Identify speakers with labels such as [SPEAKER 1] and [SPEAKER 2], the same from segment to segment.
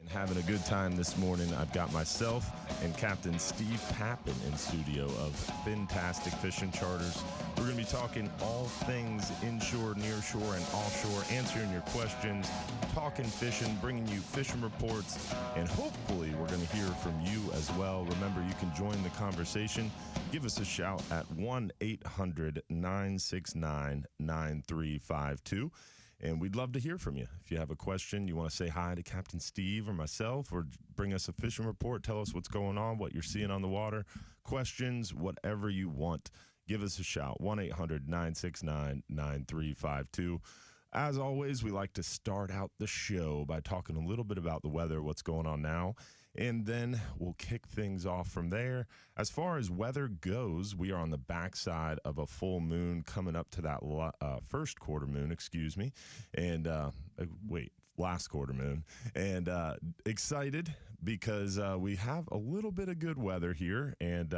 [SPEAKER 1] And having a good time this morning. I've got myself and Captain Steve Papen in studio of Fintastic Fishing Charters. We're going to be talking all things inshore, nearshore, and offshore, answering your questions, talking fishing, bringing you fishing reports, and hopefully we're going to hear from you as well. Remember, you can join the conversation. Give us a shout at 1-800-969-9352. And we'd love to hear from you. If you have a question, you want to say hi to Captain Steve or myself, or bring us a fishing report, tell us what's going on, what you're seeing on the water, questions, whatever you want, give us a shout, 1-800-969-9352. As always, we like to start out the show by talking a little bit about the weather, what's going on now, and then we'll kick things off from there. As far as weather goes, we are on the backside of a full moon coming up to that first quarter moon, and last quarter moon, and excited because we have a little bit of good weather here, and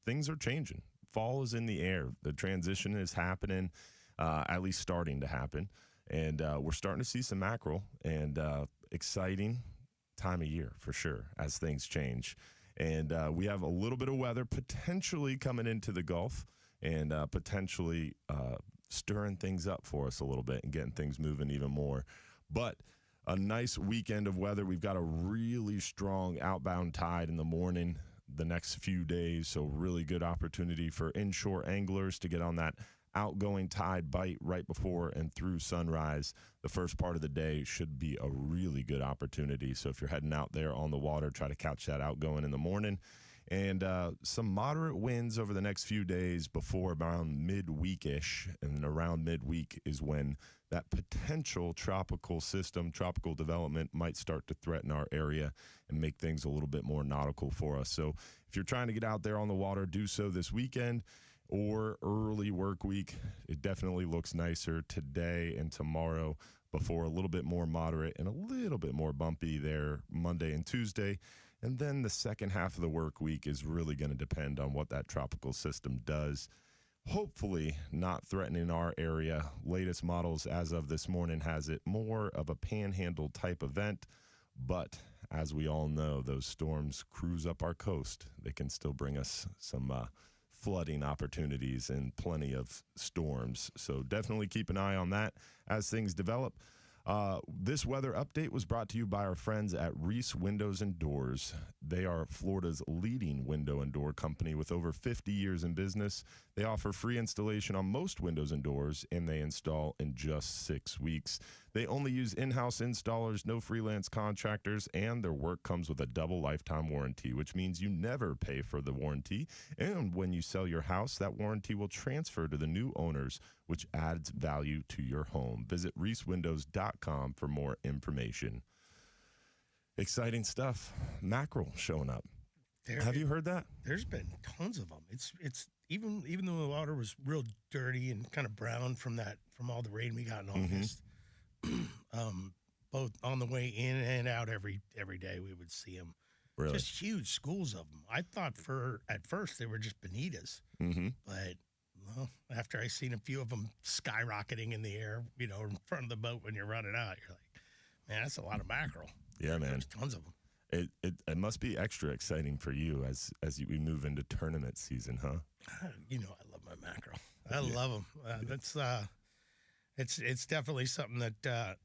[SPEAKER 1] things are changing. Fall is in the air. The transition is happening, at least starting to happen. And we're starting to see some mackerel, and exciting time of year for sure as things change. And we have a little bit of weather potentially coming into the Gulf, and potentially stirring things up for us a little bit and getting things moving even more. But a nice weekend of weather. We've got a really strong outbound tide in the morning the next few days, so really good opportunity for inshore anglers to get on that outgoing tide bite right before and through sunrise. The first part of the day should be a really good opportunity. So if you're heading out there on the water, try to catch that outgoing in the morning. And some moderate winds over the next few days before around midweek-ish. And around midweek is when that potential tropical development might start to threaten our area and make things a little bit more nautical for us. So if you're trying to get out there on the water, do so this weekend or early work week. It definitely looks nicer today and tomorrow before a little bit more moderate and a little bit more bumpy there Monday and Tuesday. And then the second half of the work week is really going to depend on what that tropical system does. Hopefully not threatening our area. Latest models as of this morning has it more of a panhandle type event. But as we all know, those storms cruise up our coast. They can still bring us some flooding opportunities and plenty of storms. So definitely keep an eye on that as things develop. This weather update was brought to you by our friends at Reese Windows and Doors. They are Florida's leading window and door company with over 50 years in business. They offer free installation on most windows and doors, and they install in just 6 weeks. They only use in-house installers, no freelance contractors, and their work comes with a double lifetime warranty, which means you never pay for the warranty. And when you sell your house, that warranty will transfer to the new owners, which adds value to your home. Visit reesewindows.com for more information. Exciting stuff. Mackerel showing up. Have you heard that?
[SPEAKER 2] There's been tons of them. It's even though the water was real dirty and kind of brown from all the rain we got in August. Both on the way in and out every day we would see them.
[SPEAKER 1] Really?
[SPEAKER 2] Just huge schools of them. I thought at first they were just bonitas, but well, after I seen a few of them skyrocketing in the air, in front of the boat when you're running out, you're like, man, that's a lot of mackerel.
[SPEAKER 1] Yeah, man.
[SPEAKER 2] There's tons of them.
[SPEAKER 1] It must be extra exciting for you as we move into tournament season, huh?
[SPEAKER 2] I love my mackerel. I love them. It's definitely something that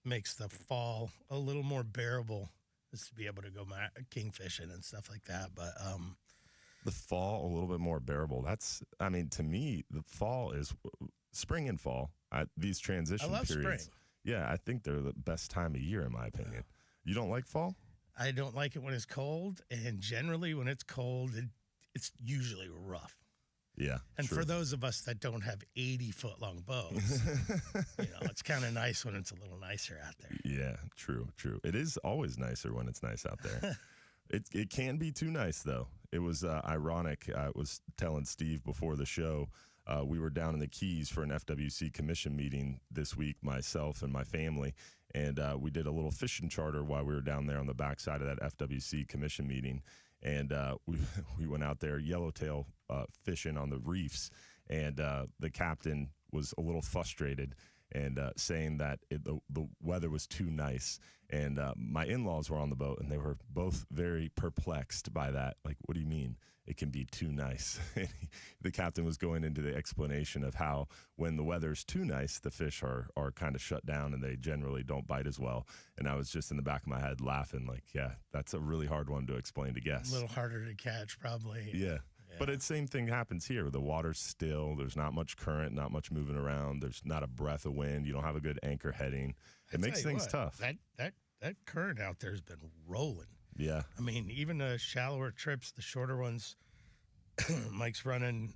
[SPEAKER 2] makes the fall a little more bearable, is to be able to go king fishing and stuff like that. But
[SPEAKER 1] the fall a little bit more bearable. To me, the fall is spring and fall. These transition periods.
[SPEAKER 2] Spring.
[SPEAKER 1] Yeah, I think they're the best time of year in my opinion. You don't like fall?
[SPEAKER 2] I don't like it when it's cold, and generally when it's cold, it's usually rough.
[SPEAKER 1] Yeah,
[SPEAKER 2] and
[SPEAKER 1] true.
[SPEAKER 2] For those of us that don't have 80-foot-long bows, it's kind of nice when it's a little nicer out there.
[SPEAKER 1] Yeah, true. It is always nicer when it's nice out there. It can be too nice, though. It was ironic. I was telling Steve before the show, we were down in the Keys for an FWC commission meeting this week, myself and my family, and we did a little fishing charter while we were down there on the backside of that FWC commission meeting. And we went out there yellowtail fishing on the reefs, and the captain was a little frustrated. and saying that the weather was too nice. And my in-laws were on the boat, and they were both very perplexed by that. Like, what do you mean it can be too nice? The captain was going into the explanation of how when the weather's too nice, the fish are kind of shut down and they generally don't bite as well. And I was just in the back of my head laughing like, yeah, that's a really hard one to explain to guests.
[SPEAKER 2] A little harder to catch, probably.
[SPEAKER 1] Yeah. But the same thing happens here. The water's still. There's not much current, not much moving around. There's not a breath of wind. You don't have a good anchor heading. It makes things tough.
[SPEAKER 2] That current out there has been rolling.
[SPEAKER 1] Yeah.
[SPEAKER 2] I mean, even the shallower trips, the shorter ones, Mike's running,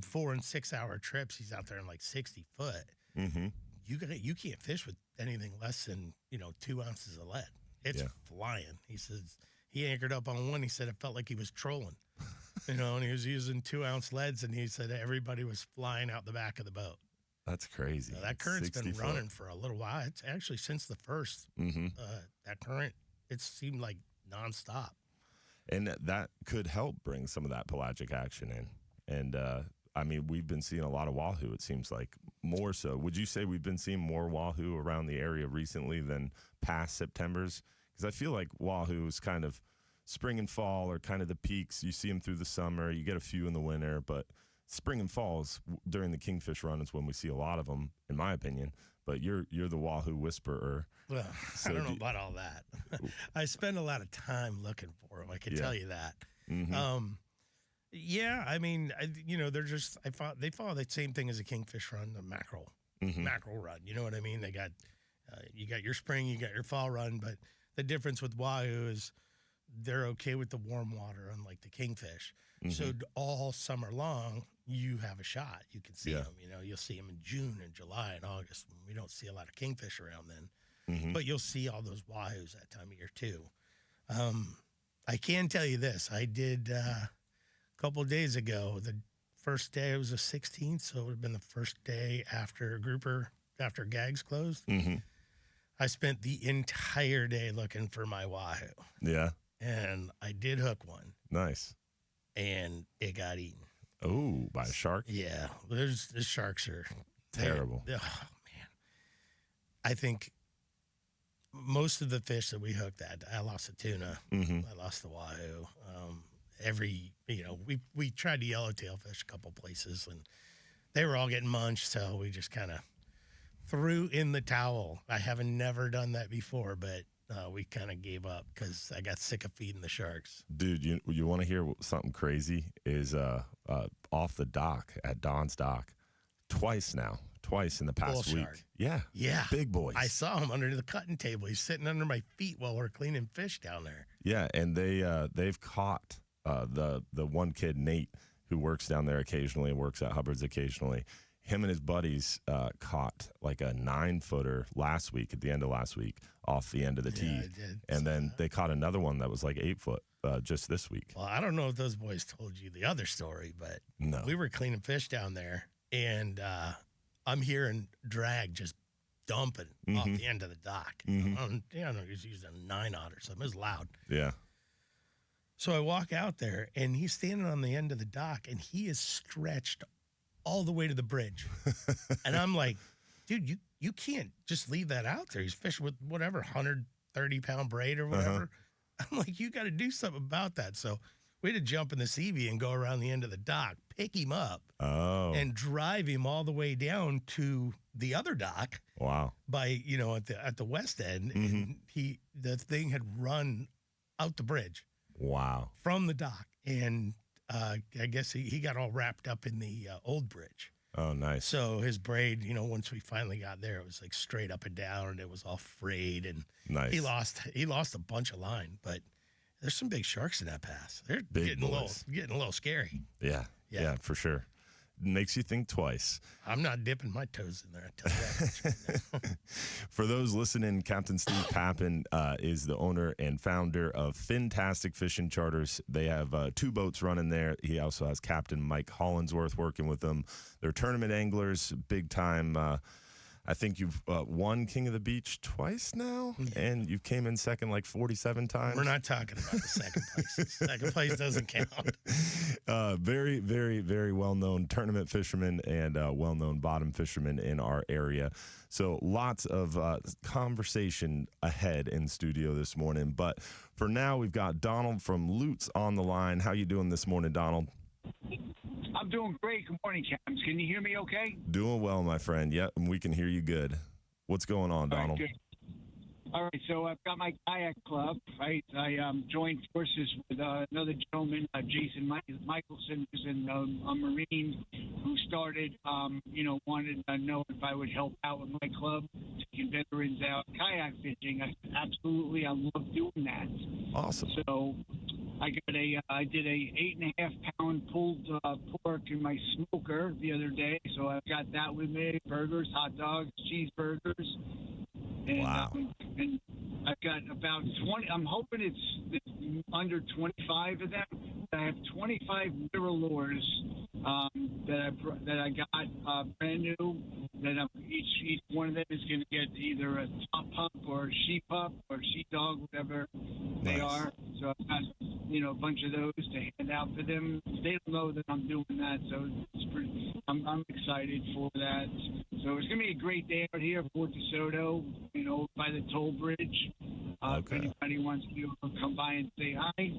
[SPEAKER 2] 4 and 6 hour trips. He's out there in like 60 foot.
[SPEAKER 1] Mm-hmm.
[SPEAKER 2] You can't fish with anything less than 2 ounces of lead. It's flying. He says he anchored up on one. He said it felt like he was trolling. And he was using 2 ounce leads, and he said everybody was flying out the back of the boat.
[SPEAKER 1] That's crazy.
[SPEAKER 2] That current's been running for a little while. It's actually since the first. That current, it seemed like nonstop.
[SPEAKER 1] And that could help bring some of that pelagic action in. And, I mean, we've been seeing a lot of wahoo, it seems like, more so. Would you say we've been seeing more wahoo around the area recently than past Septembers? Because I feel like wahoo is kind of spring and fall are kind of the peaks. You see them through the summer. You get a few in the winter, but spring and fall is during the kingfish run is when we see a lot of them, in my opinion. But you're the wahoo whisperer.
[SPEAKER 2] Well, so I don't know about all that. I spend a lot of time looking for them. I can tell you that.
[SPEAKER 1] Mm-hmm.
[SPEAKER 2] Yeah, I mean, they follow the same thing as a kingfish run, the mackerel run. You know what I mean? They got you got your spring, you got your fall run, but the difference with wahoo is they're okay with the warm water, unlike the kingfish. Mm-hmm. So all summer long, you have a shot. You can see them. You'll see them in June and July and August. We don't see a lot of kingfish around then, but you'll see all those wahoos that time of year too. I can tell you this: I did a couple of days ago. The first day, it was the 16th, so it would have been the first day after gags closed. Mm-hmm. I spent the entire day looking for my wahoo.
[SPEAKER 1] Yeah.
[SPEAKER 2] And I did hook one.
[SPEAKER 1] Nice.
[SPEAKER 2] And it got eaten.
[SPEAKER 1] Oh, by a shark?
[SPEAKER 2] Yeah. The sharks are
[SPEAKER 1] terrible.
[SPEAKER 2] Oh, man. I think most of the fish that we hooked at, I lost the tuna. Mm-hmm. I lost the wahoo. We tried to yellowtail fish a couple places, and they were all getting munched, so we just kind of threw in the towel. I haven't never done that before, but we kind of gave up because I got sick of feeding the sharks.
[SPEAKER 1] Dude, you want to hear something crazy? Is off the dock at Don's dock twice in the past week.
[SPEAKER 2] Shark.
[SPEAKER 1] Yeah, big boys.
[SPEAKER 2] I saw him under the cutting table. He's sitting under my feet while we're cleaning fish down there.
[SPEAKER 1] Yeah, and they've caught the one kid, Nate, who works down there occasionally and works at Hubbard's occasionally. Him and his buddies caught like a 9-footer last week, at the end of last week, off the end of the tee. And then they caught another one that was like 8 foot just this week.
[SPEAKER 2] Well, I don't know if those boys told you the other story, but
[SPEAKER 1] no. We
[SPEAKER 2] were cleaning fish down there, and I'm hearing drag just dumping off the end of the dock. Mm-hmm. He was using a 9-aught or something. It was loud.
[SPEAKER 1] Yeah.
[SPEAKER 2] So I walk out there, and he's standing on the end of the dock, and he is stretched all the way to the bridge. And I'm like, dude, you can't just leave that out there. He's fishing with whatever, 130-pound braid or whatever. I'm like, you got to do something about that. So we had to jump in the CV and go around the end of the dock, pick him up, and drive him all the way down to the other dock.
[SPEAKER 1] Wow.
[SPEAKER 2] By, at the west end. Mm-hmm. And the thing had run out the bridge.
[SPEAKER 1] Wow.
[SPEAKER 2] From the dock. And I guess he got all wrapped up in the old bridge.
[SPEAKER 1] Oh, nice.
[SPEAKER 2] So his braid, once we finally got there, it was like straight up and down, and it was all frayed. And
[SPEAKER 1] nice.
[SPEAKER 2] He lost a bunch of line, but there's some big sharks in that pass. They're
[SPEAKER 1] getting
[SPEAKER 2] a little scary.
[SPEAKER 1] Yeah, for sure. Makes you think twice.
[SPEAKER 2] I'm not dipping my toes in there, I tell you that.
[SPEAKER 1] For those listening, Captain Steve Papen is the owner and founder of Fintastic Fishing Charters. They have 2 boats running there. He also has Captain Mike Hollinsworth working with them. They're tournament anglers, big time I think you've won King of the Beach twice now, and you came in second like 47 times.
[SPEAKER 2] We're not talking about the second place. Second place doesn't count.
[SPEAKER 1] Very, very, very well-known tournament fisherman and well-known bottom fisherman in our area. So lots of conversation ahead in studio this morning. But for now, we've got Donald from Lutz on the line. How you doing this morning, Donald?
[SPEAKER 3] I'm doing great. Good morning, Caps. Can you hear me okay?
[SPEAKER 1] Doing well, my friend. Yep, and we can hear you good. What's going on, Donald?
[SPEAKER 3] All right, so I've got my kayak club, right? I joined forces with another gentleman, Jason Michelson, who's in a Marine, who started, wanted to know if I would help out with my club, taking veterans out kayak fishing. I love doing that.
[SPEAKER 1] Awesome.
[SPEAKER 3] So I did a 8.5 pound pulled pork in my smoker the other day, so I've got that with me, burgers, hot dogs, cheeseburgers. And,
[SPEAKER 1] wow.
[SPEAKER 3] And I've got about 20. I'm hoping it's under 25 of them. I have 25 mirror lures that I got brand new. That each one of them is going to get either a top pup or a sheep pup or sheep dog, whatever they are. So I've got a bunch of those to hand out for them. They don't know that I'm doing that, so I'm excited for that. So it's going to be a great day out here at Fort DeSoto, by the toll bridge. If anybody wants to come by and say hi,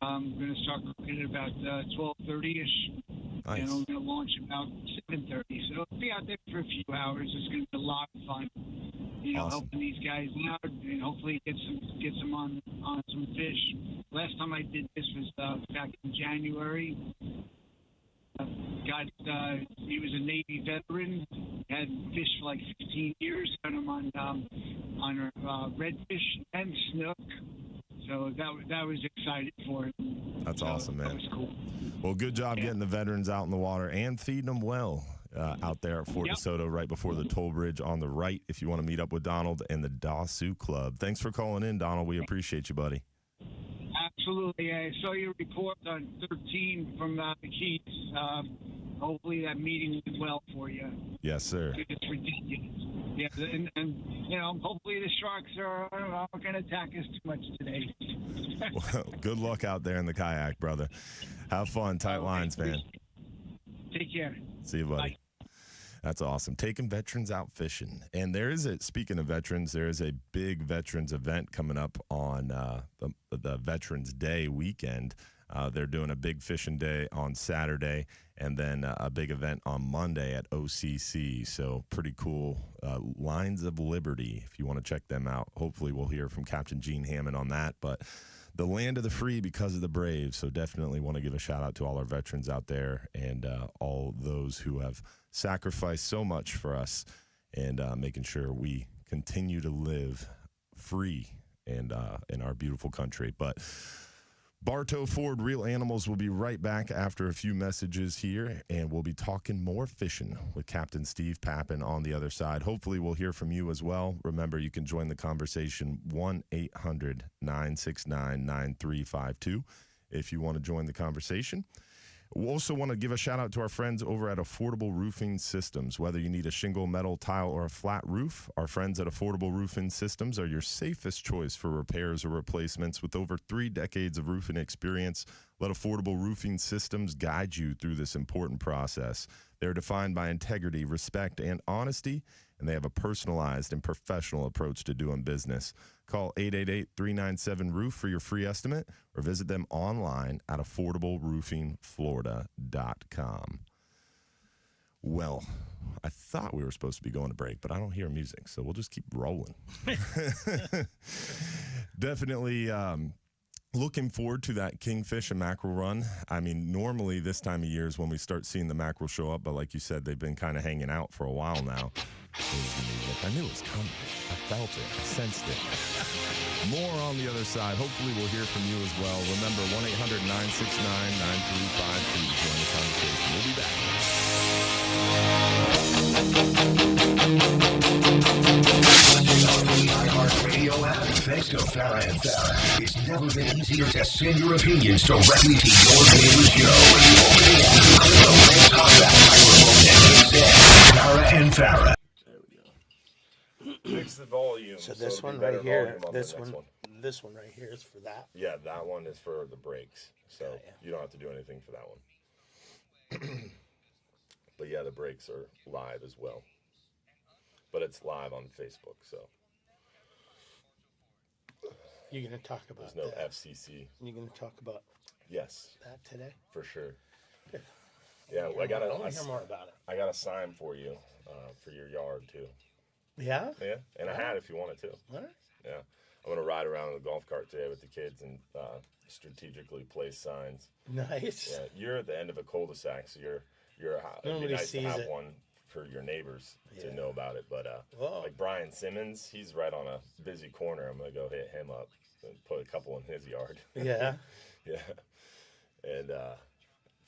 [SPEAKER 3] I'm going to start cooking at about 12:30ish.
[SPEAKER 1] Nice.
[SPEAKER 3] And I'm going to launch about 7:30. So I'll be out there for a few hours. It's going to be a lot of fun.
[SPEAKER 1] Awesome.
[SPEAKER 3] Helping these guys out and hopefully get some on some fish. Last time I did this was back in January. He was a Navy veteran, had fished for like 15 years, got him on redfish and snook. So that was exciting for him.
[SPEAKER 1] That's awesome, man.
[SPEAKER 3] That was cool.
[SPEAKER 1] Well, good job getting the veterans out in the water and feeding them well out there at Fort DeSoto right before the toll bridge on the right if you want to meet up with Donald and the Dawsoo Club. Thanks for calling in, Donald. We appreciate you, buddy.
[SPEAKER 3] Absolutely. I saw your report on 13 from the Keys. Hopefully that meeting went well for you.
[SPEAKER 1] Yes, sir.
[SPEAKER 3] It's ridiculous. Yeah, and hopefully the sharks aren't going to attack us too much today.
[SPEAKER 1] Well, good luck out there in the kayak, brother. Have fun. Tight lines, man.
[SPEAKER 3] Take care.
[SPEAKER 1] See you, buddy.
[SPEAKER 3] Bye.
[SPEAKER 1] That's awesome. Taking veterans out fishing. And speaking of veterans, there is a big veterans event coming up on the Veterans Day weekend. They're doing a big fishing day on Saturday and then a big event on Monday at OCC. So pretty cool. Lines of Liberty, if you want to check them out. Hopefully we'll hear from Captain Gene Hammond on that. But the land of the free because of the brave. So definitely want to give a shout out to all our veterans out there and all those who have sacrificed so much for us and making sure we continue to live free and in our beautiful country. But Bartow Ford Real Animals will be right back after a few messages here, and we'll be talking more fishing with Captain Steve Papen on the other side. Hopefully we'll hear from you as well. Remember, you can join the conversation 1-800-969-9352 if you want to join the conversation. We also want to give a shout out to our friends over at Affordable Roofing Systems. Whether you need a shingle, metal, tile, or a flat roof, our friends at Affordable Roofing Systems are your safest choice for repairs or replacements. With over 3 decades of roofing experience, let Affordable Roofing Systems guide you through this important process. They're defined by integrity, respect, and honesty, and they have a personalized and professional approach to doing business. Call 888-397-ROOF for your free estimate or visit them online at affordableroofingflorida.com. Well, I thought we were supposed to be going to break, but I don't hear music, so we'll just keep rolling. Definitely looking forward to that kingfish and mackerel run. I mean, normally this time of year is when we start seeing the mackerel show up, but like you said, they've been kind of hanging out for a while now. I knew it was coming. I felt it. I sensed it. More on the other side. Hopefully we'll hear from you as well. Remember, 1-800-969-9352 to join the conversation. We'll be back.
[SPEAKER 4] Radio app. Thanks to Farrah and Farrah, it's never been easier to send your opinions directly to your favorite show. Open the app, click the red top that microphone and hit send. Farrah and Farrah.
[SPEAKER 1] There we go. the volume.
[SPEAKER 2] So this
[SPEAKER 1] it'll be
[SPEAKER 2] one
[SPEAKER 1] better
[SPEAKER 2] right here,
[SPEAKER 1] volume on
[SPEAKER 2] this
[SPEAKER 1] the next
[SPEAKER 2] one right here is for that.
[SPEAKER 1] Yeah, that one is for the brakes. So
[SPEAKER 2] yeah.
[SPEAKER 1] you don't have to do anything for that one. But yeah, the brakes are live as well. But it's live on Facebook, so.
[SPEAKER 2] You're going to talk about
[SPEAKER 1] There's no
[SPEAKER 2] that.
[SPEAKER 1] FCC.
[SPEAKER 2] You're going to talk about
[SPEAKER 1] Yes,
[SPEAKER 2] that today?
[SPEAKER 1] for sure.
[SPEAKER 2] Good.
[SPEAKER 1] Yeah, well,
[SPEAKER 2] I want to hear more about it.
[SPEAKER 1] I got a sign for you for your yard too.
[SPEAKER 2] Yeah?
[SPEAKER 1] Yeah, and a hat if you wanted to.
[SPEAKER 2] All right.
[SPEAKER 1] Yeah, I'm gonna ride around in the golf cart today with the kids and strategically place signs.
[SPEAKER 2] Nice.
[SPEAKER 1] Yeah, you're at the end of a cul-de-sac, so it'd be
[SPEAKER 2] Nobody
[SPEAKER 1] nice to
[SPEAKER 2] sees
[SPEAKER 1] have
[SPEAKER 2] it.
[SPEAKER 1] one for your neighbors to
[SPEAKER 2] Yeah.
[SPEAKER 1] know about it. But
[SPEAKER 2] Whoa.
[SPEAKER 1] like Brian Simmons, he's right on a busy corner. I'm gonna go hit him up and put a couple in his yard.
[SPEAKER 2] Yeah.
[SPEAKER 1] Yeah, and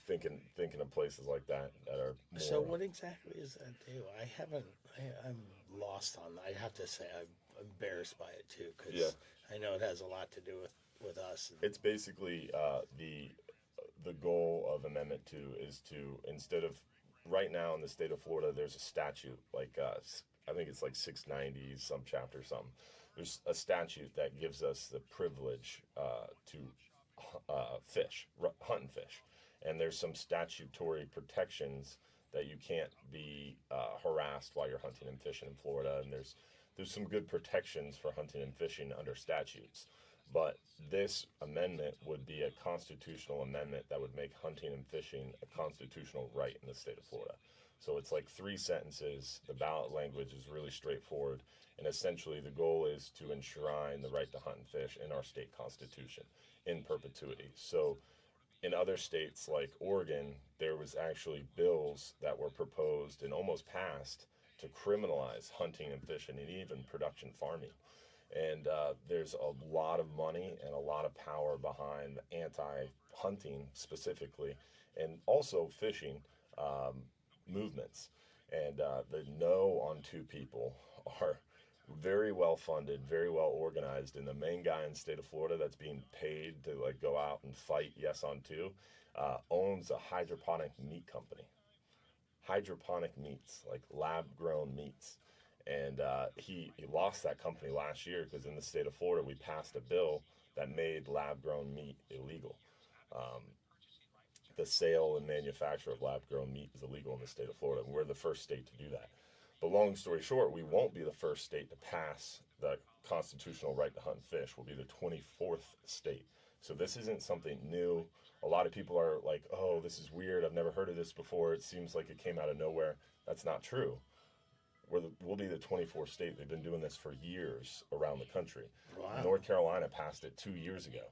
[SPEAKER 1] thinking of places like that are more.
[SPEAKER 2] So what exactly is that do? I'm lost on that. I have to say I'm embarrassed by it too, because
[SPEAKER 1] Yeah.
[SPEAKER 2] I know it has a lot to do with us.
[SPEAKER 1] It's basically the goal of Amendment 2 is to, instead of, right now in the state of Florida, there's a statute, like I think it's like 690 some chapter something. There's a statute that gives us the privilege to hunt and fish. And there's some statutory protections that you can't be harassed while you're hunting and fishing in Florida. And there's some good protections for hunting and fishing under statutes. But this amendment would be a constitutional amendment that would make hunting and fishing a constitutional right in the state of Florida. So it's like 3 sentences. The ballot language is really straightforward. And essentially the goal is to enshrine the right to hunt and fish in our state constitution in perpetuity. So in other states like Oregon, there was actually bills that were proposed and almost passed to criminalize hunting and fishing and even production farming. And there's a lot of money and a lot of power behind anti-hunting specifically, and also fishing movements. And the No on 2 people are very well funded, very well organized, and the main guy in the state of Florida that's being paid to like go out and fight Yes on 2 owns a hydroponic meat company. Hydroponic meats, like lab-grown meats. And he lost that company last year because in the state of Florida we passed a bill that made lab-grown meat illegal. The sale and manufacture of lab-grown meat is illegal in the state of Florida, and we're the first state to do that. But long story short, we won't be the first state to pass the constitutional right to hunt and fish. We'll be the 24th state. So this isn't something new. A lot of people are like, oh, this is weird. I've never heard of this before. It seems like it came out of nowhere. That's not true. We'll be the 24th state. They've been doing this for years around the country.
[SPEAKER 2] Wow.
[SPEAKER 1] North Carolina passed it 2 years ago.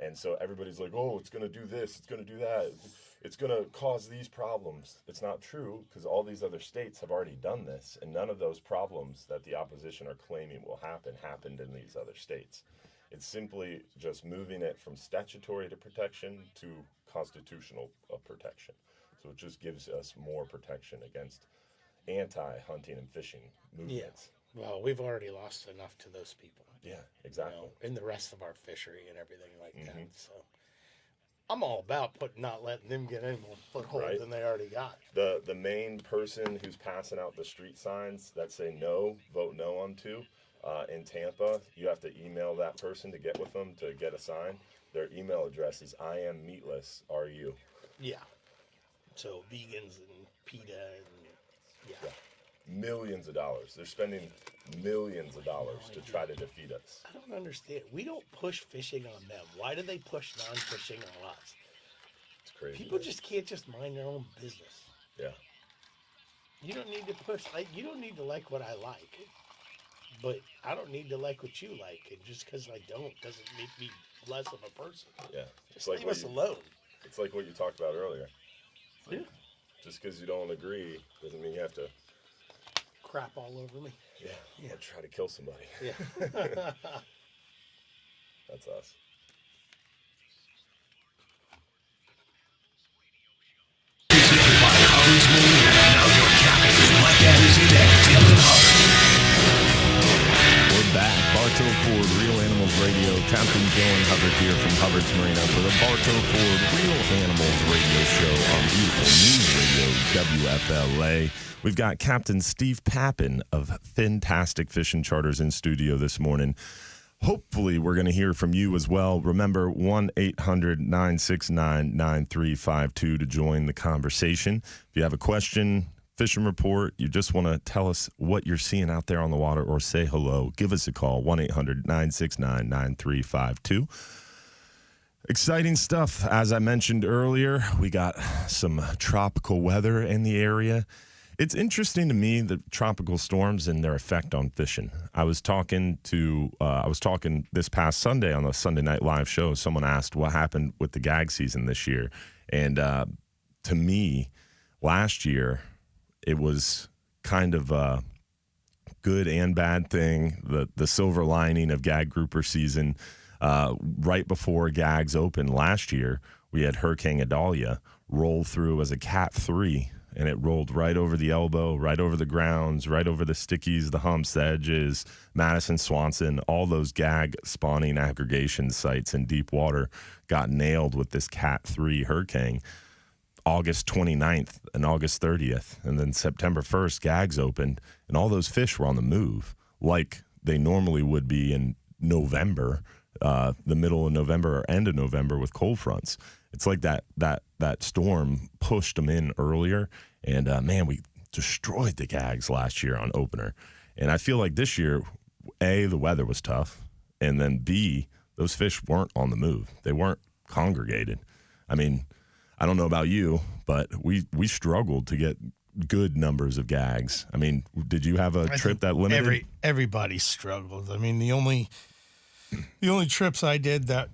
[SPEAKER 1] And so everybody's like, oh, it's going to do this, it's going to do that, it's going to cause these problems. It's not true, because all these other states have already done this, and none of those problems that the opposition are claiming will happened in these other states. It's simply just moving it from statutory to protection to constitutional protection. So it just gives us more protection against anti-hunting and fishing movements.
[SPEAKER 2] Yeah. Well, we've already lost enough to those people.
[SPEAKER 1] Yeah, exactly.
[SPEAKER 2] In the rest of our fishery and everything like that. So I'm all about not letting them get any more foothold than they already got.
[SPEAKER 1] The main person who's passing out the street signs that say no, vote no on 2, in Tampa, you have to email that person to get with them to get a sign. Their email address is IamMeatless.ru.
[SPEAKER 2] Yeah. So vegans and PETA and yeah.
[SPEAKER 1] Millions of dollars. They're spending millions of dollars to try to defeat us.
[SPEAKER 2] I don't understand. We don't push fishing on them. Why do they push non-fishing on us?
[SPEAKER 1] It's crazy.
[SPEAKER 2] People just can't just mind their own business.
[SPEAKER 1] Yeah.
[SPEAKER 2] You don't need to push. You don't need to like what I like, but I don't need to like what you like. And just because I don't doesn't make me less of a person.
[SPEAKER 1] Yeah.
[SPEAKER 2] Just leave us alone.
[SPEAKER 1] It's like what you talked about earlier.
[SPEAKER 2] Yeah.
[SPEAKER 1] Just because you don't agree doesn't mean you have to
[SPEAKER 2] Crap all over me.
[SPEAKER 1] Yeah. Or try to kill somebody.
[SPEAKER 2] Yeah.
[SPEAKER 1] That's us.
[SPEAKER 4] By Hubbard's Marina. Now your captain is Mike Hubbard.
[SPEAKER 1] We're back. Bartow for Real Animals Radio. Captain going? Hubbard here from Hubbard's Marina for the Bartow Ford Real Animals radio show on beautiful News Radio WFLA. We've got Captain Steve Papen of Fintastic Fishing Charters in studio this morning. Hopefully, we're going to hear from you as well. Remember, 1-800-969-9352 to join the conversation. If you have a question, fishing report, you just want to tell us what you're seeing out there on the water or say hello, give us a call, 1-800-969-9352. Exciting stuff. As I mentioned earlier, we got some tropical weather in the area. It's interesting to me, the tropical storms and their effect on fishing. I was talking this past Sunday on the Sunday Night Live show. Someone asked what happened with the gag season this year. And to me, last year, it was kind of a good and bad thing. The silver lining of gag grouper season, right before gags opened last year, we had Hurricane Idalia roll through as a Cat 3. And it rolled right over the elbow, right over the grounds, right over the stickies, the humps, the edges, Madison, Swanson, all those gag spawning aggregation sites in deep water got nailed with this Cat 3 hurricane. August 29th and August 30th, and then September 1st, gags opened, and all those fish were on the move like they normally would be in November, the middle of November or end of November with cold fronts. It's like that storm pushed them in earlier, and man, we destroyed the gags last year on opener. And I feel like this year, A, the weather was tough, and then B, those fish weren't on the move. They weren't congregated. I mean, I don't know about you, but we struggled to get good numbers of gags. I mean, did you have a trip that limited?
[SPEAKER 2] Everybody struggled. I mean, the only trips I did that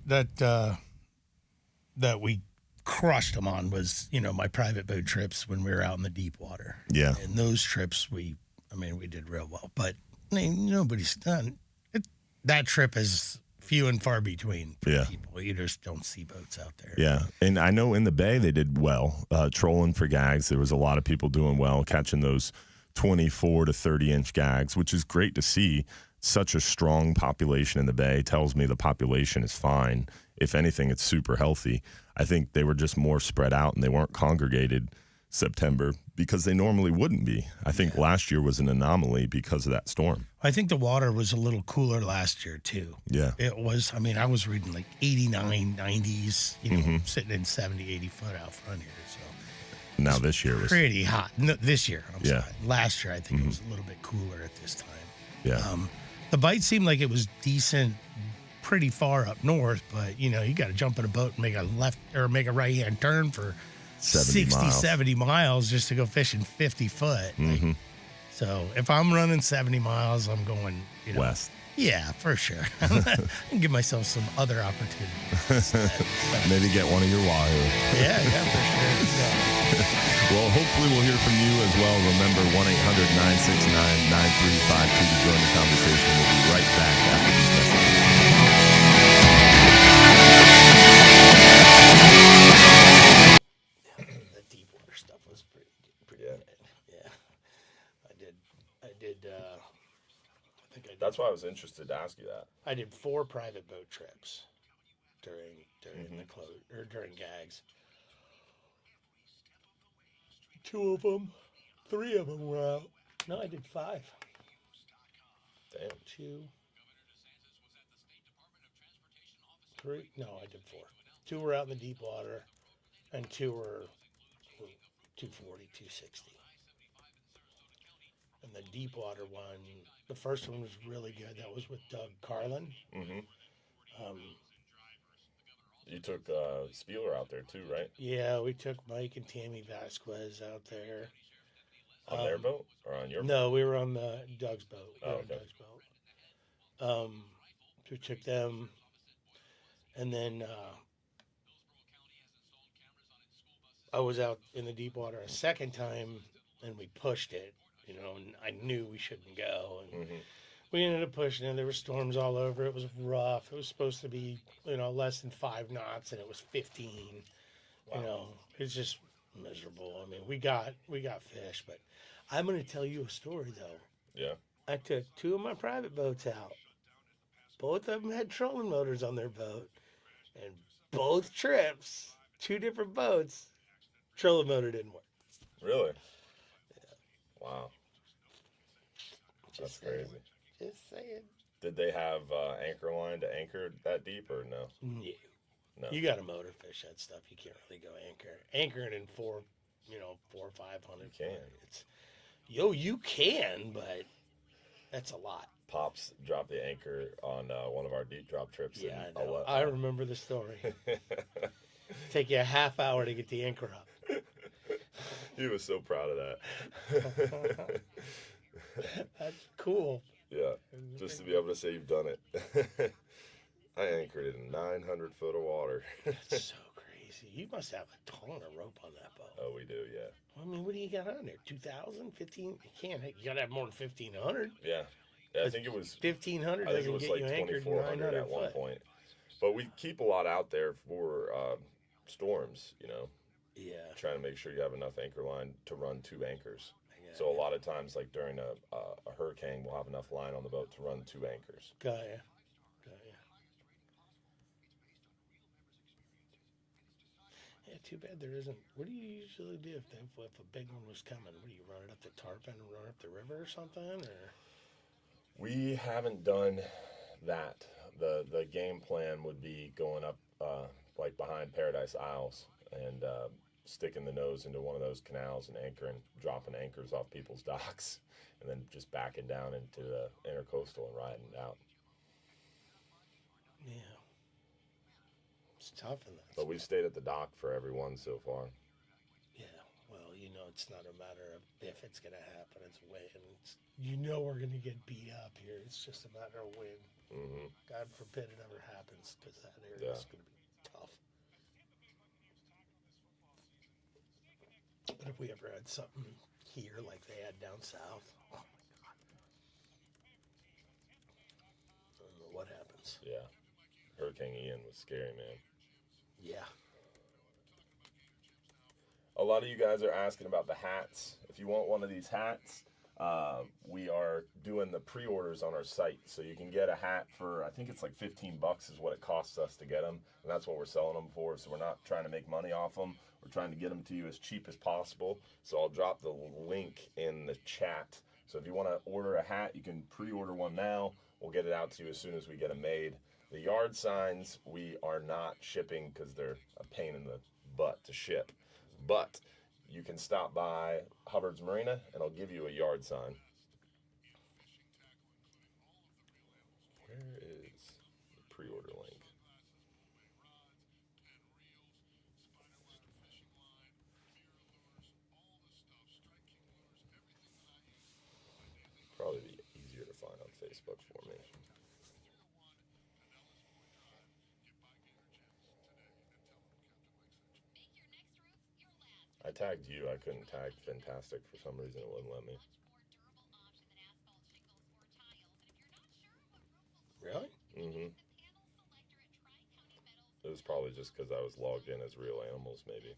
[SPEAKER 2] we crushed them on was, my private boat trips when we were out in the deep water.
[SPEAKER 1] Yeah.
[SPEAKER 2] And those trips, we did real well. But nobody's done it. That trip is few and far between for people. You just don't see boats out there.
[SPEAKER 1] Yeah. And I know in the Bay they did well, trolling for gags. There was a lot of people doing well, catching those 24 to 30-inch gags, which is great to see. Such a strong population in the Bay tells me the population is fine. If anything, it's super healthy. I think they were just more spread out and they weren't congregated September because they normally wouldn't be. I think last year was an anomaly because of that storm.
[SPEAKER 2] I think the water was a little cooler last year too.
[SPEAKER 1] Yeah.
[SPEAKER 2] It was, I was reading like 89, 90s, sitting in 70, 80 foot out front here. So
[SPEAKER 1] now this year was
[SPEAKER 2] pretty hot. No, this year, I'm sorry.
[SPEAKER 1] Yeah.
[SPEAKER 2] Last year, I think it was a little bit cooler at this time.
[SPEAKER 1] Yeah.
[SPEAKER 2] The bite seemed like it was decent pretty far up north, but you got to jump in a boat and make a left or make a right hand turn for 60, 70 miles just to go fishing 50 foot.
[SPEAKER 1] Mm-hmm.
[SPEAKER 2] So if I'm running 70 miles, I'm going
[SPEAKER 1] west.
[SPEAKER 2] Yeah, for sure. I can give myself some other opportunities.
[SPEAKER 1] Maybe get one of your wahoo.
[SPEAKER 2] Yeah, for sure. Yeah.
[SPEAKER 1] Well, hopefully we'll hear from you as well. Remember, 1-800-969-9352 to join the conversation. We'll be right back after these messages.
[SPEAKER 2] The deep water stuff was pretty good. Yeah.
[SPEAKER 1] That's why I was interested to ask you that.
[SPEAKER 2] I did 4 private boat trips during during gags. 3 of them were out. No, I did 5.
[SPEAKER 1] Damn.
[SPEAKER 2] 2, 3. No, I did 4. 2 were out in the deep water, and 2 were 240, 260. And the deep water one, the first one was really good. That was with Doug Carlin.
[SPEAKER 1] Mm-hmm. You took Spieler out there too, right?
[SPEAKER 2] Yeah, we took Mike and Tammy Vasquez out there.
[SPEAKER 1] On their boat or on your boat?
[SPEAKER 2] No, we were on Doug's boat.
[SPEAKER 1] Okay.
[SPEAKER 2] Doug's boat. We took them, and then I was out in the deep water a second time, and we pushed it. And I knew we shouldn't go, and we ended up pushing it. There were storms all over. It was rough. It was supposed to be, less than 5 knots, and it was 15.
[SPEAKER 1] Wow.
[SPEAKER 2] It's just miserable. I mean, we got fish, but I'm going to tell you a story though.
[SPEAKER 1] Yeah.
[SPEAKER 2] I took 2 of my private boats out, Both of them had trolling motors on their boat. And both trips, 2 different boats, trolling motor didn't work.
[SPEAKER 5] Really? Yeah. Wow. That's crazy.
[SPEAKER 2] Just saying.
[SPEAKER 5] Did they have anchor line to anchor that deep or no?
[SPEAKER 2] No. You got to motor fish that stuff. You can't really go anchoring in 4 or 500.
[SPEAKER 5] You can.
[SPEAKER 2] You can, but that's a lot.
[SPEAKER 5] Pops dropped the anchor on one of our deep drop trips.
[SPEAKER 2] Yeah, I know. I remember the story. Take you a half hour to get the anchor up.
[SPEAKER 5] He was so proud of that.
[SPEAKER 2] That's cool.
[SPEAKER 5] Yeah, just to be able to say you've done it. I anchored it in 900 foot of water.
[SPEAKER 2] That's so crazy. You must have a ton of rope on that boat.
[SPEAKER 5] Oh, we do, yeah.
[SPEAKER 2] I mean, what do you got on there? 2,000, 15? You got to have more than 1,500.
[SPEAKER 5] Yeah, I think it was
[SPEAKER 2] 1,500
[SPEAKER 5] I think it
[SPEAKER 2] doesn't
[SPEAKER 5] was
[SPEAKER 2] get
[SPEAKER 5] like
[SPEAKER 2] you anchored
[SPEAKER 5] 2,400
[SPEAKER 2] 900
[SPEAKER 5] at one
[SPEAKER 2] foot.
[SPEAKER 5] point. But we keep a lot out there for storms,
[SPEAKER 2] Yeah.
[SPEAKER 5] trying to make sure you have enough anchor line to run 2 anchors.
[SPEAKER 2] Yeah.
[SPEAKER 5] So a lot of times, like during a hurricane, we'll have enough line on the boat to run 2 anchors.
[SPEAKER 2] Got ya. Yeah, too bad there isn't. What do you usually do if a big one was coming? What do you run it up the tarpon and run it up the river or something? Or
[SPEAKER 5] We haven't done that. The game plan would be going up like behind Paradise Isles and sticking the nose into one of those canals and dropping anchors off people's docks, and then just backing down into the intercoastal and riding it out.
[SPEAKER 2] yeah, it's tough in that.
[SPEAKER 5] But we've stayed at the dock for every one so far.
[SPEAKER 2] Yeah, well, it's not a matter of if it's gonna happen; it's when. We're gonna get beat up here. It's just a matter of when.
[SPEAKER 5] Mm-hmm.
[SPEAKER 2] God forbid it ever happens, because that area is gonna be tough. But if we ever had something here like they had down south, oh my God, I don't know what happens.
[SPEAKER 5] Yeah. Hurricane Ian was scary, man.
[SPEAKER 2] Yeah.
[SPEAKER 5] A lot of you guys are asking about the hats. If you want one of these hats, we are doing the pre-orders on our site. So you can get a hat for, I think it's like $15 is what it costs us to get them. And that's what we're selling them for. So we're not trying to make money off them. We're trying to get them to you as cheap as possible. So I'll drop the link in the chat. So if you want to order a hat, you can pre-order one now. We'll get it out to you as soon as we get them made. The yard signs, we are not shipping because they're a pain in the butt to ship. But you can stop by Hubbard's Marina, and I'll give you a yard sign. Where is the pre-order link? Probably be easier to find on Facebook for me. I tagged you. I couldn't tag Fintastic for some reason. It wouldn't let me.
[SPEAKER 2] Really?
[SPEAKER 5] Mm-hmm. It was probably just because I was logged in as Real Animals, maybe.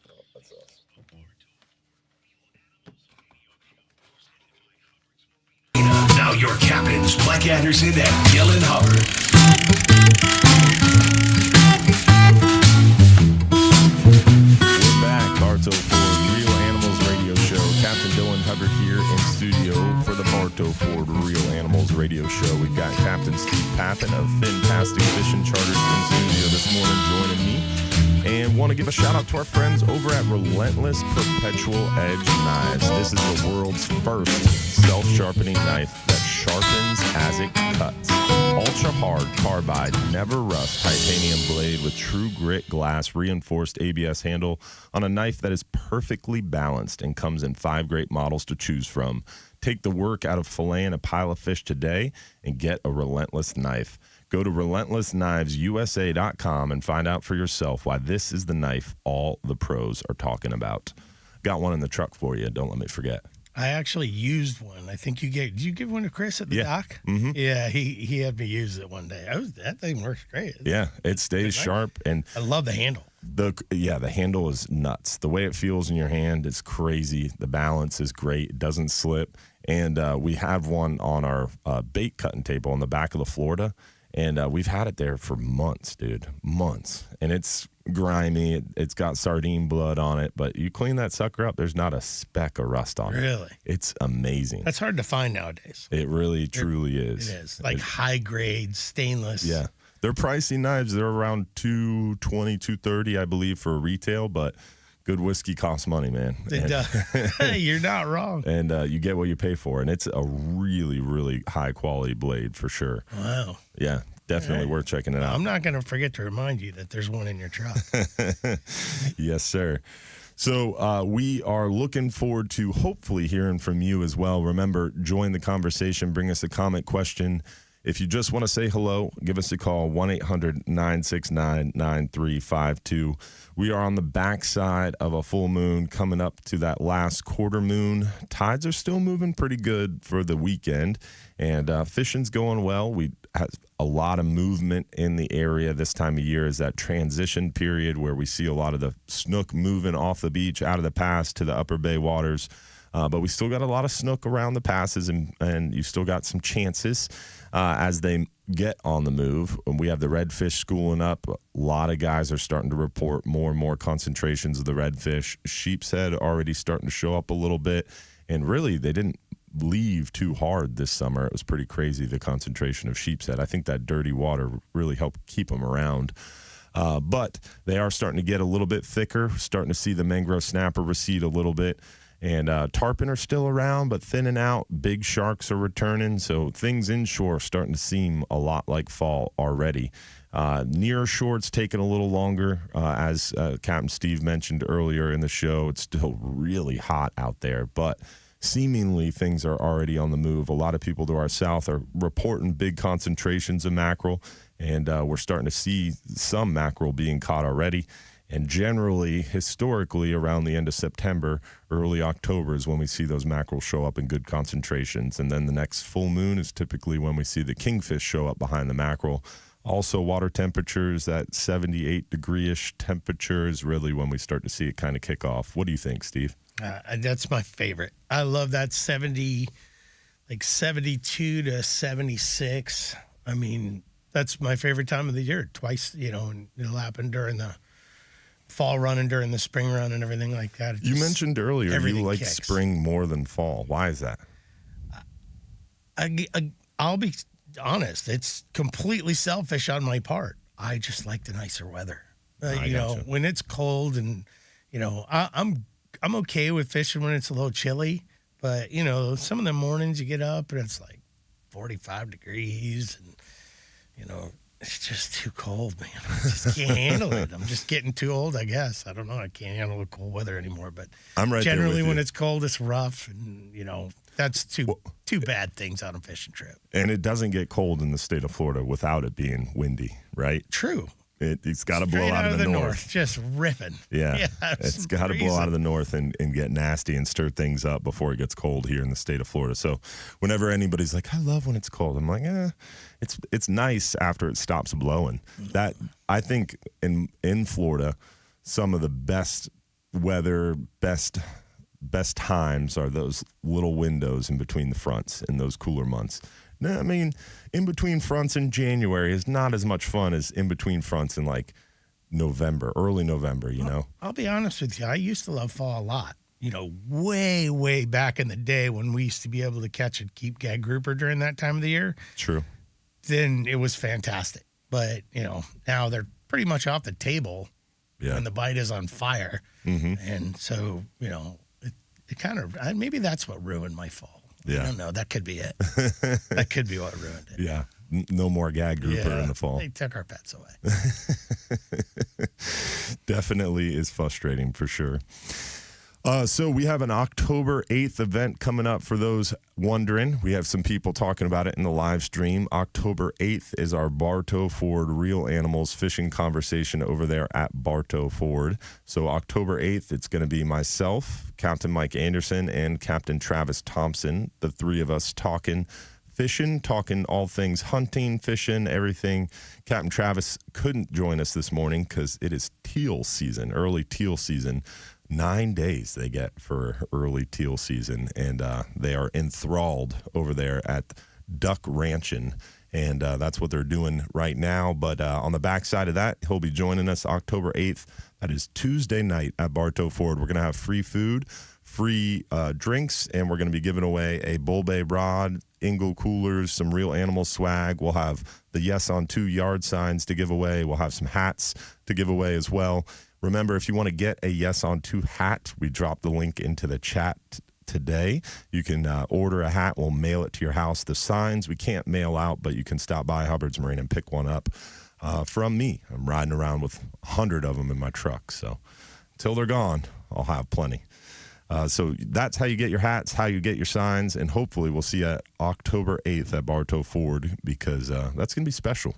[SPEAKER 5] Oh, that's us.
[SPEAKER 4] Now your captains, Mike Anderson and Dylan Hubbard.
[SPEAKER 1] We're back, Bartow Ford Real Animals Radio Show. Captain Dylan Hubbard here in studio for the Bartow Ford Real Animals Radio Show. We've got Captain Steve Papen of Fintastic Fishing Charters in studio this morning joining me. And want to give a shout out to our friends over at Relentless Perpetual Edge Knives. This is the world's first self-sharpening knife that sharpens as it cuts. Ultra hard carbide, never rust titanium blade with true grit glass reinforced ABS handle on a knife that is perfectly balanced and comes in 5 great models to choose from. Take the work out of filleting a pile of fish today and get a Relentless knife. Go to relentlessknivesusa.com and find out for yourself why this is the knife all the pros are talking about. Got one in the truck for you. Don't let me forget.
[SPEAKER 2] I actually used one. I think did you give one to Chris at the dock?
[SPEAKER 1] Mm-hmm.
[SPEAKER 2] Yeah, he had me use it one day. That thing works great.
[SPEAKER 1] Yeah, it stays sharp, and
[SPEAKER 2] I love the handle.
[SPEAKER 1] The handle is nuts. The way it feels in your hand is crazy. The balance is great. It doesn't slip. And we have one on our bait cutting table on the back of the Florida, and we've had it there for months, dude, months. And it's grimy. It's got sardine blood on it, but you clean that sucker up, there's not a speck of rust on it.
[SPEAKER 2] Really?
[SPEAKER 1] It's amazing.
[SPEAKER 2] That's hard to find nowadays.
[SPEAKER 1] It really, truly is.
[SPEAKER 2] It is. Like high grade stainless.
[SPEAKER 1] Yeah. They're pricey knives. They're around $220, $230, I believe, for retail, but good whiskey costs money, man.
[SPEAKER 2] It does. You're not wrong.
[SPEAKER 1] And you get what you pay for, and it's a really, really high-quality blade for sure.
[SPEAKER 2] Wow.
[SPEAKER 1] Yeah, definitely worth checking it out.
[SPEAKER 2] I'm not going to forget to remind you that there's one in your truck.
[SPEAKER 1] Yes, sir. So we are looking forward to hopefully hearing from you as well. Remember, join the conversation. Bring us a comment, question. If you just want to say hello, give us a call, 1-800-969-9352. We are on the backside of a full moon coming up to that last quarter moon. Tides are still moving pretty good for the weekend, and fishing's going well. We have a lot of movement in the area this time of year is that transition period where we see a lot of the snook moving off the beach out of the pass to the upper bay waters. But we still got a lot of snook around the passes, and you still got some chances as they get on the move. We have the redfish schooling up. A lot of guys are starting to report more and more concentrations of the redfish. Sheep's head already starting to show up a little bit, and really they didn't leave too hard this summer. It was pretty crazy, the concentration of sheep's head. I think that dirty water really helped keep them around. But they are starting to get a little bit thicker, starting to see the mangrove snapper recede a little bit. And tarpon are still around, but thinning out. Big sharks are returning, so things inshore starting to seem a lot like fall already. Near shore, it's taking a little longer. As Captain Steve mentioned earlier in the show, it's still really hot out there, but seemingly things are already on the move. A lot of people to our south are reporting big concentrations of mackerel, and we're starting to see some mackerel being caught already. And generally, historically, around the end of September, early October is when we see those mackerel show up in good concentrations. And then the next full moon is typically when we see the kingfish show up behind the mackerel. Also, water temperatures, that 78-degree-ish temperature is really when we start to see it kind of kick off. What do you think, Steve?
[SPEAKER 2] That's my favorite. I love that 70, like 72 to 76. I mean, that's my favorite time of the year. Twice, and it'll happen during the fall run and during the spring run and everything like that.
[SPEAKER 1] You mentioned earlier you like
[SPEAKER 2] kicks.
[SPEAKER 1] Spring more than fall. Why is that?
[SPEAKER 2] I'll be honest. It's completely selfish on my part. I just like the nicer weather. When it's cold and, I'm okay with fishing when it's a little chilly. But, some of the mornings you get up and it's like 45 degrees and, it's just too cold, man. I just can't handle it. I'm just getting too old, I guess. I don't know. I can't handle the cold weather anymore. But
[SPEAKER 1] I'm right
[SPEAKER 2] generally,
[SPEAKER 1] there with
[SPEAKER 2] when
[SPEAKER 1] you.
[SPEAKER 2] it's cold, it's rough, and that's two bad things on a fishing trip.
[SPEAKER 1] And it doesn't get cold in the state of Florida without it being windy, right?
[SPEAKER 2] True.
[SPEAKER 1] It's got to blow
[SPEAKER 2] Straight
[SPEAKER 1] out of the north.
[SPEAKER 2] just ripping.
[SPEAKER 1] Yeah, it's got to blow
[SPEAKER 2] freezing.
[SPEAKER 1] out of the north and get nasty and stir things up before it gets cold here in the state of Florida. So whenever anybody's like, I love when it's cold, I'm like, it's nice after it stops blowing. That I think in Florida, some of the best weather, best times are those little windows in between the fronts in those cooler months. No, I mean, in between fronts in January is not as much fun as in between fronts in like November, early November,
[SPEAKER 2] I'll be honest with you. I used to love fall a lot. Way, way back in the day when we used to be able to catch and keep gag grouper during that time of the year.
[SPEAKER 1] True.
[SPEAKER 2] Then it was fantastic. But, now they're pretty much off the table when the bite is on fire.
[SPEAKER 1] Mm-hmm.
[SPEAKER 2] And so, it kind of, maybe that's what ruined my fall.
[SPEAKER 1] Yeah.
[SPEAKER 2] I don't know. That could be it. That could be what ruined it.
[SPEAKER 1] Yeah. No more gag grouper in the fall.
[SPEAKER 2] They took our pets away.
[SPEAKER 1] Definitely is frustrating for sure. So we have an October 8th event coming up for those wondering. We have some people talking about it in the live stream. October 8th is our Bartow Ford Real Animals Fishing Conversation over there at Bartow Ford. So October 8th, it's going to be myself, Captain Mike Anderson, and Captain Travis Thompson, the three of us talking fishing, talking all things hunting, fishing, everything. Captain Travis couldn't join us this morning because it is teal season, early teal season. 9 days they get for early teal season, and they are enthralled over there at Duck Ranchin', and that's what they're doing right now. But on the backside of that, he'll be joining us October 8th. That is Tuesday night at Bartow Ford. We're going to have free food, free drinks, and we're going to be giving away a Bull Bay rod, Ingle coolers, some Real Animal swag. We'll have the Yes on 2 yard signs to give away. We'll have some hats to give away as well. Remember, if you want to get a Yes on 2 hat, we dropped the link into the chat today. You can order a hat. We'll mail it to your house. The signs we can't mail out, but you can stop by Hubbard's Marina and pick one up from me. I'm riding around with 100 of them in my truck. So until they're gone, I'll have plenty. So that's how you get your hats, how you get your signs, and hopefully we'll see you October 8th at Bartow Ford, because that's going to be special.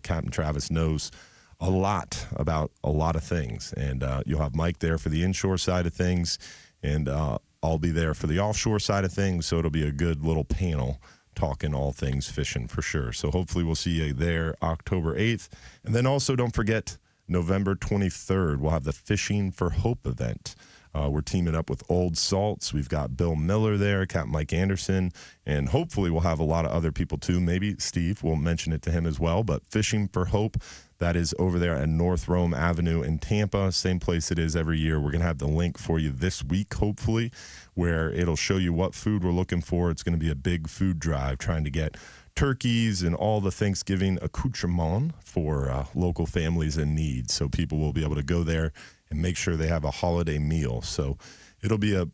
[SPEAKER 1] Captain Travis knows a lot about a lot of things, and you'll have Mike there for the inshore side of things, and I'll be there for the offshore side of things, so it'll be a good little panel talking all things fishing for sure. So hopefully we'll see you there October 8th. And then also don't forget, November 23rd, we'll have the Fishing for Hope event. We're teaming up with Old Salts. We've got Bill Miller there, Captain Mike Anderson, and hopefully we'll have a lot of other people too. Maybe Steve, we'll mention it to him as well. But Fishing for Hope, that is over there at North Rome Avenue in Tampa, same place it is every year. We're going to have the link for you this week, hopefully, where it'll show you what food we're looking for. It's going to be a big food drive trying to get turkeys and all the Thanksgiving accoutrement for local families in need. So people will be able to go there and make sure they have a holiday meal. So it'll be a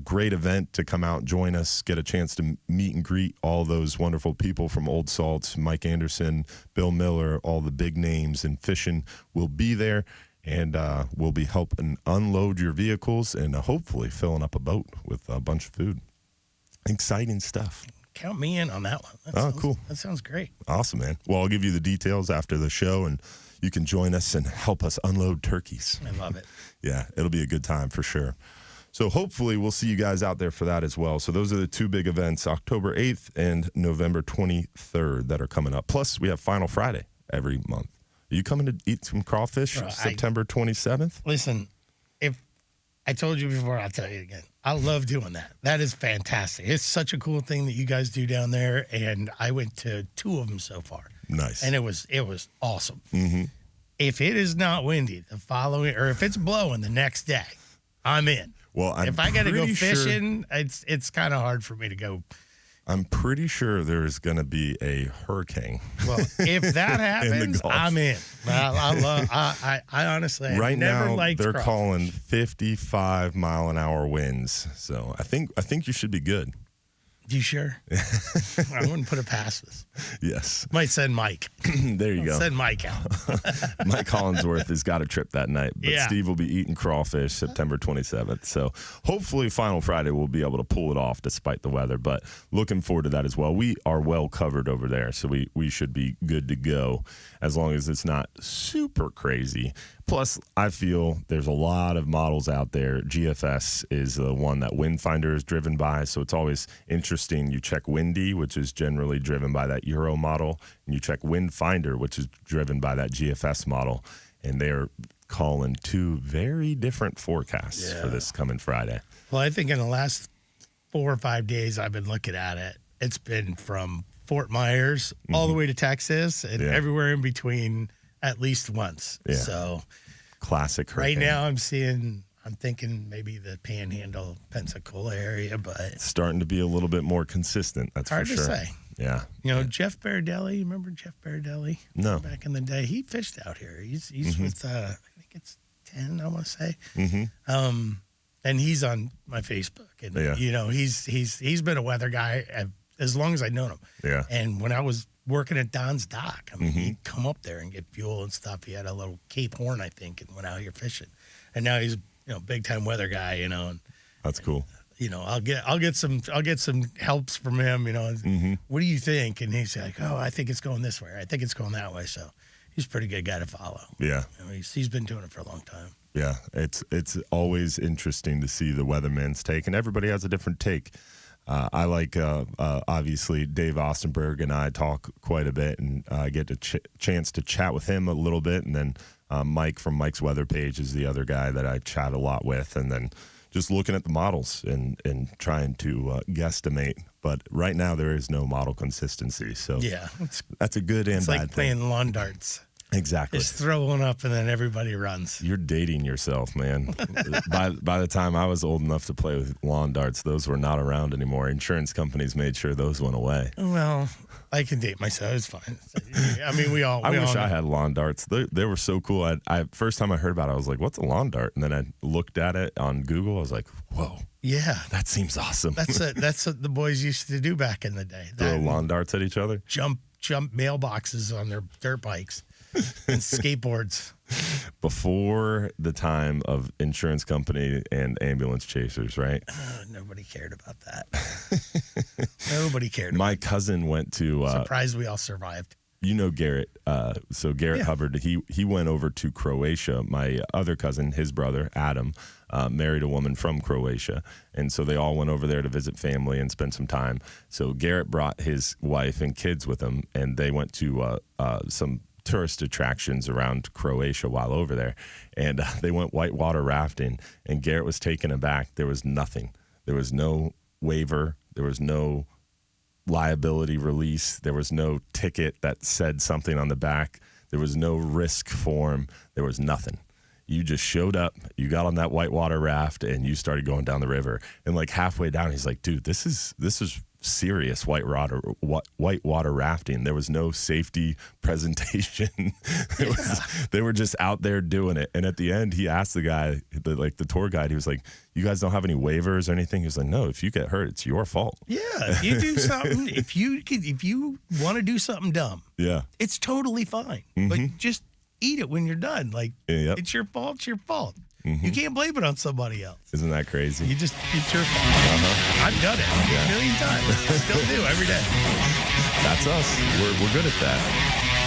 [SPEAKER 1] great event to come out, join us, get a chance to meet and greet all those wonderful people from Old Salts. Mike Anderson, Bill Miller, all the big names in fishing will be there, and we'll be helping unload your vehicles and hopefully filling up a boat with a bunch of food. Exciting stuff.
[SPEAKER 2] Count me in on that one.
[SPEAKER 1] Cool.
[SPEAKER 2] That sounds great.
[SPEAKER 1] Awesome, man. Well, I'll give you the details after the show, and you can join us and help us unload turkeys.
[SPEAKER 2] I love it.
[SPEAKER 1] Yeah, it'll be a good time for sure. So hopefully we'll see you guys out there for that as well. So those are the two big events, October 8th and November 23rd, that are coming up. Plus, we have Final Friday every month. Are you coming to eat some crawfish September 27th?
[SPEAKER 2] Listen, if I told you before, I'll tell you again. I love doing that. That is fantastic. It's such a cool thing that you guys do down there, and I went to 2 of them so far.
[SPEAKER 1] Nice.
[SPEAKER 2] And it was awesome.
[SPEAKER 1] Mm-hmm.
[SPEAKER 2] If it is not windy the following, or if it's blowing the next day, I'm in.
[SPEAKER 1] Well,
[SPEAKER 2] if I got to go fishing, it's kind of hard for me to go.
[SPEAKER 1] I'm pretty sure there's going to be a hurricane.
[SPEAKER 2] Well, if that happens, I'm in. I honestly,
[SPEAKER 1] right
[SPEAKER 2] never
[SPEAKER 1] now
[SPEAKER 2] liked
[SPEAKER 1] they're
[SPEAKER 2] crawfish.
[SPEAKER 1] calling 55-mile-an-hour winds, so I think you should be good.
[SPEAKER 2] You sure? I wouldn't put it past us.
[SPEAKER 1] Yes.
[SPEAKER 2] Might send Mike.
[SPEAKER 1] There you go.
[SPEAKER 2] Send Mike out.
[SPEAKER 1] Mike Collinsworth has got a trip that night, but
[SPEAKER 2] Yeah.
[SPEAKER 1] Steve will be eating crawfish September 27th. So hopefully Final Friday we'll be able to pull it off despite the weather, but looking forward to that as well. We are well covered over there, so we should be good to go as long as it's not super crazy. Plus, I feel there's a lot of models out there. GFS is the one that Windfinder is driven by, so it's always interesting. You check Windy, which is generally driven by that Euro model, and you check Windfinder, which is driven by that GFS model, and they're calling 2 very different forecasts for this coming Friday.
[SPEAKER 2] Well, I think in the last 4 or 5 days I've been looking at it, it's been from Fort Myers all the way to Texas and everywhere in between at least once.
[SPEAKER 1] Yeah.
[SPEAKER 2] So
[SPEAKER 1] classic hurricane.
[SPEAKER 2] Right now I'm thinking maybe the Panhandle, Pensacola area, but
[SPEAKER 1] It's starting to be a little bit more consistent, that's
[SPEAKER 2] hard
[SPEAKER 1] for
[SPEAKER 2] to
[SPEAKER 1] sure.
[SPEAKER 2] say.
[SPEAKER 1] Yeah.
[SPEAKER 2] You know, Jeff Bardelli, remember Jeff Bardelli?
[SPEAKER 1] No.
[SPEAKER 2] Back in the day, he fished out here. He's with, I think it's 10, I want to say.
[SPEAKER 1] Mm-hmm.
[SPEAKER 2] And he's on my Facebook, and
[SPEAKER 1] Yeah.
[SPEAKER 2] he's been a weather guy as long as I've known him.
[SPEAKER 1] Yeah.
[SPEAKER 2] And when I was working at Don's dock, I mean, he'd come up there and get fuel and stuff. He had a little Cape Horn, I think, and went out here fishing. And now he's big time weather guy. And
[SPEAKER 1] That's cool.
[SPEAKER 2] I'll get some helps from him. What do you think? And he's like, oh, I think it's going this way. I think it's going that way. So he's a pretty good guy to follow.
[SPEAKER 1] Yeah.
[SPEAKER 2] He's been doing it for a long time.
[SPEAKER 1] Yeah, it's always interesting to see the weatherman's take, and everybody has a different take. I like, obviously, Dave Ostenberg and I talk quite a bit, and I get a chance to chat with him a little bit, and then Mike from Mike's Weather Page is the other guy that I chat a lot with, and then just looking at the models and trying to guesstimate. But right now, there is no model consistency, so
[SPEAKER 2] yeah,
[SPEAKER 1] that's a good and
[SPEAKER 2] it's
[SPEAKER 1] bad
[SPEAKER 2] like
[SPEAKER 1] thing.
[SPEAKER 2] playing lawn darts.
[SPEAKER 1] Exactly.
[SPEAKER 2] Just throw one up and then everybody runs.
[SPEAKER 1] You're dating yourself, man. by the time I was old enough to play with lawn darts, those were not around anymore. Insurance companies made sure those went away.
[SPEAKER 2] Well, I can date myself. It's fine. I mean, we all.
[SPEAKER 1] I wish
[SPEAKER 2] know.
[SPEAKER 1] I had lawn darts. They were so cool. I first time I heard about it, I was like, "What's a lawn dart?" And then I looked at it on Google. I was like, "Whoa,
[SPEAKER 2] yeah,
[SPEAKER 1] that seems awesome."
[SPEAKER 2] That's what the boys used to do back in the day.
[SPEAKER 1] Throw lawn darts at each other.
[SPEAKER 2] Jump mailboxes on their dirt bikes and skateboards.
[SPEAKER 1] Before the time of insurance company and ambulance chasers, right?
[SPEAKER 2] Nobody cared about that. Nobody cared.
[SPEAKER 1] My cousin went to.
[SPEAKER 2] Surprised we all survived.
[SPEAKER 1] Garrett. So Garrett Hubbard, he went over to Croatia. My other cousin, his brother, Adam, married a woman from Croatia. And so they all went over there to visit family and spend some time. So Garrett brought his wife and kids with him, and they went to some tourist attractions around Croatia while over there. And they went whitewater rafting, and Garrett was taken aback. There was nothing. There was no waiver. There was no liability release. There was no ticket that said something on the back. There was no risk form. There was nothing. You just showed up, you got on that whitewater raft, and you started going down the river. And like halfway down, he's like, dude, this is serious whitewater rafting. There was no safety presentation. They were just out there doing it. And at the end, he asked the guy, the tour guide, he was like, you guys don't have any waivers or anything? He was like, no, if you get hurt, it's your fault.
[SPEAKER 2] Yeah, if you do something, if you want to do something dumb,
[SPEAKER 1] yeah,
[SPEAKER 2] it's totally fine. But just eat it when you're done. Like, It's your fault. It's your fault. You can't blame it on somebody else.
[SPEAKER 1] Isn't that crazy?
[SPEAKER 2] It's your fault. I've done it a million times. Still do every day.
[SPEAKER 1] That's us. We're good at that.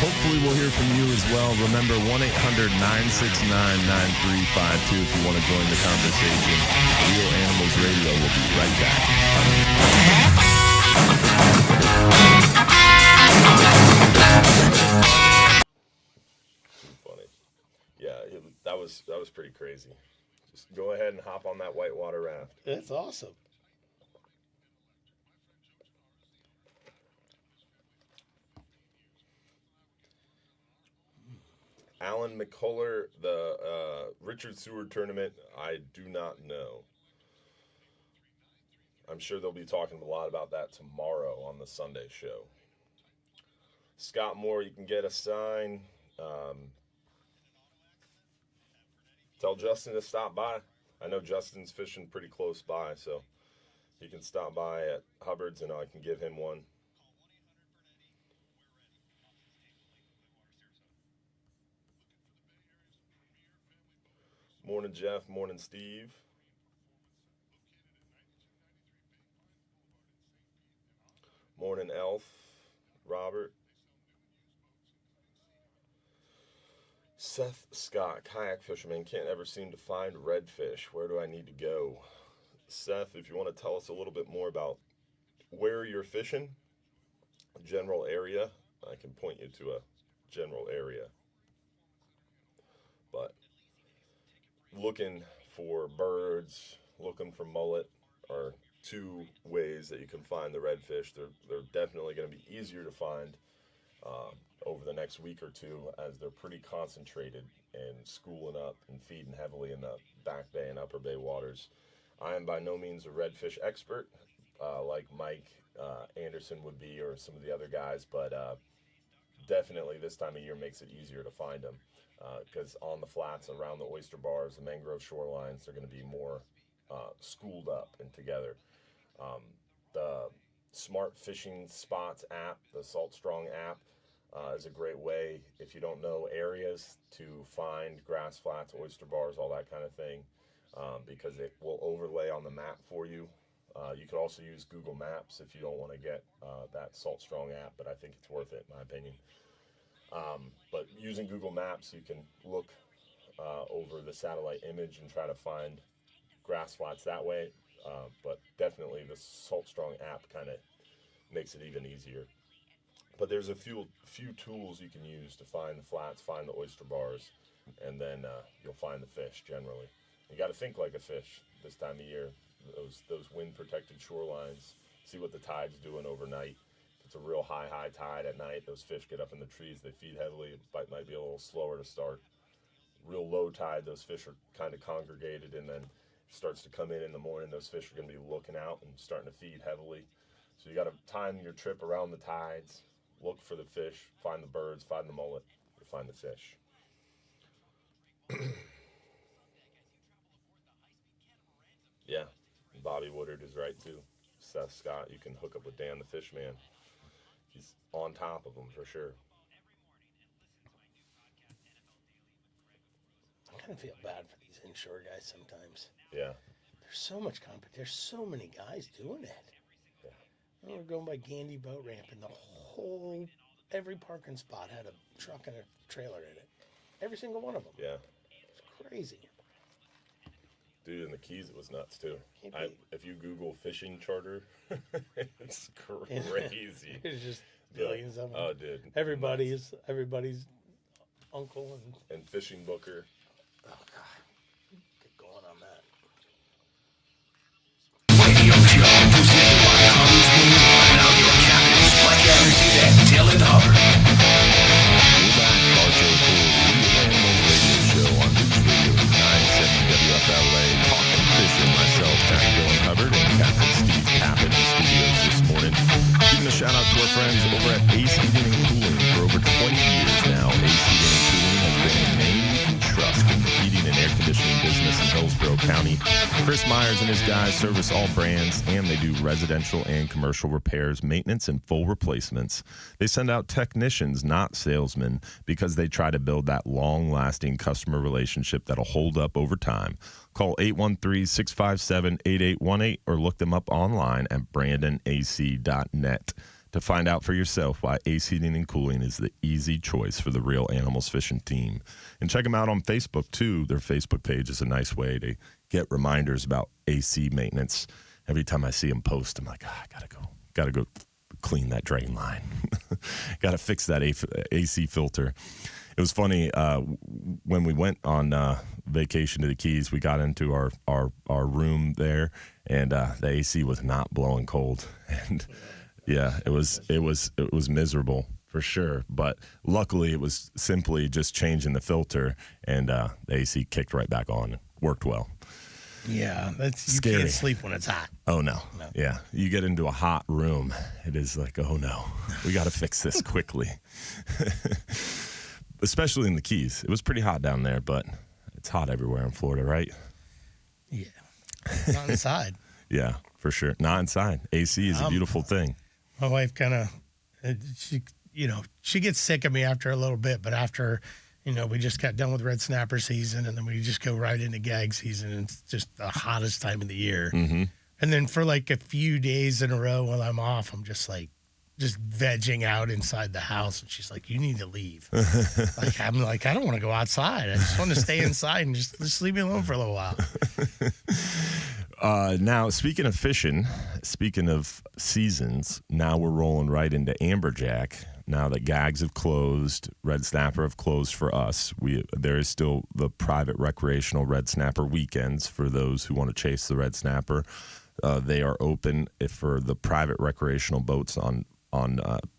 [SPEAKER 1] Hopefully we'll hear from you as well. Remember, 1-800-969-9352 if you want to join the conversation. Real Animals Radio will be right back.
[SPEAKER 5] Funny. Yeah, that was pretty crazy. Just go ahead and hop on that whitewater raft.
[SPEAKER 2] That's awesome.
[SPEAKER 5] Alan McCuller, the Richard Seward tournament, I do not know. I'm sure they'll be talking a lot about that tomorrow on the Sunday show. Scott Moore, you can get a sign. Tell Justin to stop by. I know Justin's fishing pretty close by, so he can stop by at Hubbard's and I can give him one. Morning, Jeff. Morning, Steve. Morning, Elf. Robert. Seth Scott, kayak fisherman, can't ever seem to find redfish. Where do I need to go? Seth, if you want to tell us a little bit more about where you're fishing, a general area, I can point you to a general area. But looking for birds, looking for mullet are two ways that you can find the redfish. They're definitely going to be easier to find over the next week or two, as they're pretty concentrated and schooling up and feeding heavily in the Back Bay and Upper Bay waters. I am by no means a redfish expert like Mike Anderson would be, or some of the other guys, but definitely this time of year makes it easier to find them, because on the flats around the oyster bars, the mangrove shorelines, they're going to be more schooled up and together. The Smart Fishing Spots app, the Salt Strong app, is a great way, if you don't know areas, to find grass flats, oyster bars, all that kind of thing, because it will overlay on the map for you. You could also use Google Maps if you don't want to get that Salt Strong app, but I think it's worth it in my opinion. But using Google Maps, you can look over the satellite image and try to find grass flats that way. But definitely the Salt Strong app kind of makes it even easier. But there's a few tools you can use to find the flats, find the oyster bars, and then you'll find the fish generally. You got to think like a fish this time of year. Those wind-protected shorelines, see what the tide's doing overnight. If it's a real high tide at night, those fish get up in the trees, they feed heavily, it might be a little slower to start. Real low tide, those fish are kind of congregated, and then starts to come in the morning, those fish are going to be looking out and starting to feed heavily. So you got to time your trip around the tides, look for the fish, find the birds, find the mullet, you'll find the fish. Yeah, Bobby Woodard is right too. Seth Scott, you can hook up with Dan the Fish Man. He's on top of them for sure.
[SPEAKER 2] I kind of feel bad for these inshore guys sometimes.
[SPEAKER 5] Yeah.
[SPEAKER 2] There's so much competition. There's so many guys doing it. Yeah. We're going by Gandy Boat Ramp, and every parking spot had a truck and a trailer in it. Every single one of them.
[SPEAKER 5] Yeah.
[SPEAKER 2] It's crazy.
[SPEAKER 5] Dude, in the Keys, it was nuts too. If you Google fishing charter, it's crazy.
[SPEAKER 2] There's just billions of them.
[SPEAKER 5] Oh, dude.
[SPEAKER 2] Everybody's uncle
[SPEAKER 5] and fishing booker.
[SPEAKER 2] Oh God, get going on that.
[SPEAKER 4] Radio show presented by Hubbard's Now your captains, like Everything and Dylan Hubbard.
[SPEAKER 1] We're back, Bartow for the Animals Radio Show on News Radio 970 WFLA. Talking fishing, myself, Captain Dylan Hubbard, and Captain Steve Papen in the studios this morning. Giving a shout out to our friends over at Ace Heating and Cooling. For over 20 years now, Ace Heating and Cooling has been a name you can trust in the heating and air conditioning business in Hillsborough County. Chris Myers and his guys service all brands, and they do residential and commercial repairs, maintenance, and full replacements. They send out technicians, not salesmen, because they try to build that long-lasting customer relationship that'll hold up over time. Call 813-657-8818 or look them up online at brandonac.net to find out for yourself why Ace Heating and Cooling is the easy choice for the Real Animals Fishing team. And check them out on Facebook, too. Their Facebook page is a nice way to get reminders about AC maintenance. Every time I see them post, I'm like, I gotta go clean that drain line. Gotta fix that AC filter. It was funny, when we went on vacation to the Keys, we got into our room there, and the AC was not blowing cold. And yeah, it was miserable for sure. But luckily, it was simply just changing the filter, and the AC kicked right back on. Worked well.
[SPEAKER 2] Yeah, that's
[SPEAKER 1] scary.
[SPEAKER 2] You can't sleep when it's hot.
[SPEAKER 1] Oh no. Yeah, you get into a hot room, it is like, oh no, we got to fix this quickly. Especially in the Keys, it was pretty hot down there, but it's hot everywhere in Florida, right?
[SPEAKER 2] Yeah, not inside.
[SPEAKER 1] Yeah, for sure, not inside. AC is a beautiful thing.
[SPEAKER 2] My wife kind of, she gets sick of me after a little bit, but after, we just got done with red snapper season, and then we just go right into gag season, and it's just the hottest time of the year.
[SPEAKER 1] Mm-hmm.
[SPEAKER 2] And then for like a few days in a row while I'm off, I'm just vegging out inside the house, and she's like, "You need to leave." I'm like, I don't want to go outside. I just want to stay inside and just leave me alone for a little while.
[SPEAKER 1] Now, speaking of fishing, speaking of seasons, now we're rolling right into amberjack. Now that gags have closed, red snapper have closed for us. There is still the private recreational red snapper weekends for those who want to chase the red snapper. They are open for the private recreational boats on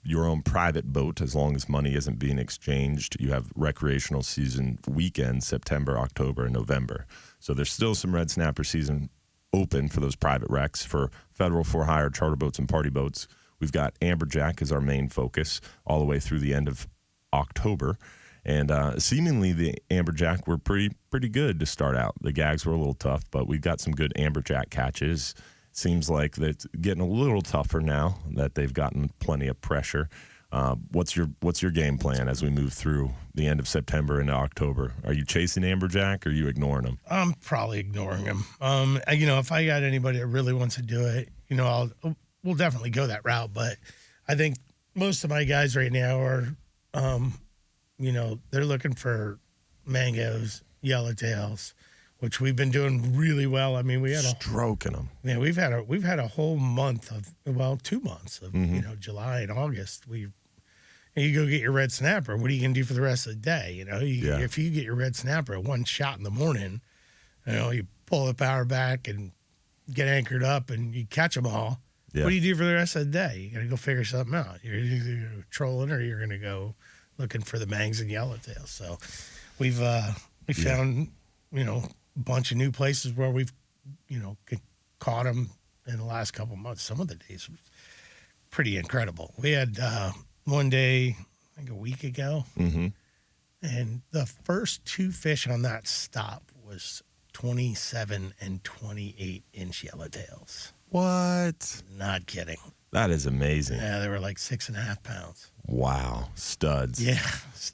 [SPEAKER 1] your own private boat, as long as money isn't being exchanged. You have recreational season weekends, September, October, and November. So there's still some red snapper season open for those private wrecks. For federal for-hire charter boats and party boats, we've got amberjack as our main focus all the way through the end of October. And seemingly the amberjack were pretty good to start out. The gags were a little tough, but we've got some good amberjack catches. Seems like that's getting a little tougher now that they've gotten plenty of pressure. What's your game plan as we move through the end of September into October? Are you chasing amberjack or are you ignoring them?
[SPEAKER 2] I'm probably ignoring them. If I got anybody that really wants to do it, we'll definitely go that route. But I think most of my guys right now are, they're looking for mangoes, yellowtails, which we've been doing really well. I mean, we had
[SPEAKER 1] stroking them.
[SPEAKER 2] Yeah, we've had a whole month of 2 months of July and August. You go get your red snapper. What are you gonna do for the rest of the day? If you get your red snapper at one shot in the morning, you pull the power back and get anchored up and you catch them all. Yeah. What do you do for the rest of the day? You gotta go figure something out. You're either gonna go trolling or you're gonna go looking for the mangs and yellowtails. So we found a bunch of new places where we've caught them in the last couple of months. Some of the days were pretty incredible. We had one day, I think a week ago, and the first 2 fish on that stop was 27 and 28-inch yellowtails.
[SPEAKER 1] What?
[SPEAKER 2] Not kidding.
[SPEAKER 1] That is amazing.
[SPEAKER 2] Yeah, they were like 6.5 pounds.
[SPEAKER 1] Wow, studs.
[SPEAKER 2] Yeah.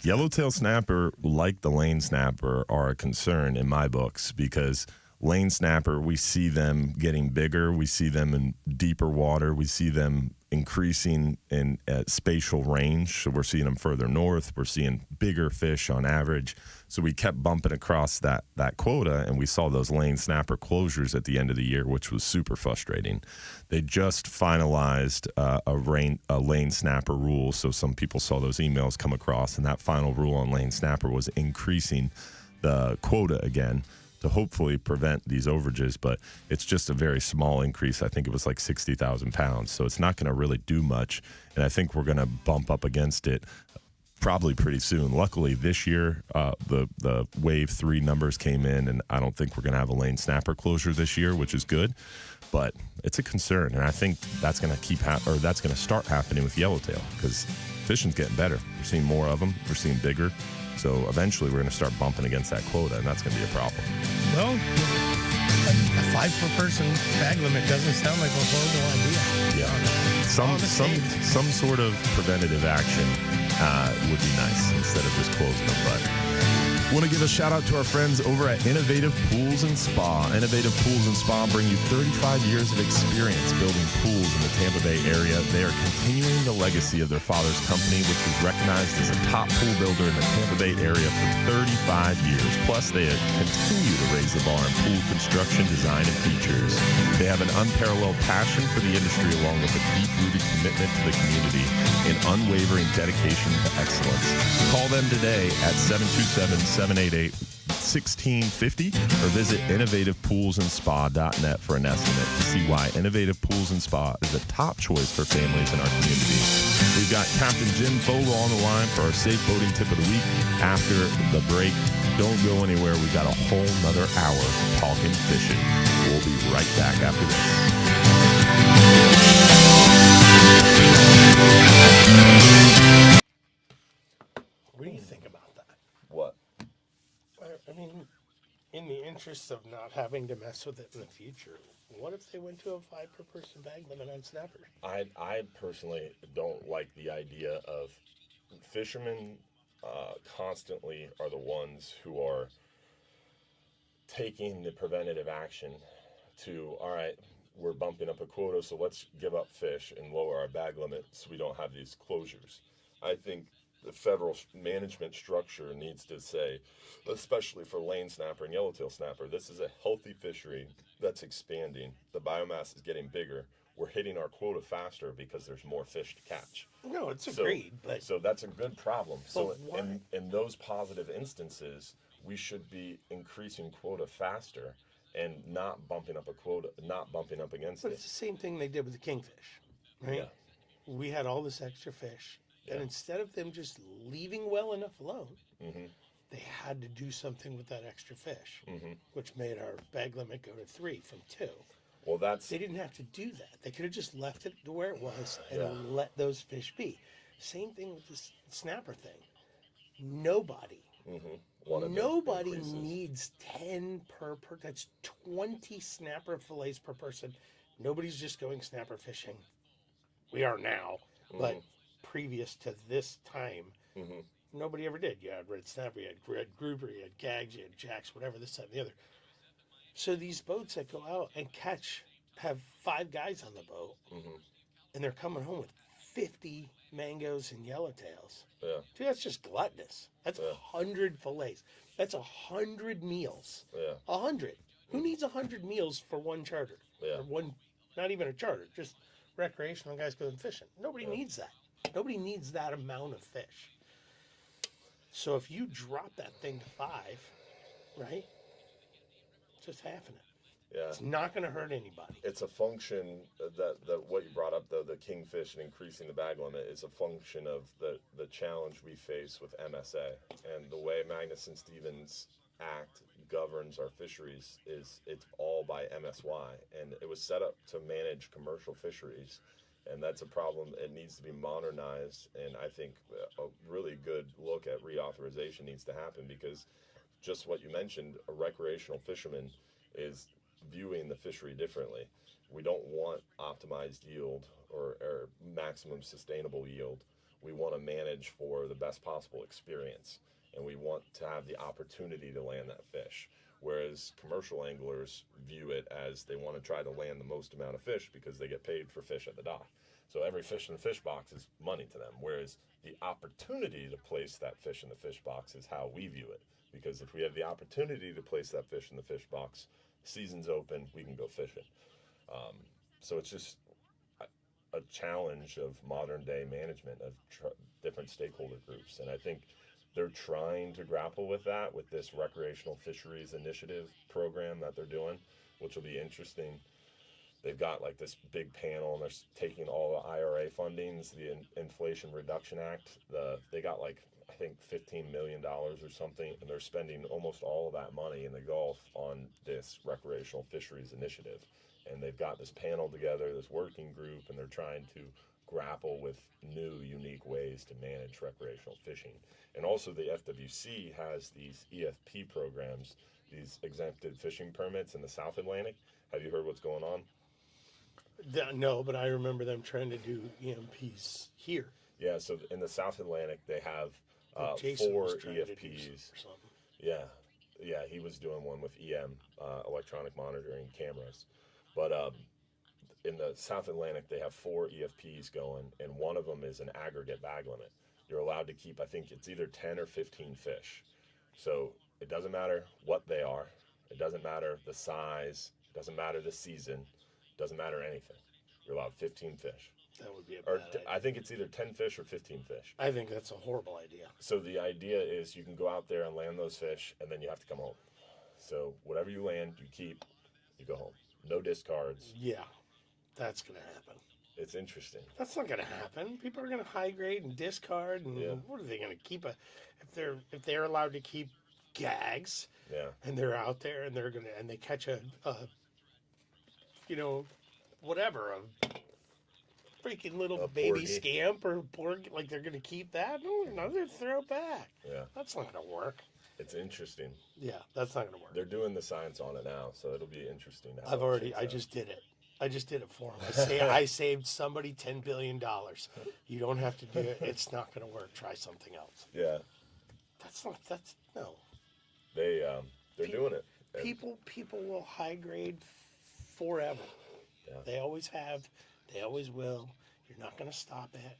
[SPEAKER 1] Yellowtail snapper, like the lane snapper, are a concern in my books because lane snapper, we see them getting bigger. We see them in deeper water. We see them increasing in spatial range. So we're seeing them further north. We're seeing bigger fish on average. So we kept bumping across that quota, and we saw those lane snapper closures at the end of the year, which was super frustrating. They just finalized a lane snapper rule. So some people saw those emails come across, and that final rule on lane snapper was increasing the quota again to hopefully prevent these overages, but it's just a very small increase. I think it was like 60,000 pounds, so it's not going to really do much, and I think we're going to bump up against it probably pretty soon. Luckily, this year, the Wave 3 numbers came in, and I don't think we're going to have a lane snapper closure this year, which is good, but it's a concern, and I think that's going to that's going to start happening with yellowtail because fishing's getting better. We're seeing more of them. We're seeing bigger. So eventually we're going to start bumping against that quota, and that's going to be a problem.
[SPEAKER 2] Well, a 5 per person bag limit doesn't sound like a horrible idea.
[SPEAKER 1] Yeah. Some sort of preventative action would be nice instead of just closing them. But want to give a shout out to our friends over at Innovative Pools and Spa. Innovative Pools and Spa bring you 35 years of experience building pools in the Tampa Bay area. They are continuing the legacy of their father's company, which was recognized as a top pool builder in the Tampa Bay area for 35 years. Plus, they continue to raise the bar in pool construction, design, and features. They have an unparalleled passion for the industry along with a deep-rooted commitment to the community and unwavering dedication to excellence. Call them today at 727-788-1650 or visit innovativepoolsandspa.net for an estimate to see why Innovative Pools and Spa is a top choice for families in our community. We've got Captain Jim Fogel on the line for our safe boating tip of the week. After the break, don't go anywhere. We got a whole nother hour talking fishing. We'll be right back after this.
[SPEAKER 2] What do you think about that?
[SPEAKER 5] What?
[SPEAKER 2] I mean, in the interest of not having to mess with it in the future, what if they went to a 5 per person bag limit on snappers?
[SPEAKER 5] I personally don't like the idea of fishermen constantly are the ones who are taking the preventative action to, all right, we're bumping up a quota, so let's give up fish and lower our bag limit so we don't have these closures. I think the federal management structure needs to say, especially for lane snapper and yellowtail snapper, this is a healthy fishery that's expanding. The biomass is getting bigger. We're hitting our quota faster because there's more fish to catch.
[SPEAKER 2] No, it's agreed.
[SPEAKER 5] So that's a good problem. So
[SPEAKER 2] why?
[SPEAKER 5] in those positive instances, we should be increasing quota faster and not bumping up a quota, not bumping up against
[SPEAKER 2] But
[SPEAKER 5] it.
[SPEAKER 2] it's the same thing they did with the kingfish, right?
[SPEAKER 5] Yeah.
[SPEAKER 2] We had all this extra fish, and instead of them just leaving well enough alone, they had to do something with that extra fish, which made our bag limit go to 3 from 2.
[SPEAKER 5] Well,
[SPEAKER 2] They didn't have to do that. They could have just left it to where it was and let those fish be. Same thing with this snapper thing. Nobody.
[SPEAKER 5] Wanted to
[SPEAKER 2] Nobody
[SPEAKER 5] increase this.
[SPEAKER 2] needs 10 per. That's 20 snapper fillets per person. Nobody's just going snapper fishing. We are now, but previous to this time, nobody ever did. You had red snapper, you had red grouper, you had gags, you had jacks, whatever, this, that, and the other. So these boats that go out and catch have 5 guys on the boat, and they're coming home with 50 mangoes and yellowtails.
[SPEAKER 5] Yeah.
[SPEAKER 2] Dude, that's just gluttonous. That's 100 fillets. That's 100 meals.
[SPEAKER 5] Yeah.
[SPEAKER 2] 100. Who needs 100 meals for one charter?
[SPEAKER 5] Yeah.
[SPEAKER 2] Or one, not even a charter, just recreational guys going fishing. Nobody needs that. Nobody needs that amount of fish. So if you drop that thing to 5, right? Just halving it.
[SPEAKER 5] Yeah.
[SPEAKER 2] It's not going to hurt anybody.
[SPEAKER 5] It's a function that what you brought up, the kingfish and increasing the bag limit is a function of the challenge we face with MSA. And the way Magnuson-Stevens Act governs our fisheries is it's all by MSY. And it was set up to manage commercial fisheries. And that's a problem. It needs to be modernized. And I think a really good look at reauthorization needs to happen, because just what you mentioned, a recreational fisherman is viewing the fishery differently. We don't want optimized yield or maximum sustainable yield. We want to manage for the best possible experience, and we want to have the opportunity to land that fish. Whereas commercial anglers view it as they want to try to land the most amount of fish because they get paid for fish at the dock. So every fish in the fish box is money to them. Whereas the opportunity to place that fish in the fish box is how we view it. Because if we have the opportunity to place that fish in the fish box, season's open, we can go fishing. So it's just a challenge of modern day management of different stakeholder groups. And I think they're trying to grapple with that with this recreational fisheries initiative program that they're doing, which will be interesting. They've got like this big panel, and they're taking all the IRA fundings, the Inflation Reduction Act. They got like, I think $15 million or something, and they're spending almost all of that money in the Gulf on this recreational fisheries initiative. And they've got this panel together, this working group, and they're trying to grapple with new, unique ways to manage recreational fishing. And also the FWC has these EFP programs, these exempted fishing permits in the South Atlantic. Have you heard what's going on?
[SPEAKER 2] No, but I remember them trying to do EMPs here.
[SPEAKER 5] Yeah, so in the South Atlantic, they have
[SPEAKER 2] Jason
[SPEAKER 5] 4
[SPEAKER 2] was trying to do
[SPEAKER 5] EFPs.
[SPEAKER 2] something.
[SPEAKER 5] Yeah, he was doing one with EM, electronic monitoring cameras. But in the South Atlantic, they have 4 EFPs going, and one of them is an aggregate bag limit. You're allowed to keep, I think it's either 10 or 15 fish. So it doesn't matter what they are. It doesn't matter the size. It doesn't matter the season. It doesn't matter anything. You're allowed 15 fish.
[SPEAKER 2] That would be a
[SPEAKER 5] Or
[SPEAKER 2] bad idea.
[SPEAKER 5] I think it's either 10 fish or 15 fish.
[SPEAKER 2] I think that's a horrible idea.
[SPEAKER 5] So the idea is you can go out there and land those fish, and then you have to come home. So whatever you land, you keep, you go home. No discards.
[SPEAKER 2] Yeah, that's going to happen.
[SPEAKER 5] It's interesting.
[SPEAKER 2] That's not going to happen. People are going to high grade and discard, and
[SPEAKER 5] Yeah.
[SPEAKER 2] what are they going to keep? If they're allowed to keep gags,
[SPEAKER 5] Yeah.
[SPEAKER 2] and they're out there and they're gonna and they catch a whatever, a freaking little
[SPEAKER 5] A
[SPEAKER 2] baby
[SPEAKER 5] porgy.
[SPEAKER 2] scamp or porgy, like they're gonna keep that? No, they're not. They're throw it back.
[SPEAKER 5] Yeah.
[SPEAKER 2] That's not gonna work.
[SPEAKER 5] It's interesting.
[SPEAKER 2] Yeah, that's not gonna work.
[SPEAKER 5] They're doing the science on it now, so it'll be interesting. how
[SPEAKER 2] I've
[SPEAKER 5] it
[SPEAKER 2] already.
[SPEAKER 5] shakes
[SPEAKER 2] I
[SPEAKER 5] out.
[SPEAKER 2] just did it. I just did it for them. I saved somebody $10 billion. You don't have to do it. It's not going to work. Try something else.
[SPEAKER 5] Yeah.
[SPEAKER 2] No.
[SPEAKER 5] They're doing it. And
[SPEAKER 2] People will high grade forever.
[SPEAKER 5] Yeah.
[SPEAKER 2] They always have. They always will. You're not going to stop it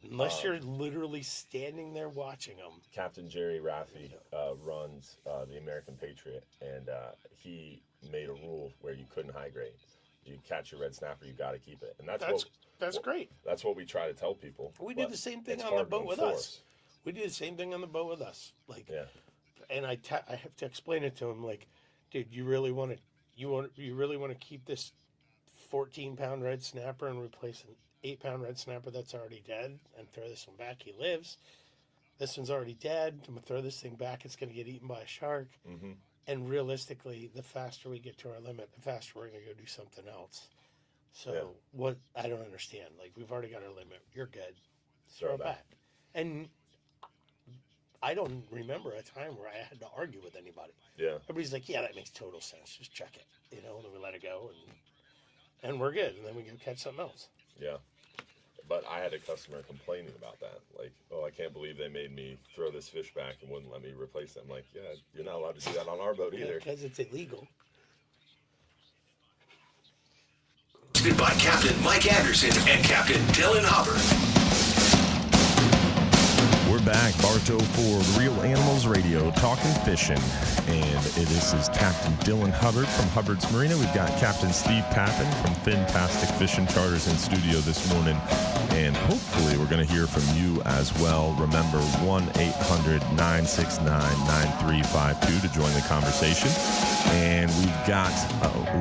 [SPEAKER 2] unless you're literally standing there watching them.
[SPEAKER 5] Captain Jerry Raffi runs the American Patriot, and he made a rule where you couldn't high grade. You catch a red snapper, you got to keep it, and
[SPEAKER 2] That's great.
[SPEAKER 5] That's what we try to tell people.
[SPEAKER 2] We do
[SPEAKER 5] but
[SPEAKER 2] the same thing
[SPEAKER 5] it's
[SPEAKER 2] on the
[SPEAKER 5] hard to
[SPEAKER 2] boat with
[SPEAKER 5] enforce.
[SPEAKER 2] us. We do the same thing on the boat with us. Like,
[SPEAKER 5] Yeah.
[SPEAKER 2] and I have to explain it to him. Like, dude, you really want to keep this 14-pound red snapper and replace an 8-pound red snapper that's already dead and throw this one back? He lives. This one's already dead. I'm gonna throw this thing back. It's gonna get eaten by a shark.
[SPEAKER 5] Mm-hmm.
[SPEAKER 2] And realistically, the faster we get to our limit, the faster we're gonna go do something else. So
[SPEAKER 5] Yeah.
[SPEAKER 2] what? I don't understand. Like, we've already got our limit. You're good.
[SPEAKER 5] Throw
[SPEAKER 2] Throw
[SPEAKER 5] it
[SPEAKER 2] it back. And I don't remember a time where I had to argue with anybody.
[SPEAKER 5] Yeah.
[SPEAKER 2] Everybody's like, yeah, that makes total sense. Just check it, and then we let it go, and we're good, and then we go catch something else.
[SPEAKER 5] Yeah. But I had a customer complaining about that. Like, oh, I can't believe they made me throw this fish back and wouldn't let me replace it. I'm like, yeah, you're not allowed to do that on our boat either.
[SPEAKER 2] Because it's illegal.
[SPEAKER 4] By Captain Mike Anderson and Captain Dylan Hubbard.
[SPEAKER 1] We're back, Bartow for Real Animals Radio, talking fishing. And this is Captain Dylan Hubbard from Hubbard's Marina. We've got Captain Steve Papen from Fintastic Fishing Charters in studio this morning. And hopefully we're going to hear from you as well. Remember, 1-800-969-9352 to join the conversation. And we've got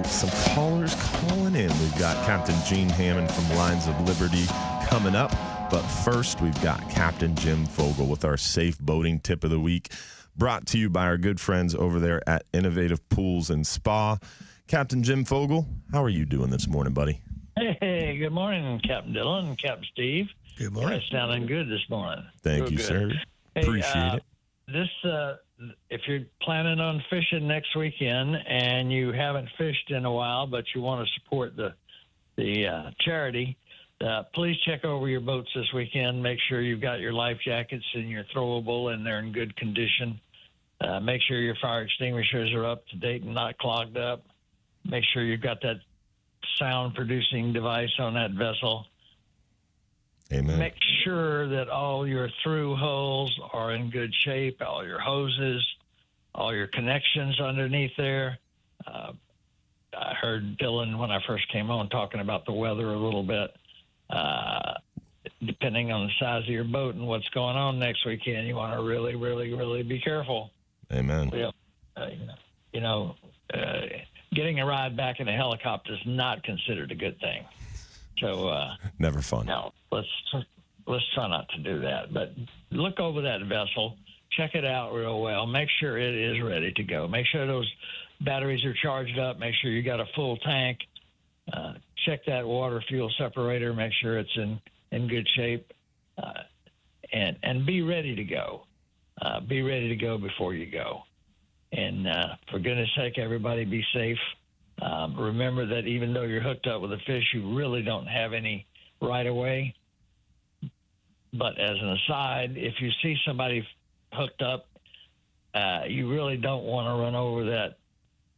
[SPEAKER 1] some callers calling in. We've got Captain Gene Hammond from Lines of Liberty coming up. But first, we've got Captain Jim Fogel with our safe boating tip of the week, brought to you by our good friends over there at Innovative Pools and Spa. Captain Jim Fogel, how are you doing this morning, buddy?
[SPEAKER 6] Hey, good morning, Captain Dylan and Captain Steve.
[SPEAKER 2] Good morning.
[SPEAKER 6] You're sounding good this morning.
[SPEAKER 1] Thank you,
[SPEAKER 6] good.
[SPEAKER 1] sir.
[SPEAKER 6] Hey,
[SPEAKER 1] Appreciate it.
[SPEAKER 6] If you're planning on fishing next weekend and you haven't fished in a while, but you want to support the charity, please check over your boats this weekend. Make sure you've got your life jackets and your throwable and they're in good condition. Make sure your fire extinguishers are up to date and not clogged up. Make sure you've got that sound producing device on that vessel.
[SPEAKER 1] Amen.
[SPEAKER 6] Make sure that all your through holes are in good shape, all your hoses, all your connections underneath there. I heard Dylan when I first came on talking about the weather a little bit. Depending on the size of your boat and what's going on next weekend, you want to really, really, really be careful.
[SPEAKER 1] Amen.
[SPEAKER 6] Getting a ride back in a helicopter is not considered a good thing. So
[SPEAKER 1] never fun.
[SPEAKER 6] No, let's try not to do that. But look over that vessel, check it out real well. Make sure it is ready to go. Make sure those batteries are charged up. Make sure you got a full tank. Check that water fuel separator. Make sure it's in good shape, and be ready to go. Be ready to go before you go. And for goodness sake, everybody be safe. Remember that even though you're hooked up with a fish, you really don't have any right of way. But as an aside, if you see somebody hooked up, you really don't want to run over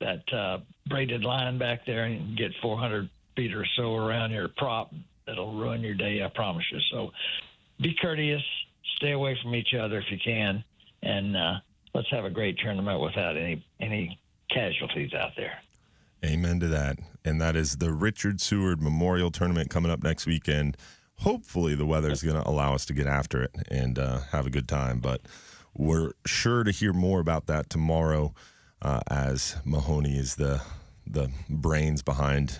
[SPEAKER 6] that braided line back there and get 400 feet or so around your prop. That'll ruin your day, I promise you. So be courteous, stay away from each other if you can, and let's have a great tournament without any casualties out there.
[SPEAKER 1] Amen to that. And that is the Richard Seward Memorial Tournament coming up next weekend. Hopefully the weather is going to allow us to get after it and have a good time. But we're sure to hear more about that tomorrow, as Mahoney is the brains behind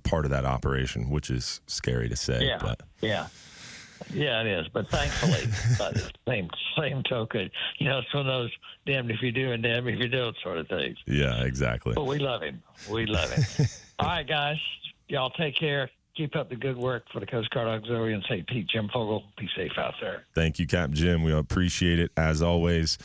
[SPEAKER 1] part of that operation, which is scary to say.
[SPEAKER 6] Yeah,
[SPEAKER 1] but.
[SPEAKER 6] Yeah, it is. But thankfully, by the same token, it's one of those damned if you do and damned if you don't sort of things.
[SPEAKER 1] Yeah, exactly.
[SPEAKER 6] But we love him. We love him. All right, guys. Y'all take care. Keep up the good work for the Coast Guard Auxiliary and St. Pete. Jim Fogel, be safe out there.
[SPEAKER 1] Thank you, Cap Jim. We appreciate it, as always.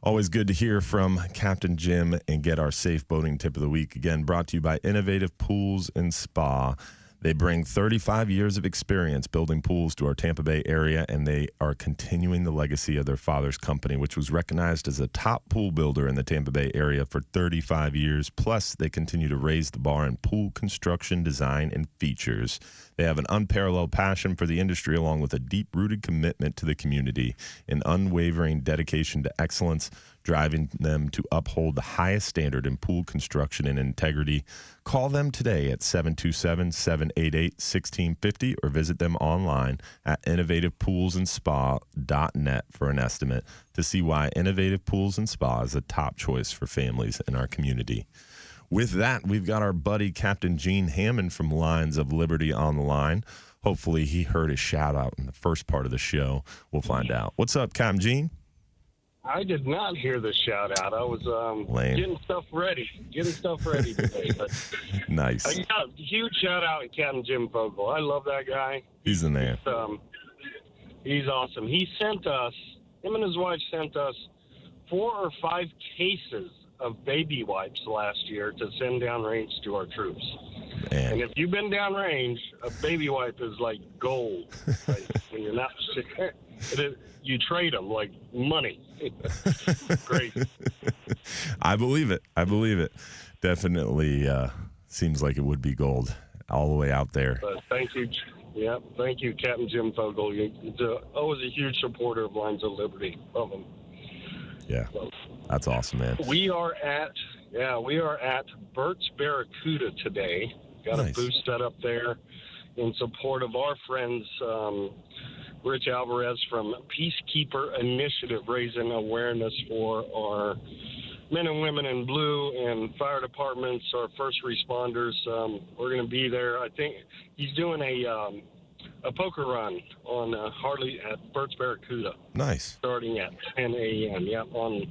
[SPEAKER 1] Always good to hear from Captain Jim and get our safe boating tip of the week. Again, brought to you by Innovative Pools and Spa. They bring 35 years of experience building pools to our Tampa Bay area, and they are continuing the legacy of their father's company, which was recognized as a top pool builder in the Tampa Bay area for 35 years. Plus, they continue to raise the bar in pool construction, design, and features. They have an unparalleled passion for the industry, along with a deep-rooted commitment to the community, an unwavering dedication to excellence, driving them to uphold the highest standard in pool construction and integrity. Call them today at 727-788-1650 or visit them online at innovativepoolsandspa.net for an estimate to see why Innovative Pools and Spa is a top choice for families in our community. With that, we've got our buddy Captain Gene Hammond from Lines of Liberty on the line. Hopefully he heard his shout out in the first part of the show. We'll find out. What's up, Captain Gene?
[SPEAKER 7] I did not hear the shout out. I was getting stuff ready today. But
[SPEAKER 1] Nice.
[SPEAKER 7] I got a huge shout out to Captain Jim Fogel. I love that guy.
[SPEAKER 1] He's the man.
[SPEAKER 7] He's awesome. He sent us him and his wife sent us 4 or 5 cases of baby wipes last year to send downrange to our troops.
[SPEAKER 1] Man.
[SPEAKER 7] And if you've been downrange, a baby wipe is like gold. Like, when you're not sick, you trade them like money. Great.
[SPEAKER 1] I believe it. Definitely seems like it would be gold all the way out there.
[SPEAKER 7] Thank you. Yeah, thank you, Captain Jim Fogel. You're always a huge supporter of Lines of Liberty. Love them.
[SPEAKER 1] Yeah, that's awesome, man.
[SPEAKER 7] We are at Burt's Barracuda today. Got
[SPEAKER 1] Nice.
[SPEAKER 7] a booth set up there in support of our friends, Rich Alvarez from Peacekeeper Initiative, raising awareness for our men and women in blue and fire departments, our first responders. We're going to be there. I think he's doing a poker run on Harley at Burt's Barracuda.
[SPEAKER 1] Nice.
[SPEAKER 7] Starting at 10 a.m. Yep, on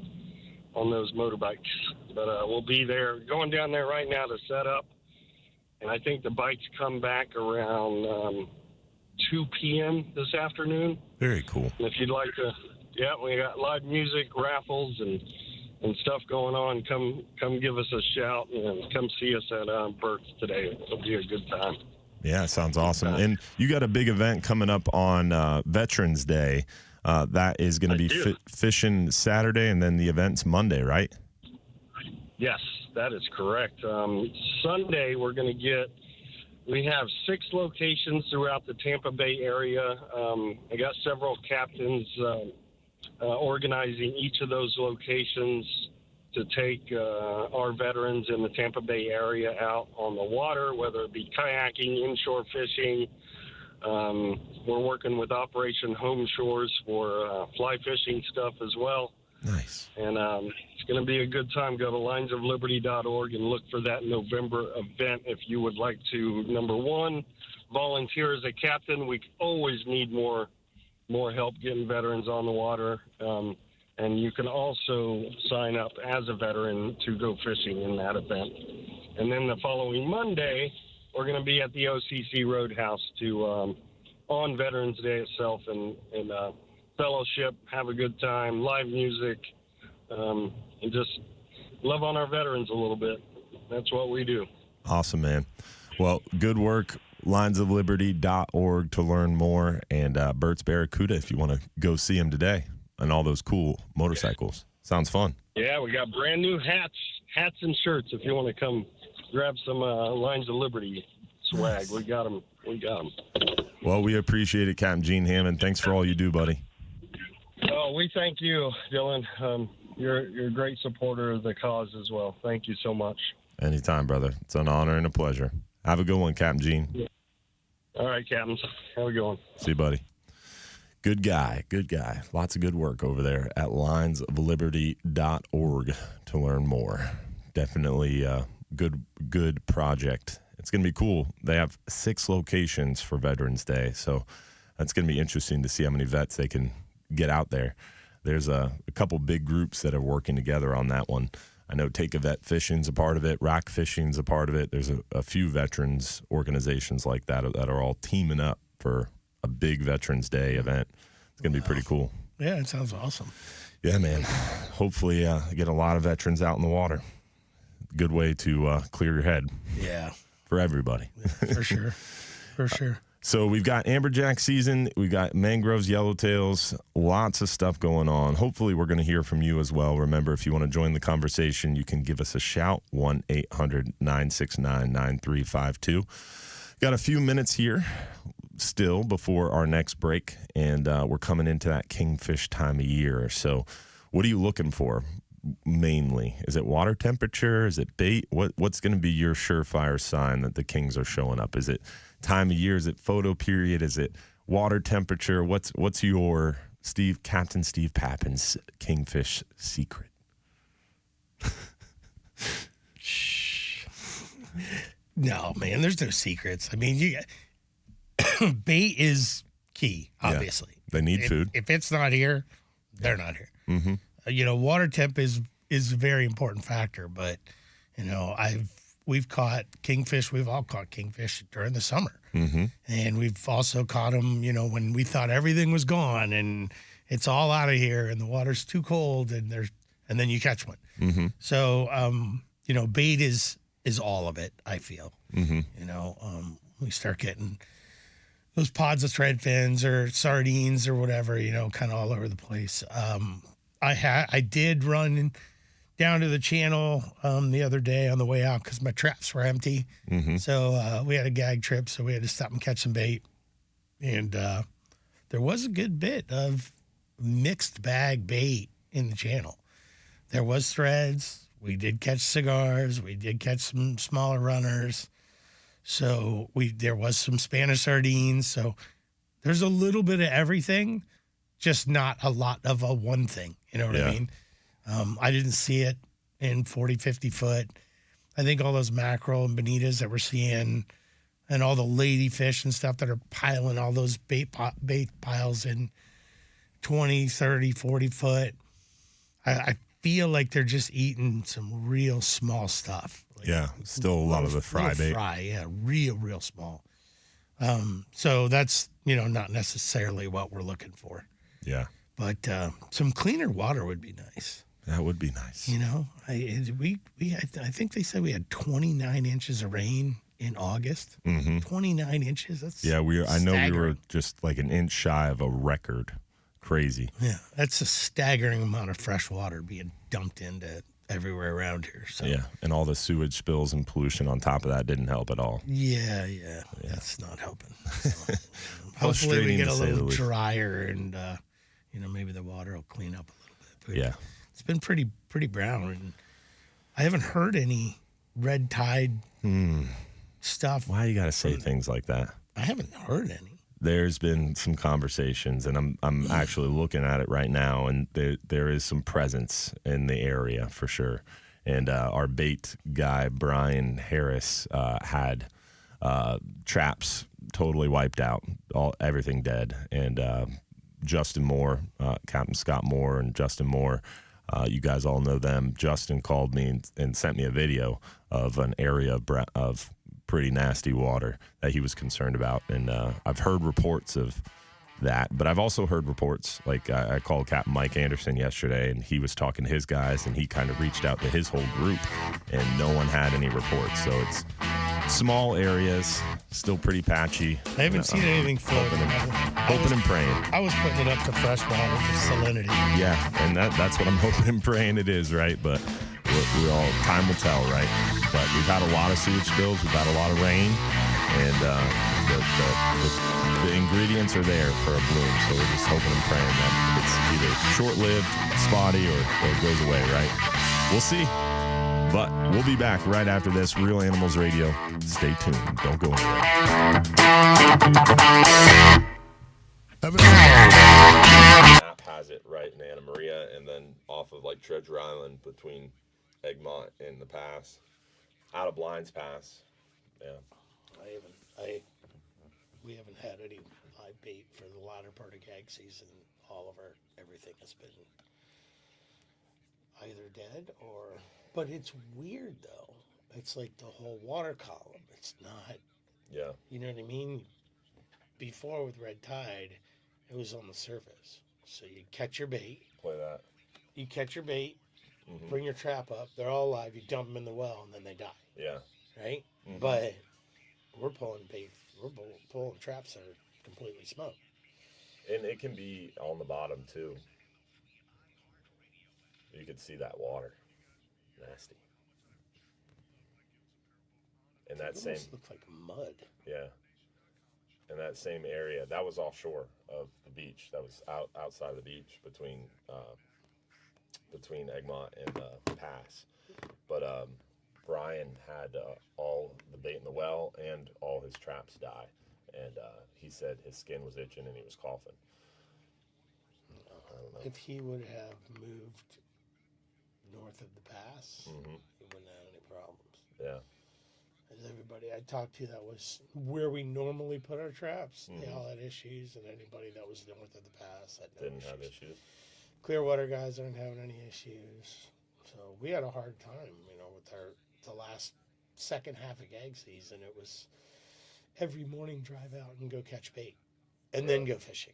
[SPEAKER 7] those motorbikes. But we'll be there, going down there right now to set up. And I think the bikes come back around 2 p.m. this afternoon.
[SPEAKER 1] Very cool.
[SPEAKER 7] And if you'd like to, we got live music, raffles, and stuff going on. Come give us a shout and come see us at Burt's today. It'll be a good time.
[SPEAKER 1] Yeah, sounds awesome. And you got a big event coming up on Veterans Day. That is going to be fishing Saturday, and then the event's Monday, right?
[SPEAKER 7] Yes, that is correct. Sunday, we have 6 locations throughout the Tampa Bay area. I got several captains organizing each of those locations to take our veterans in the Tampa Bay area out on the water, whether it be kayaking, inshore fishing. We're working with Operation Home Shores for fly fishing stuff as well.
[SPEAKER 1] Nice.
[SPEAKER 7] And it's going to be a good time. Go to linesofliberty.org and look for that November event if you would like to, number one, volunteer as a captain. We always need more help getting veterans on the water. And you can also sign up as a veteran to go fishing in that event. And then the following Monday, we're going to be at the OCC Roadhouse on Veterans Day itself and fellowship, have a good time, live music, and just love on our veterans a little bit. That's what we do.
[SPEAKER 1] Awesome, man. Well, good work. Linesofliberty.org to learn more, and Burt's Barracuda if you want to go see him today, and all those cool motorcycles. Sounds fun.
[SPEAKER 7] Yeah, we got brand new hats and shirts if you want to come grab some Lines of Liberty swag. We got them.
[SPEAKER 1] Well, we appreciate it, Captain Gene Hammond. Thanks for all you do, buddy.
[SPEAKER 7] Oh, we thank you, Dylan. You're a great supporter of the cause as well. Thank you so much.
[SPEAKER 1] Anytime, brother. It's an honor and a pleasure. Have a good one, Captain Gene.
[SPEAKER 7] Yeah. All right, Captain. How we going?
[SPEAKER 1] See you, buddy. Good guy. Lots of good work over there at linesofliberty.org to learn more. Definitely a good project. It's going to be cool. They have 6 locations for Veterans Day, so that's going to be interesting to see how many vets they can get out there. There's a couple big groups that are working together on that one. I know Take a Vet Fishing's a part of it. Rock Fishing's a part of it. There's a few veterans organizations like that are all teaming up for a big Veterans Day event. It's going to be pretty cool.
[SPEAKER 2] Yeah, it sounds awesome.
[SPEAKER 1] Yeah, man. Hopefully get a lot of veterans out in the water. Good way to clear your head.
[SPEAKER 2] Yeah.
[SPEAKER 1] For everybody.
[SPEAKER 2] Yeah, for sure. For sure.
[SPEAKER 1] So we've got amberjack season, we got mangroves, yellowtails, lots of stuff going on. Hopefully we're going to hear from you as well. Remember, if you want to join the conversation, you can give us a shout, 1-800-969-9352. Got a few minutes here still before our next break, and we're coming into that kingfish time of year. So what are you looking for mainly? Is it water temperature? Is it bait? What's going to be your surefire sign that the kings are showing up? Is it time of year? Is it photo period? Is it water temperature? What's your Captain Steve Papen's kingfish secret?
[SPEAKER 2] Shh. No, man, there's no secrets. I mean, bait is key, obviously.
[SPEAKER 1] Yeah, they need food.
[SPEAKER 2] If it's not here, they're not here.
[SPEAKER 1] Mm-hmm.
[SPEAKER 2] Water temp is a very important factor, but we've caught kingfish. We've all caught kingfish during the summer,
[SPEAKER 1] mm-hmm.
[SPEAKER 2] and we've also caught them. When we thought everything was gone, and it's all out of here and the water's too cold and then you catch one. Mm-hmm. So, bait is all of it, I feel. Mm-hmm. We start getting those pods of thread fins or sardines or whatever, kind of all over the place. I did run down to the channel the other day on the way out because my traps were empty. Mm-hmm. So we had a gag trip, so we had to stop and catch some bait. And there was a good bit of mixed bag bait in the channel. There was threads. We did catch cigars. We did catch some smaller runners. So there was some Spanish sardines. So there's a little bit of everything, just not a lot of a one thing. You know what I mean? I didn't see it in 40, 50 foot. I think all those mackerel and bonitas that we're seeing and all the ladyfish and stuff that are piling all those bait piles in 20, 30, 40 foot. I feel like they're just eating some real small stuff.
[SPEAKER 1] Like still a lot of the fry bait.
[SPEAKER 2] Real small. So that's, not necessarily what we're looking for.
[SPEAKER 1] Yeah.
[SPEAKER 2] But some cleaner water would be nice.
[SPEAKER 1] That would be nice.
[SPEAKER 2] I think they said we had 29 inches of rain in August. Mm-hmm. 29 inches. That's
[SPEAKER 1] I know we were just like an inch shy of a record. Crazy.
[SPEAKER 2] Yeah, that's a staggering amount of fresh water being dumped into everywhere around here. So
[SPEAKER 1] and all the sewage spills and pollution on top of that didn't help at all.
[SPEAKER 2] Yeah. That's not helping. So, hopefully we get a little drier and maybe the water will clean up a little bit. But it's been pretty brown, and I haven't heard any red tide stuff.
[SPEAKER 1] Why you got to say things like that?
[SPEAKER 2] I haven't heard any.
[SPEAKER 1] There's been some conversations, and I'm actually looking at it right now, and there is some presence in the area for sure. And our bait guy Brian Harris had traps totally wiped out, everything dead. And Justin Moore, Captain Scott Moore, and Justin Moore, you guys all know them. Justin called me and sent me a video of an area of pretty nasty water that he was concerned about. And I've heard reports of that, but I've also heard reports, like I called Captain Mike Anderson yesterday, and he was talking to his guys, and he kind of reached out to his whole group, and no one had any reports. So it's small areas, still pretty patchy.
[SPEAKER 2] I haven't seen anything floating.
[SPEAKER 1] Hoping and praying.
[SPEAKER 2] I was putting it up to freshwater for salinity.
[SPEAKER 1] Yeah, and that's what I'm hoping and praying it is, right? But we all, time will tell, right? But we've had a lot of sewage spills, we've had a lot of rain, and the ingredients are there for a bloom. So we're just hoping and praying that it's either short-lived, spotty, or it goes away, right? We'll see. But we'll be back right after this. Real Animals Radio. Stay tuned. Don't go anywhere.
[SPEAKER 5] Map has it right in Anna Maria, and then off of like Treasure Island between Egmont and the pass, out of Blinds Pass. Yeah.
[SPEAKER 2] We haven't had any live bait for the latter part of gag season. Everything has been either dead or. But it's weird though. It's like the whole water column. It's not.
[SPEAKER 5] Yeah.
[SPEAKER 2] You know what I mean? Before with red tide, it was on the surface. So you catch your bait.
[SPEAKER 5] Play that.
[SPEAKER 2] You catch your bait. Mm-hmm. Bring your trap up. They're all alive. You dump them in the well, and then they die.
[SPEAKER 5] Yeah.
[SPEAKER 2] Right? Mm-hmm. But we're pulling bait. We're pulling traps that are completely smoked.
[SPEAKER 5] And it can be on the bottom, too. You could see that water. Nasty. And that same...
[SPEAKER 2] looks like mud.
[SPEAKER 5] Yeah. And that same area, that was offshore of the beach. That was outside of the beach between Egmont and the pass. But Brian had all the bait in the well and all his traps die. And he said his skin was itching and he was coughing. I don't know.
[SPEAKER 2] If he would have moved north of the pass, he wouldn't have any problems.
[SPEAKER 5] Yeah.
[SPEAKER 2] As everybody I talked to that was where we normally put our traps, they all had issues, and anybody that was north of the pass had no
[SPEAKER 5] Didn't have issues.
[SPEAKER 2] Clearwater guys aren't having any issues. So we had a hard time, with the last second half of gag season. It was every morning drive out and go catch bait and then go fishing.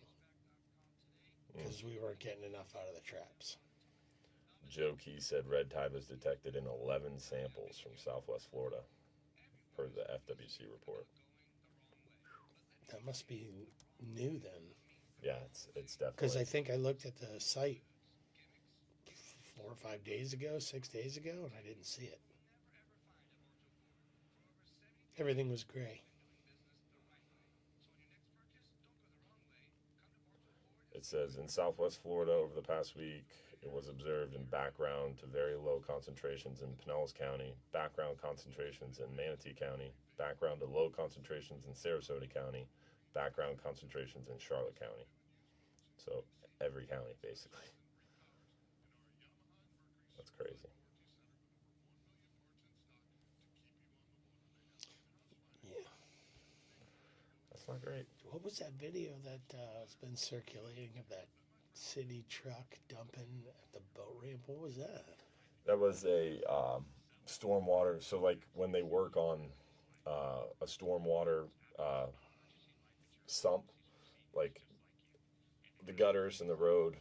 [SPEAKER 2] because we weren't getting enough out of the traps.
[SPEAKER 5] Joe Key said red tide was detected in 11 samples from Southwest Florida, per the FWC report.
[SPEAKER 2] That must be new then.
[SPEAKER 5] Yeah, it's definitely.
[SPEAKER 2] Because I think I looked at the site 4 or 5 days ago, 6 days ago, and I didn't see it. Everything was gray.
[SPEAKER 5] It says in Southwest Florida over the past week, it was observed in background to very low concentrations in Pinellas County, background concentrations in Manatee County, background to low concentrations in Sarasota County, background concentrations in Charlotte County. So every county, basically. That's crazy.
[SPEAKER 2] Yeah.
[SPEAKER 5] That's not great.
[SPEAKER 2] What was that video that has been circulating of that city truck dumping at the boat ramp? What was that?
[SPEAKER 5] That was a stormwater. So, like, when they work on a stormwater sump, like the gutters in the road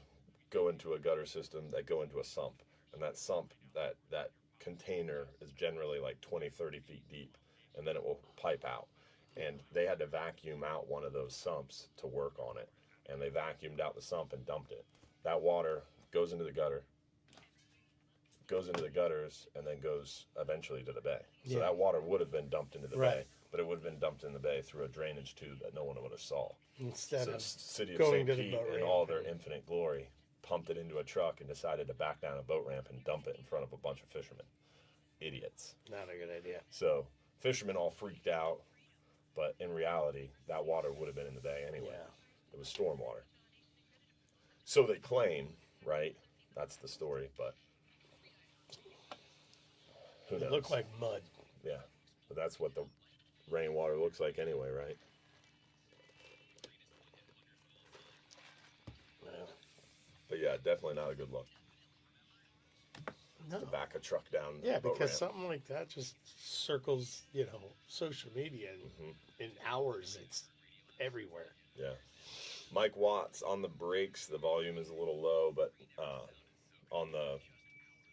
[SPEAKER 5] go into a gutter system that go into a sump. And that sump, that container is generally like 20, 30 feet deep, and then it will pipe out. And they had to vacuum out one of those sumps to work on it. And they vacuumed out the sump and dumped it. That water goes into the gutter, goes into the gutters, and then goes eventually to the bay. So that water would have been dumped into the bay, but it would have been dumped in the bay through a drainage tube that no one would have saw.
[SPEAKER 2] Instead
[SPEAKER 5] So
[SPEAKER 2] of
[SPEAKER 5] the city of
[SPEAKER 2] going
[SPEAKER 5] St.
[SPEAKER 2] to the
[SPEAKER 5] Pete,
[SPEAKER 2] boat
[SPEAKER 5] in
[SPEAKER 2] ramp.
[SPEAKER 5] all their infinite glory, pumped it into a truck and decided to back down a boat ramp and dump it in front of a bunch of fishermen. Idiots.
[SPEAKER 2] Not a good idea.
[SPEAKER 5] So fishermen all freaked out. But in reality, that water would have been in the bay anyway.
[SPEAKER 2] Yeah.
[SPEAKER 5] It was stormwater. So they claim, right? That's the story, but who knows?
[SPEAKER 2] It looked like mud.
[SPEAKER 5] Yeah, but that's what the rainwater looks like anyway, right?
[SPEAKER 2] Yeah.
[SPEAKER 5] But yeah, definitely not a good look.
[SPEAKER 2] No.
[SPEAKER 5] To back a truck down.
[SPEAKER 2] Yeah,
[SPEAKER 5] a boat
[SPEAKER 2] because
[SPEAKER 5] ramp.
[SPEAKER 2] something like that just circles, social media, and in hours it's everywhere.
[SPEAKER 5] Yeah. Mike Watts on the brakes, the volume is a little low, but on the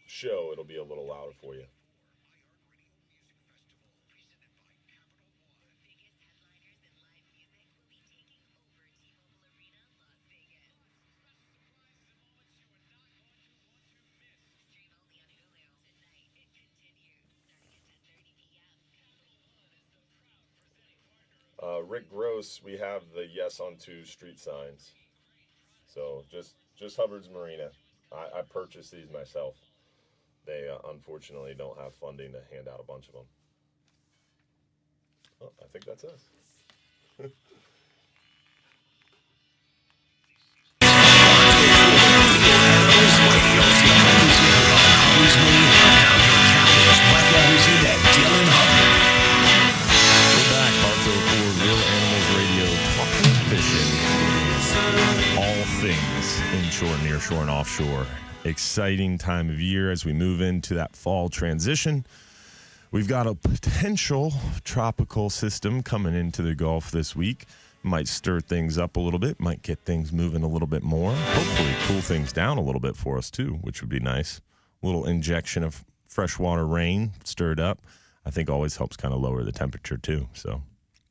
[SPEAKER 5] show it'll be a little louder for you. Rick Gross, we have the Yes on 2 street signs. So just Hubbard's Marina. I purchased these myself. They unfortunately don't have funding to hand out a bunch of them. Oh, I think that's us.
[SPEAKER 1] We're back, Bartow for Real Animals Radio, talking fishing, all things inshore, nearshore, and offshore. Exciting time of year as we move into that fall transition. We've got a potential tropical system coming into the Gulf this week. Might stir things up a little bit, might get things moving a little bit more. Hopefully cool things down a little bit for us too, which would be nice. A little injection of freshwater rain stirred up, I think always helps kind of lower the temperature too. So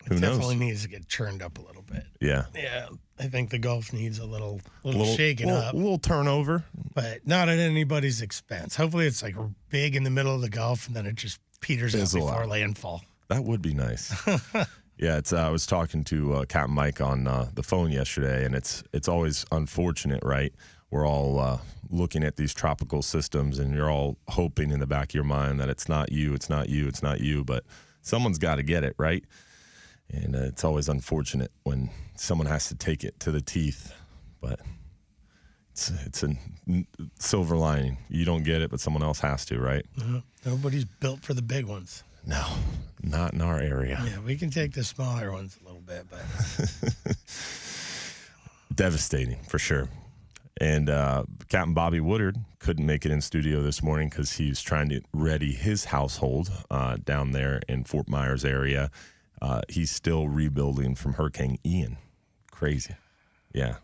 [SPEAKER 1] who knows?
[SPEAKER 2] Definitely needs to get churned up a little bit.
[SPEAKER 1] Yeah.
[SPEAKER 2] Yeah, I think the Gulf needs a little shaking
[SPEAKER 1] a
[SPEAKER 2] up,
[SPEAKER 1] little turnover.
[SPEAKER 2] but not at anybody's expense. Hopefully it's like big in the middle of the Gulf and then it just peters out
[SPEAKER 1] Fizzle
[SPEAKER 2] before
[SPEAKER 1] out.
[SPEAKER 2] landfall.
[SPEAKER 1] That would be nice. Yeah, I was talking to Capt Mike on the phone yesterday, and it's always unfortunate, right? We're all looking at these tropical systems, and you're all hoping in the back of your mind that it's not you, but someone's got to get it, right? And it's always unfortunate when someone has to take it to the teeth, but it's a silver lining. You don't get it, but someone else has to, right?
[SPEAKER 2] Nobody's built for the big ones.
[SPEAKER 1] No, not in our area.
[SPEAKER 2] Yeah, we can take the smaller ones a little bit, but
[SPEAKER 1] Devastating for sure. And Captain Bobby Woodard couldn't make it in studio this morning because he was trying to ready his household down there in Fort Myers area. He's still rebuilding from Hurricane Ian. Crazy. Yeah.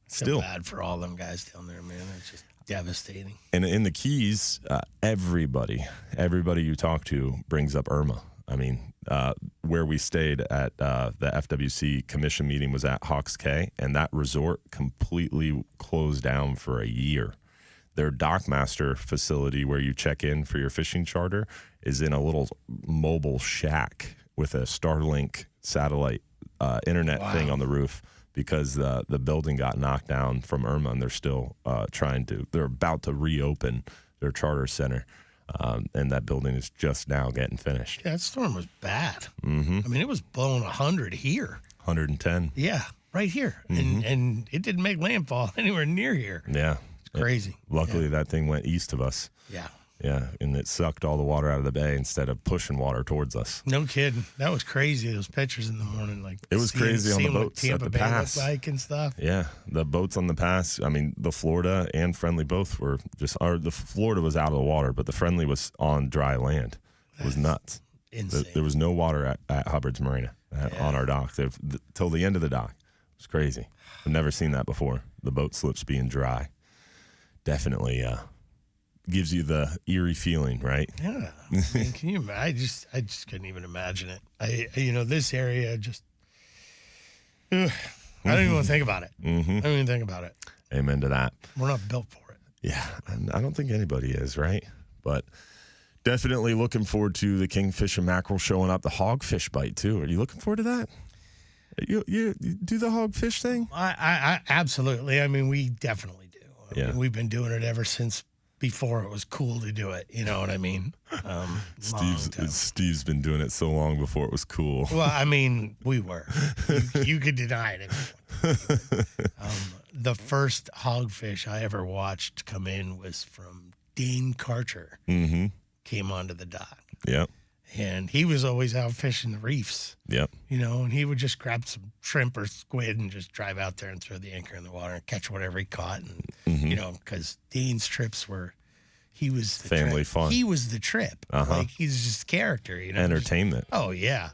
[SPEAKER 1] Still.
[SPEAKER 2] Feel bad for all them guys down there, man. It's just devastating.
[SPEAKER 1] And in the Keys, everybody you talk to brings up Irma. I mean, where we stayed at the FWC commission meeting was at Hawks Cay, and that resort completely closed down for a year. Their Dockmaster facility where you check in for your fishing charter is in a little mobile shack with a Starlink satellite internet thing on the roof because the building got knocked down from Irma, and they're still they're about to reopen their charter center. And that building is just now getting finished.
[SPEAKER 2] Yeah, that storm was bad.
[SPEAKER 1] Mm-hmm.
[SPEAKER 2] I mean, it was blowing 100 here.
[SPEAKER 1] 110.
[SPEAKER 2] Yeah, right here.
[SPEAKER 1] Mm-hmm.
[SPEAKER 2] And it didn't make landfall anywhere near here.
[SPEAKER 1] Yeah.
[SPEAKER 2] It's crazy.
[SPEAKER 1] Luckily, that thing went east of us.
[SPEAKER 2] Yeah.
[SPEAKER 1] Yeah, and it sucked all the water out of the bay instead of pushing water towards us.
[SPEAKER 2] No kidding. That was crazy, those pictures in the morning. Like
[SPEAKER 1] it was crazy on the boats
[SPEAKER 2] Tampa
[SPEAKER 1] at the
[SPEAKER 2] Bay
[SPEAKER 1] pass.
[SPEAKER 2] looked like and stuff.
[SPEAKER 1] Yeah, the boats on the pass. I mean, the Florida and Friendly both were the Florida was out of the water, but the Friendly was on dry land. It was nuts.
[SPEAKER 2] Insane.
[SPEAKER 1] There was no water at Hubbard's Marina on our dock till the end of the dock. It was crazy. I've never seen that before. The boat slips being dry. Definitely gives you the eerie feeling, right?
[SPEAKER 2] Yeah. I mean, can you imagine? I just couldn't even imagine it. This area just, I don't even want to think about it.
[SPEAKER 1] Mm-hmm.
[SPEAKER 2] I don't even think about it.
[SPEAKER 1] Amen to that.
[SPEAKER 2] We're not built for it.
[SPEAKER 1] Yeah, and I don't think anybody is, right? But definitely looking forward to the kingfish and mackerel showing up. The hogfish bite too. Are you looking forward to that? You do the hogfish thing?
[SPEAKER 2] I absolutely. I mean, we definitely do. I
[SPEAKER 1] Yeah.
[SPEAKER 2] mean, we've been doing it ever since before it was cool to do it. You know what I mean?
[SPEAKER 1] Steve's been doing it so long before it was cool.
[SPEAKER 2] Well, I mean, we were. You could deny it. The first hogfish I ever watched come in was from Dane Karcher.
[SPEAKER 1] Mm-hmm.
[SPEAKER 2] Came onto the dock.
[SPEAKER 1] Yep.
[SPEAKER 2] And he was always out fishing the reefs.
[SPEAKER 1] Yep.
[SPEAKER 2] And he would just grab some shrimp or squid and just drive out there and throw the anchor in the water and catch whatever he caught. And, because Dean's trips he was the
[SPEAKER 1] family
[SPEAKER 2] trip.
[SPEAKER 1] fun.
[SPEAKER 2] He was the trip.
[SPEAKER 1] Uh-huh.
[SPEAKER 2] Like, he's just a character,
[SPEAKER 1] Entertainment.
[SPEAKER 2] Oh, yeah.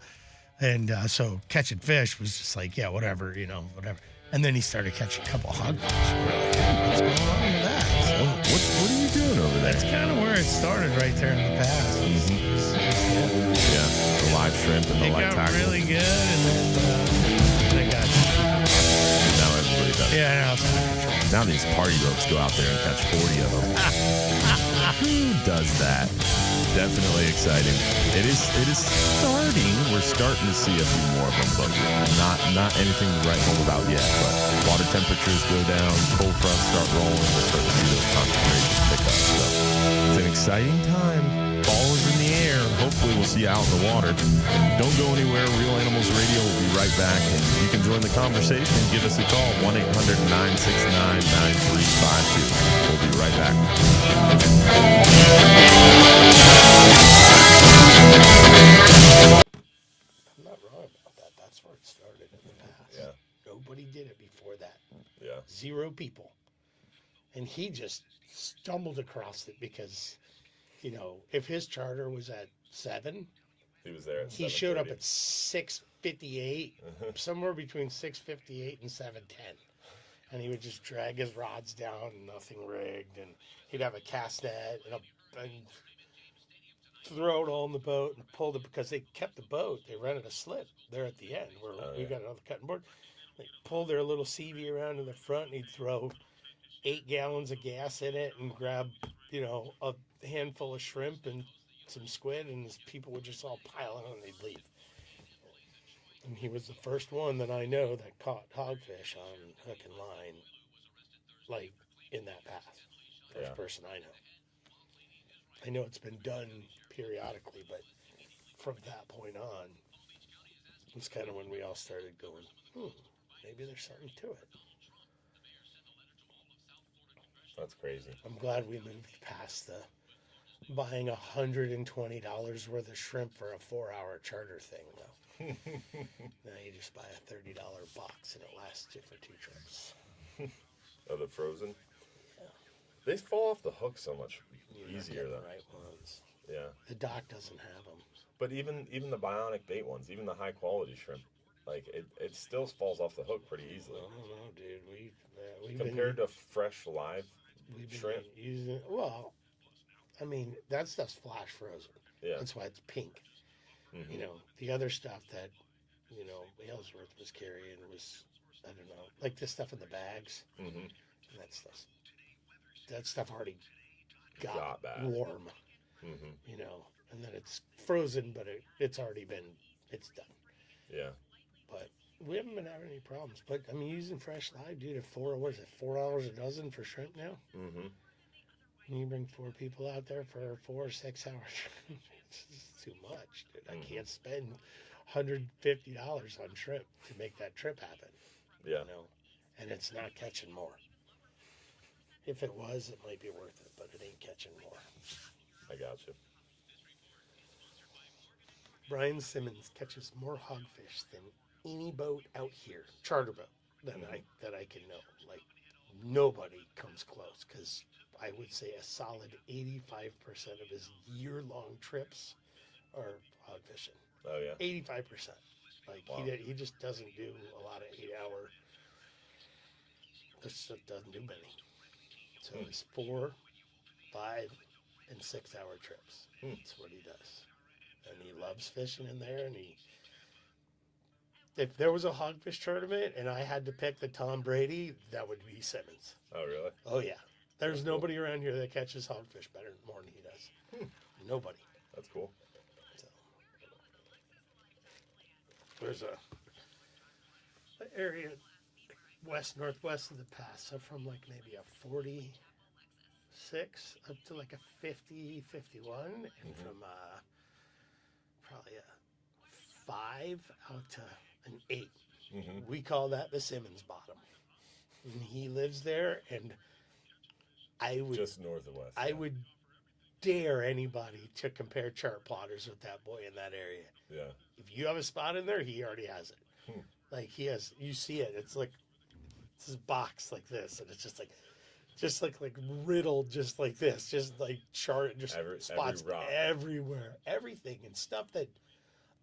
[SPEAKER 2] And so catching fish was just like, yeah, whatever, whatever. And then he started catching a couple hogfish. We're like, hey, what's going on with that? So,
[SPEAKER 1] what are you doing over there?
[SPEAKER 2] That's kind of where it started right there in the past.
[SPEAKER 1] Yeah, the live shrimp and the light
[SPEAKER 2] got
[SPEAKER 1] tackle.
[SPEAKER 2] really good, and then it got.
[SPEAKER 1] Now everybody does.
[SPEAKER 2] Yeah, now it's under control.
[SPEAKER 1] Now these party boats go out there and catch 40 of them. Who does that? Definitely exciting. It is starting. We're starting to see a few more of them, but not anything to write home about yet. But water temperatures go down, cold fronts start rolling, we're starting to see those concentrations pick up. So it's an exciting time. Ball is in the air. Hopefully we'll see you out in the water. Don't go anywhere. Real Animals Radio will be right back. And you can join the conversation and give us a call, 1-800-969-9352. We'll be right back.
[SPEAKER 2] I'm not wrong about that. That's where it started in the past.
[SPEAKER 1] Yeah.
[SPEAKER 2] Nobody did it before that.
[SPEAKER 1] Yeah.
[SPEAKER 2] 0 people. And he just stumbled across it because, if his charter was at 7,
[SPEAKER 1] He was there.
[SPEAKER 2] he showed up at 6:58, somewhere between 6:58 and 7:10. And he would just drag his rods down, nothing rigged, and he'd have a cast net and throw it all in the boat and pull it because they kept the boat. They rented a slip there at the end where we got another cutting board. They pull their little CV around in the front, and he'd throw 8 gallons of gas in it and grab, a handful of shrimp and some squid, and his people would just all pile in and they'd leave. And he was the first one that I know that caught hogfish on hook and line, like in that path. First person I know. I know it's been done periodically, but from that point on, it's kind of when we all started going, maybe there's something to it.
[SPEAKER 1] That's crazy.
[SPEAKER 2] I'm glad we moved past the buying $120 worth of shrimp for a 4-hour charter thing, though. Now you just buy a $30 box and it lasts you for 2 trips.
[SPEAKER 1] Oh, the frozen? Yeah. They fall off the hook so much easier, though.
[SPEAKER 2] The right ones.
[SPEAKER 1] Yeah.
[SPEAKER 2] The dock doesn't have them.
[SPEAKER 1] But even the bionic bait ones, even the high quality shrimp,
[SPEAKER 5] Like it still falls off the hook pretty easily.
[SPEAKER 8] I don't know, dude. We've
[SPEAKER 5] Compared to fresh live
[SPEAKER 8] we've been
[SPEAKER 5] shrimp.
[SPEAKER 8] using. Well, I mean that stuff's flash frozen.
[SPEAKER 5] Yeah.
[SPEAKER 8] That's why it's pink.
[SPEAKER 5] Mm-hmm.
[SPEAKER 8] You know, the other stuff that Ellsworth was carrying was, I don't know, like the stuff in the bags.
[SPEAKER 5] Mm-hmm.
[SPEAKER 8] And that stuff already got
[SPEAKER 5] bad.
[SPEAKER 8] warm.
[SPEAKER 5] Mm-hmm.
[SPEAKER 8] And then it's frozen, but it's already been, it's done.
[SPEAKER 5] Yeah.
[SPEAKER 8] But we haven't been having any problems. But I mean, using fresh live, dude, at $4 a dozen for shrimp now?
[SPEAKER 5] Mm-hmm.
[SPEAKER 8] And you bring 4 people out there for 4 or 6 hours. It's just too much, dude. I can't spend $150 on shrimp to make that trip happen.
[SPEAKER 5] Yeah.
[SPEAKER 8] And it's not catching more. If it was, it might be worth it, but it ain't catching more.
[SPEAKER 5] I got you.
[SPEAKER 8] Brian Simmons catches more hogfish than any boat out here, charter boat, that I can know. Like, nobody comes close, because I would say a solid 85% of his year-long trips are hog fishing.
[SPEAKER 5] Oh yeah.
[SPEAKER 8] 85%. Like
[SPEAKER 5] Wow.
[SPEAKER 8] he just doesn't do a lot of 8-hour. Just doesn't do many. So it's 4, 5, and 6-hour trips. That's what he does, and he loves fishing in there. And if there was a hogfish tournament and I had to pick the Tom Brady, that would be Simmons.
[SPEAKER 5] Oh really?
[SPEAKER 8] Oh yeah. There's nobody around here that catches hogfish more than he does. Nobody.
[SPEAKER 5] That's cool.
[SPEAKER 8] So, there's an area northwest of the pass, so from like maybe a 46 up to like a 50, 51, and from probably a 5 out to an 8. We call that the Simmons bottom. And he lives there, and I would
[SPEAKER 5] just north of west.
[SPEAKER 8] I would dare anybody to compare chart plotters with that boy in that area.
[SPEAKER 5] Yeah.
[SPEAKER 8] If you have a spot in there, he already has it. Like he has, you see it. It's like it's this box like this, and it's just like riddled, just like this, just like chart, just spots everywhere, everything and stuff that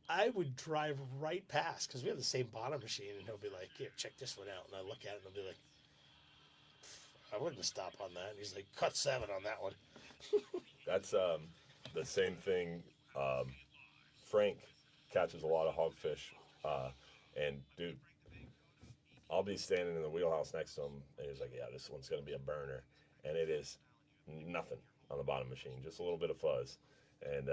[SPEAKER 8] I would drive right past, because we have the same bottom machine, and he'll be like, "Here, check this one out," and I look at it and I'll be like, "I wouldn't stop on that." And he's like, "Cut 7 on that one."
[SPEAKER 5] That's the same thing. Frank catches a lot of hogfish, and dude, I'll be standing in the wheelhouse next to him, and he's like, "Yeah, this one's gonna be a burner," and it is nothing on the bottom machine, just a little bit of fuzz, and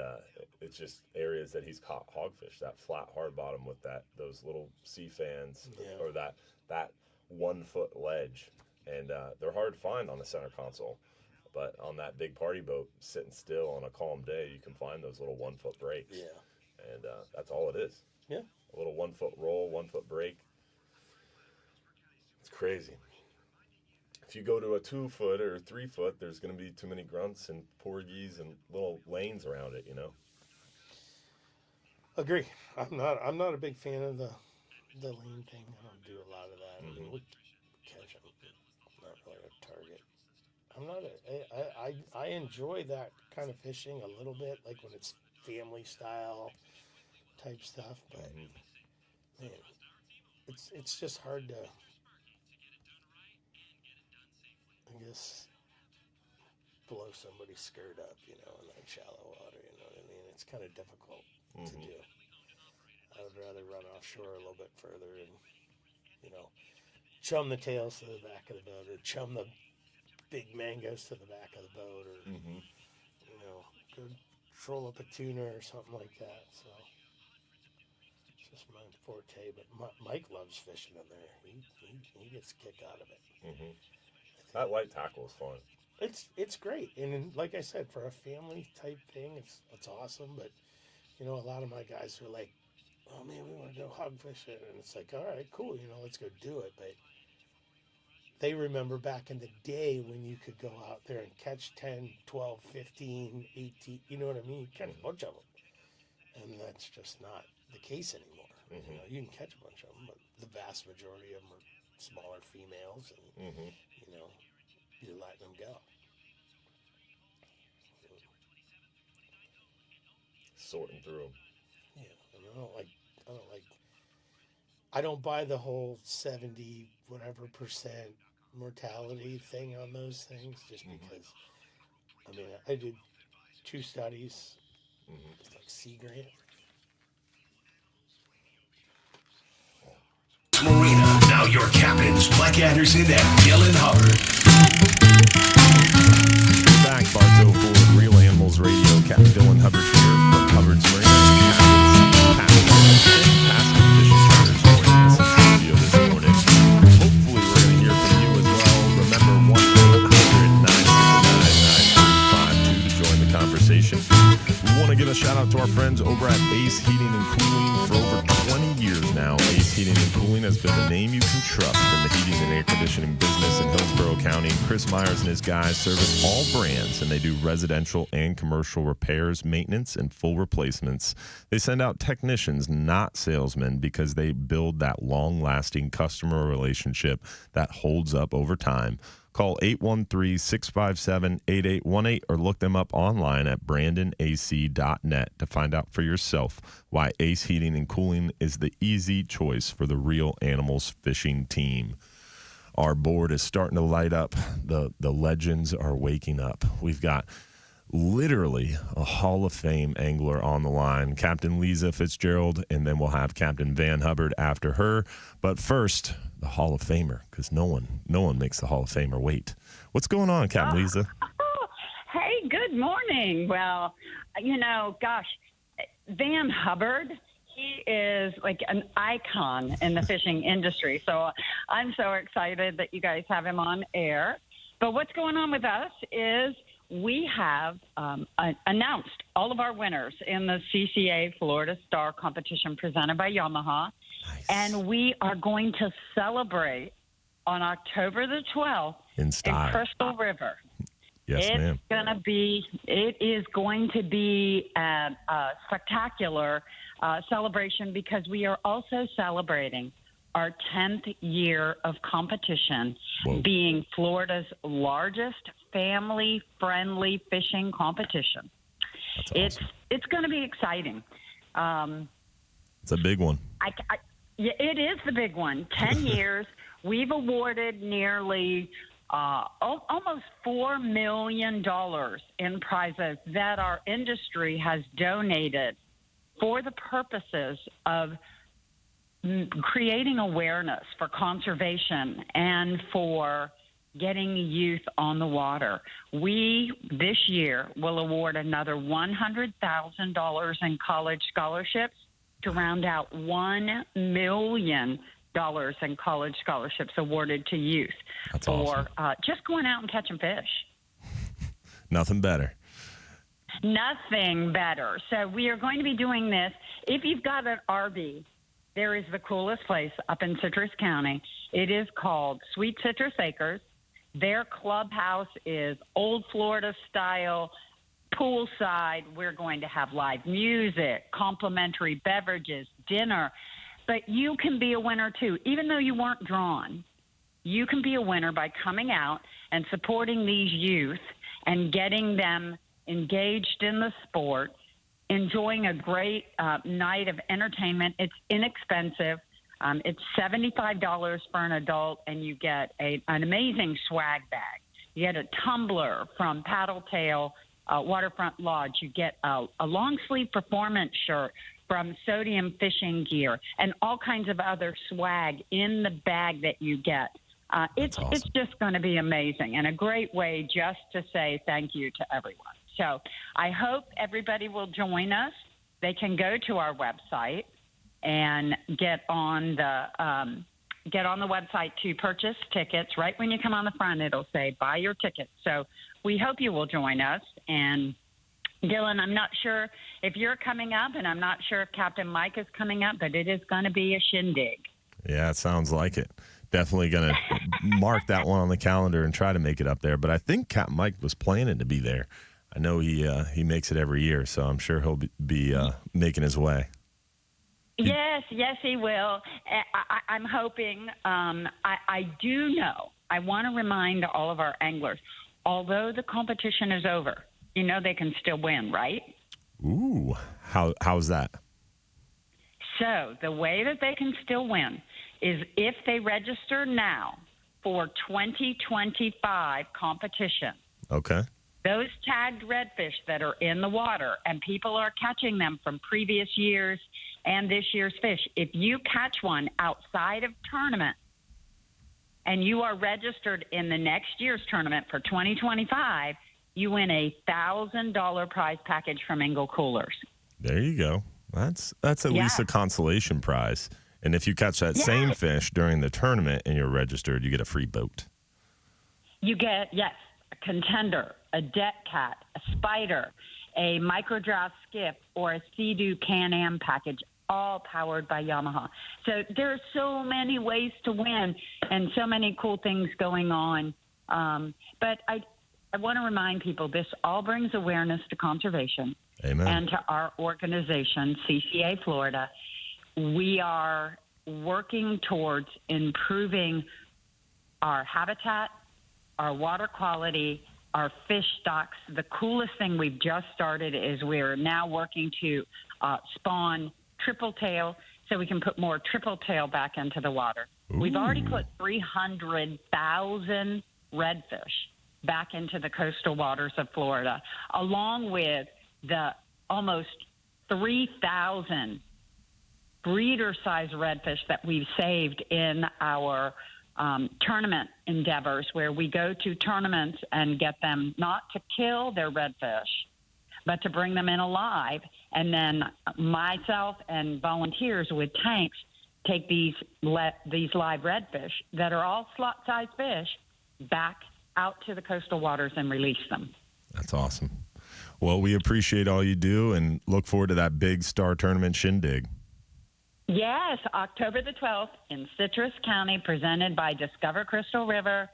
[SPEAKER 5] it's just areas that he's caught hogfish, that flat hard bottom with those little sea fans, or that 1 foot ledge, and they're hard to find on the center console. But on that big party boat, sitting still on a calm day, you can find those little 1 foot breaks.
[SPEAKER 8] Yeah.
[SPEAKER 5] And that's all it is.
[SPEAKER 8] Yeah.
[SPEAKER 5] A little 1 foot roll, 1 foot break. It's crazy. If you go to a 2 foot or 3 foot, there's going to be too many grunts and porgies and little lanes around it,
[SPEAKER 8] Agree. I'm not a big fan of the lane thing. I don't do a lot of that. I mean, we catch them, not really a target. I'm not I enjoy that kind of fishing a little bit, like when it's family style type stuff, but man, it's just hard to, I guess, blow somebody's skirt up, in that shallow water, you know what I mean? It's kind of difficult to do. I would rather run offshore a little bit further and, chum the tails to the back of the boat, or chum the big mangoes to the back of the boat, or, go troll up a tuna or something like that. So it's just my forte, but Mike loves fishing in there. He gets a kick out of it.
[SPEAKER 5] That light tackle is fun.
[SPEAKER 8] It's great, and like I said, for a family type thing, it's awesome. But a lot of my guys are like, "Oh man, we want to go hog fishing," and it's like, "All right, cool, let's go do it." But they remember back in the day when you could go out there and catch 10, 12, 15, 18, you know what I mean? You catch a bunch of them, and that's just not the case anymore. You can catch a bunch of them, but the vast majority of them are smaller females, and you're letting them go.
[SPEAKER 5] Sorting through them.
[SPEAKER 8] Yeah, and I don't like I don't buy the whole 70 whatever percent mortality thing on those things, just because. I mean, I did 2 studies, it's like Sea Grant.
[SPEAKER 4] Marina. Now your captains, Mike Anderson and Dylan Hubbard.
[SPEAKER 1] Back, Bartow for Real Animals Radio. Captain Dylan Hubbard here from Hubbard's Marina. Fantastic fishing charters joining us in studio this morning. Hopefully, we're going to hear from you as well. Remember, 1-800-969-9352 to join the conversation. We want to give a shout out to our friends over at Ace Heating and Cooling. For over 20 years now, Ace Heating and Cooling has been the name you can trust in the heating and air conditioning business in Hillsborough County. Chris Myers and his guys service all brands, and they do residential and commercial repairs, maintenance, and full replacements. They send out technicians, not salesmen, because they build that long-lasting customer relationship that holds up over time. Call 813-657-8818 or look them up online at brandonac.net to find out for yourself why Ace Heating and Cooling is the easy choice for the Real Animals fishing team. Our board is starting to light up. The legends are waking up. We've got literally a Hall of Fame angler on the line, Captain Lisa Fitzgerald, and then we'll have Captain Van Hubbard after her. But first, the Hall of Famer, because no one makes the Hall of Famer wait. What's going on, Captain Lisa?
[SPEAKER 9] Hey, good morning. Well, gosh, Van Hubbard, he is like an icon in the fishing industry. So I'm so excited that you guys have him on air. But what's going on with us is we have announced all of our winners in the CCA Florida Star competition presented by Yamaha. Nice. And we are going to celebrate on October the 12th in Crystal River.
[SPEAKER 1] Yes, ma'am.
[SPEAKER 9] It is going to be a spectacular celebration because we are also celebrating our 10th year of competition, being Florida's largest family-friendly fishing competition.
[SPEAKER 1] That's awesome.
[SPEAKER 9] It's going to be exciting.
[SPEAKER 1] It's a big one.
[SPEAKER 9] Yeah, it is the big one. 10 years. We've awarded nearly almost $4 million in prizes that our industry has donated for the purposes of creating awareness for conservation and for getting youth on the water. We, this year, will award another $100,000 in college scholarships to round out $1 million in college scholarships awarded to youth.
[SPEAKER 1] That's
[SPEAKER 9] for
[SPEAKER 1] awesome.
[SPEAKER 9] Just going out and catching fish.
[SPEAKER 1] Nothing better.
[SPEAKER 9] Nothing better. So we are going to be doing this. If you've got an RV, there is the coolest place up in Citrus County. It is called Sweet Citrus Acres. Their clubhouse is old Florida style, poolside. We're going to have live music, complimentary beverages, dinner. But you can be a winner, too. Even though you weren't drawn, you can be a winner by coming out and supporting these youth and getting them engaged in the sport, enjoying a great night of entertainment. It's inexpensive. It's $75 for an adult, and you get an amazing swag bag. You get a tumbler from Paddletail Waterfront Lodge. You get a long-sleeve performance shirt from Sodium Fishing Gear, and all kinds of other swag in the bag that you get. It's just going to be amazing and a great way just to say thank you to everyone. So I hope everybody will join us. They can go to our website and get on the website to purchase tickets. Right when you come on the front, it'll say buy your tickets. So we hope you will join us. And Dylan, I'm not sure if you're coming up, and I'm not sure if Captain Mike is coming up, but it is going to be a shindig.
[SPEAKER 1] Yeah, it sounds like it. Definitely going to mark that one on the calendar and try to make it up there. But I think Captain Mike was planning to be there. I know he makes it every year, so I'm sure he'll be making his way.
[SPEAKER 9] Yes, he will. I'm hoping. I do know. I want to remind all of our anglers, although the competition is over, they can still win, right?
[SPEAKER 1] Ooh, how's that?
[SPEAKER 9] So the way that they can still win is if they register now for 2025 competition.
[SPEAKER 1] Okay.
[SPEAKER 9] Those tagged redfish that are in the water and people are catching them from previous years and this year's fish, if you catch one outside of tournament and you are registered in the next year's tournament for 2025, you win a $1,000 prize package from Engel Coolers.
[SPEAKER 1] There you go. That's at least a consolation prize. And if you catch that same fish during the tournament and you're registered, you get a free boat.
[SPEAKER 9] You get, a contender, a deck cat, a spider, a microdrow skiff, or a Sea-Doo Can-Am package, all powered by Yamaha. So there are so many ways to win and so many cool things going on. But I want to remind people, this all brings awareness to conservation.
[SPEAKER 1] Amen.
[SPEAKER 9] And to our organization, 6a-8a Florida. We are working towards improving our habitat, our water quality, our fish stocks. The coolest thing we've just started is we're now working to spawn triple tail so we can put more triple tail back into the water. Ooh. We've already put 300,000 redfish back into the coastal waters of Florida, along with the almost 3,000 breeder-sized redfish that we've saved in our tournament endeavors, where we go to tournaments and get them not to kill their redfish, but to bring them in alive. And then myself and volunteers with tanks take these live redfish that are all slot-sized fish back out to the coastal waters and release them.
[SPEAKER 1] That's awesome. Well, we appreciate all you do and look forward to that big star tournament shindig.
[SPEAKER 9] Yes, October the 12th in Citrus County, presented by Discover Crystal River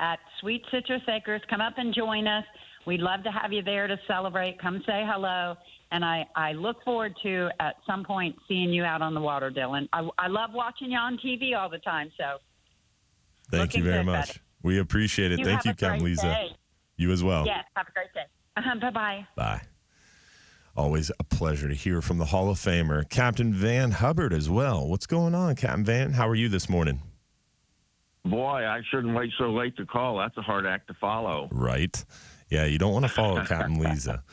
[SPEAKER 9] at Sweet Citrus Acres. Come up and join us. We'd love to have you there to celebrate. Come say hello. And I look forward to, at some point, seeing you out on the water, Dylan. I love watching you on TV all the time. So,
[SPEAKER 1] thank you very much. Buddy. We appreciate it. Thank you, Capt. Lisa. You as well.
[SPEAKER 9] Yes, have a great day. Bye-bye.
[SPEAKER 1] Bye. Always a pleasure to hear from the Hall of Famer, Captain Van Hubbard, as well. What's going on, Captain Van? How are you this morning?
[SPEAKER 10] Boy, I shouldn't wait so late to call. That's a hard act to follow.
[SPEAKER 1] Right. Yeah, you don't want to follow Captain Lisa.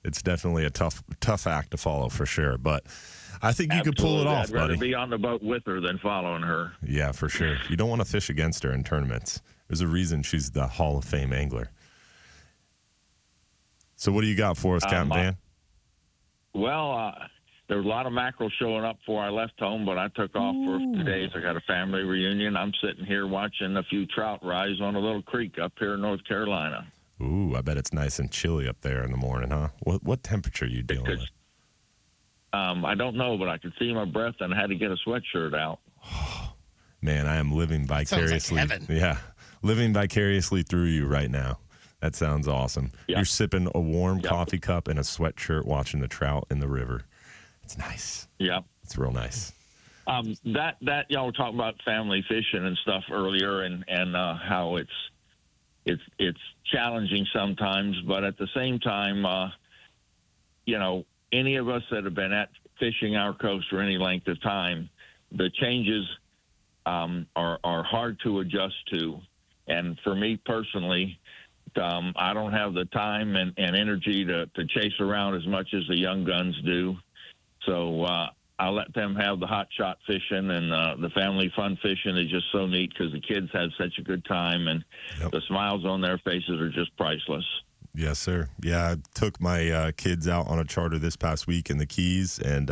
[SPEAKER 1] It's definitely a tough act to follow for sure. But I think you could pull it off, buddy. I'd
[SPEAKER 10] rather be on the boat with her than following her.
[SPEAKER 1] Yeah, for sure. You don't want to fish against her in tournaments. There's a reason she's the Hall of Fame angler. So what do you got for us, Captain Van?
[SPEAKER 10] Well, there was a lot of mackerel showing up before I left home, but I took off for 2 days. I got a family reunion. I'm sitting here watching a few trout rise on a little creek up here in North Carolina.
[SPEAKER 1] Ooh, I bet it's nice and chilly up there in the morning, huh? What temperature are you dealing with?
[SPEAKER 10] I don't know, but I could see my breath and I had to get a sweatshirt out.
[SPEAKER 1] Oh, man, I am living vicariously.
[SPEAKER 2] Sounds like heaven.
[SPEAKER 1] Yeah, living vicariously through you right now. That sounds awesome. Yep. You're sipping a warm coffee cup and a sweatshirt watching the trout in the river. It's nice.
[SPEAKER 10] Yeah.
[SPEAKER 1] It's real nice.
[SPEAKER 10] That y'all were talking about family fishing and stuff earlier and how it's challenging sometimes, but at the same time, any of us that have been at fishing our coast for any length of time, the changes are hard to adjust to. And for me personally, I don't have the time and energy to chase around as much as the young guns do. So I let them have the hot shot fishing, and the family fun fishing is just so neat because the kids have such a good time, and the smiles on their faces are just priceless.
[SPEAKER 1] Yes, sir. Yeah, I took my kids out on a charter this past week in the Keys, and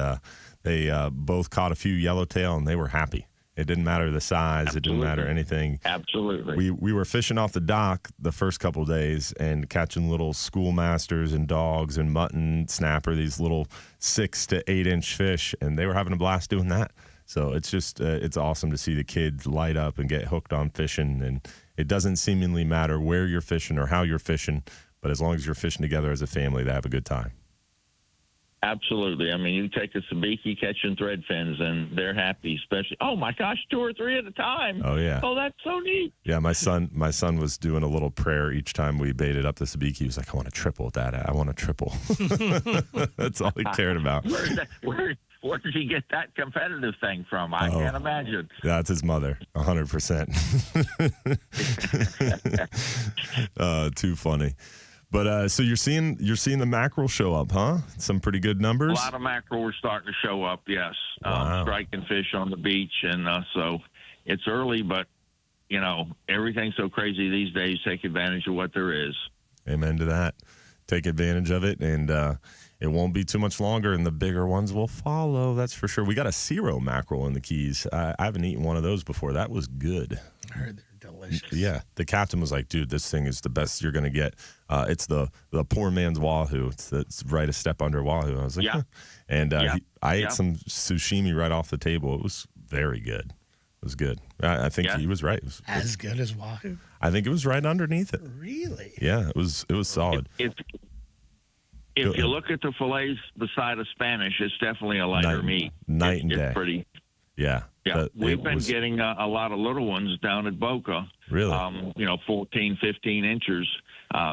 [SPEAKER 1] they both caught a few yellowtail, and they were happy. It didn't matter the size.
[SPEAKER 10] Absolutely.
[SPEAKER 1] It didn't matter anything.
[SPEAKER 10] Absolutely.
[SPEAKER 1] We were fishing off the dock the first couple of days and catching little schoolmasters and dogs and mutton, snapper, these little 6 to 8 inch fish, and they were having a blast doing that. So it's just it's awesome to see the kids light up and get hooked on fishing. And it doesn't seemingly matter where you're fishing or how you're fishing, but as long as you're fishing together as a family, they have a good time.
[SPEAKER 10] Absolutely. I mean, you take a sabiki catching thread fins, and they're happy. Especially, oh my gosh, 2 or 3 at a time.
[SPEAKER 1] Oh yeah.
[SPEAKER 10] Oh, that's so neat.
[SPEAKER 1] Yeah, my son was doing a little prayer each time we baited up the sabiki. He was like, "I want a triple, Dad. I want a triple." That's all he cared about.
[SPEAKER 10] Where did he get that competitive thing from? I can't imagine.
[SPEAKER 1] That's his mother, 100%. Too funny. But so you're seeing the mackerel show up, huh? Some pretty good numbers.
[SPEAKER 10] A lot of mackerel are starting to show up. Yes,
[SPEAKER 1] Wow.
[SPEAKER 10] striking fish on the beach, and so it's early, but everything's so crazy these days. Take advantage of what there is.
[SPEAKER 1] Amen to that. Take advantage of it, and it won't be too much longer, and the bigger ones will follow. That's for sure. We got a Cero mackerel in the Keys. I haven't eaten one of those before. That was good.
[SPEAKER 2] I heard they're delicious.
[SPEAKER 1] Yeah, the captain was like, "Dude, this thing is the best you're gonna get. It's the poor man's wahoo. It's right a step under wahoo." I was like,
[SPEAKER 10] Yeah.
[SPEAKER 1] huh. And I ate
[SPEAKER 10] Yeah.
[SPEAKER 1] some sushimi right off the table. It was very good. It was good. I think he was right.
[SPEAKER 2] As good as wahoo?
[SPEAKER 1] I think it was right underneath it.
[SPEAKER 2] Really?
[SPEAKER 1] Yeah, it was solid.
[SPEAKER 10] If you look at the fillets beside a Spanish, it's definitely a lighter meat.
[SPEAKER 1] Night and day.
[SPEAKER 10] It's pretty.
[SPEAKER 1] Yeah.
[SPEAKER 10] Yeah, we've been getting a lot of little ones down at Boca.
[SPEAKER 1] Really?
[SPEAKER 10] 14, 15 inches.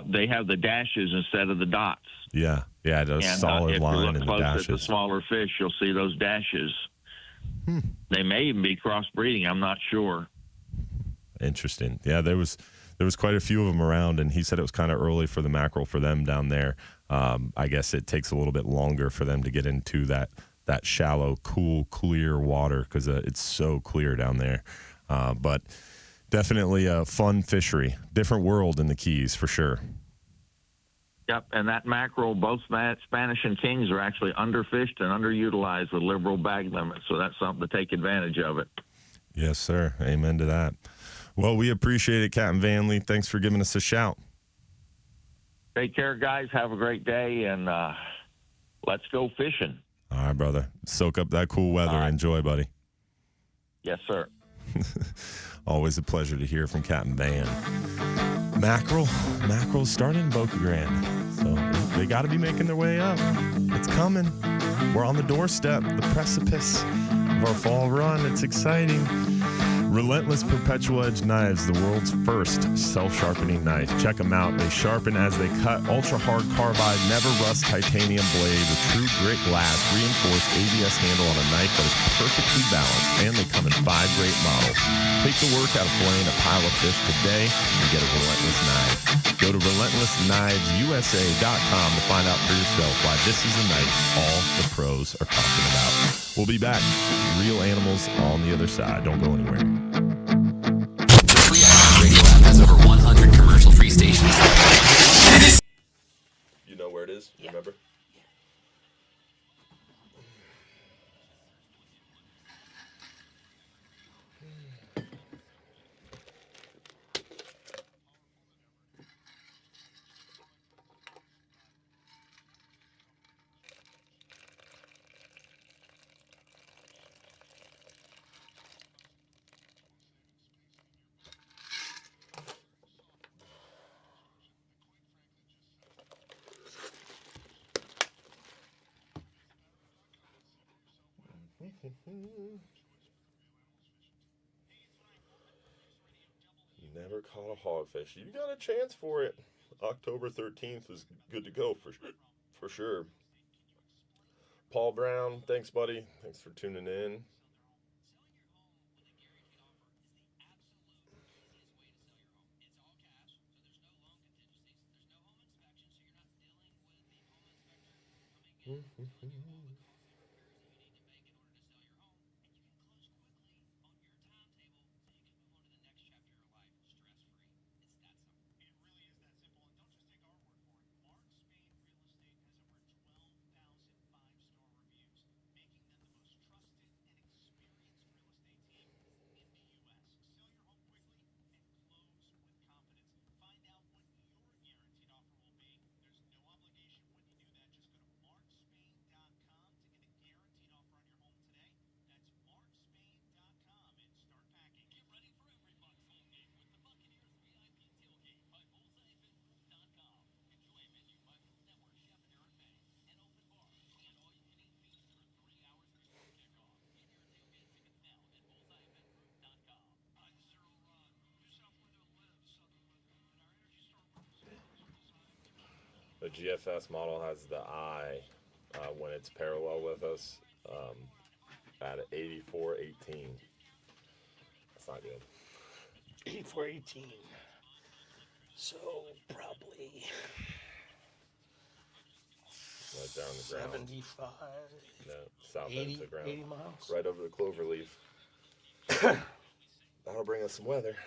[SPEAKER 10] They have the dashes instead of the dots.
[SPEAKER 1] Yeah, a solid
[SPEAKER 10] if
[SPEAKER 1] line
[SPEAKER 10] you
[SPEAKER 1] in
[SPEAKER 10] look
[SPEAKER 1] the
[SPEAKER 10] close at the
[SPEAKER 1] dashes.
[SPEAKER 10] smaller fish, you'll see those dashes. They may even be crossbreeding. I'm not sure.
[SPEAKER 1] Interesting. Yeah, there was quite a few of them around, and he said it was kind of early for the mackerel for them down there. I guess it takes a little bit longer for them to get into that shallow, cool, clear water because it's so clear down there. But definitely a fun fishery. Different world in the Keys for sure.
[SPEAKER 10] Yep, and that mackerel, both Spanish and Kings, are actually underfished and underutilized with liberal bag limits, so that's something to take advantage of it.
[SPEAKER 1] Yes, sir. Amen to that. Well, we appreciate it, Captain Vanley. Thanks for giving us a shout.
[SPEAKER 10] Take care, guys. Have a great day, and let's go fishing.
[SPEAKER 1] All right, brother. Soak up that cool weather.
[SPEAKER 10] Right.
[SPEAKER 1] Enjoy, buddy.
[SPEAKER 10] Yes, sir.
[SPEAKER 1] Always a pleasure to hear from Captain Van. Mackerel starting in Boca Grande. So they got to be making their way up. It's coming. We're on the doorstep, the precipice of our fall run. It's exciting. Relentless Perpetual Edge Knives, the world's first self-sharpening knife. Check them out. They sharpen as they cut. Ultra-hard carbide, never rust titanium blade with true grit glass, reinforced ABS handle on a knife that is perfectly balanced, and they come in 5 great models. Take the work out of filleting a pile of fish today and get a Relentless knife. Go to RelentlessKnivesUSA.com to find out for yourself why this is a knife all the pros are talking about. We'll be back. Real animals on the other side. Don't go anywhere.
[SPEAKER 11] The Free Action Radio app has over 100 commercial-free stations.
[SPEAKER 5] You know where it is?
[SPEAKER 2] Yeah.
[SPEAKER 5] Remember? Never caught a hogfish. You got a chance for it. October 13th is good to go for sure. Paul Brown, thanks, buddy. Thanks for tuning in. The GFS model has the eye when it's parallel with us. at 84.18. That's not good.
[SPEAKER 8] 84.18. So probably
[SPEAKER 5] Right there on the ground.
[SPEAKER 8] 75.
[SPEAKER 5] No, south
[SPEAKER 8] 80,
[SPEAKER 5] end of the ground.
[SPEAKER 8] 80 miles.
[SPEAKER 5] Right over the clover leaf. That'll bring us some weather.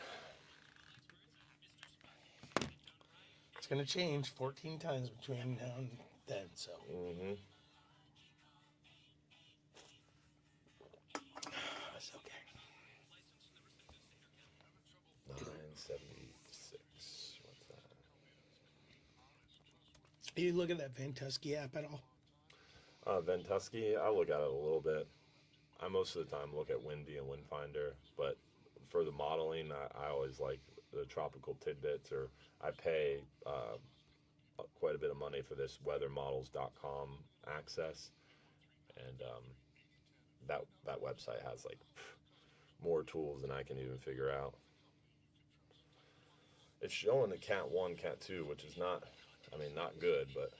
[SPEAKER 8] It's going to change 14 times between now and then, so. That's okay.
[SPEAKER 5] 976. What's that?
[SPEAKER 8] You look at that Fintastic app at all?
[SPEAKER 5] Fintastic, I look at it a little bit. I most of the time look at Windy and Windfinder, but for the modeling, I always like the tropical tidbits, or I pay quite a bit of money for this weathermodels.com access, and that website has like more tools than I can even figure out. It's showing the Cat 1, Cat 2, which is not, I mean, not good, but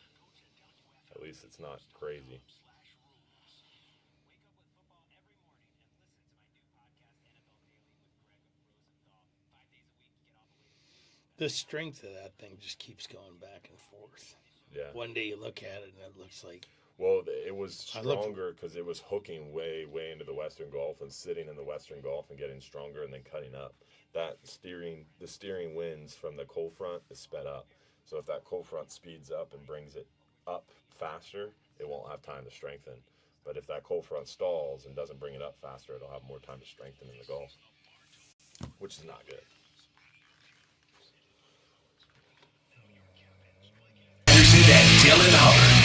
[SPEAKER 5] at least it's not crazy.
[SPEAKER 8] The strength of that thing just keeps going back and forth.
[SPEAKER 5] Yeah.
[SPEAKER 8] One day you look at it and it looks like.
[SPEAKER 5] Well, it was stronger because it was hooking way into the Western Gulf and sitting in the Western Gulf and getting stronger and then cutting up. The steering winds from the cold front is sped up. So if that cold front speeds up and brings it up faster, it won't have time to strengthen. But if that cold front stalls and doesn't bring it up faster, it'll have more time to strengthen in the Gulf, which is not good.
[SPEAKER 4] Dylan Hubbard.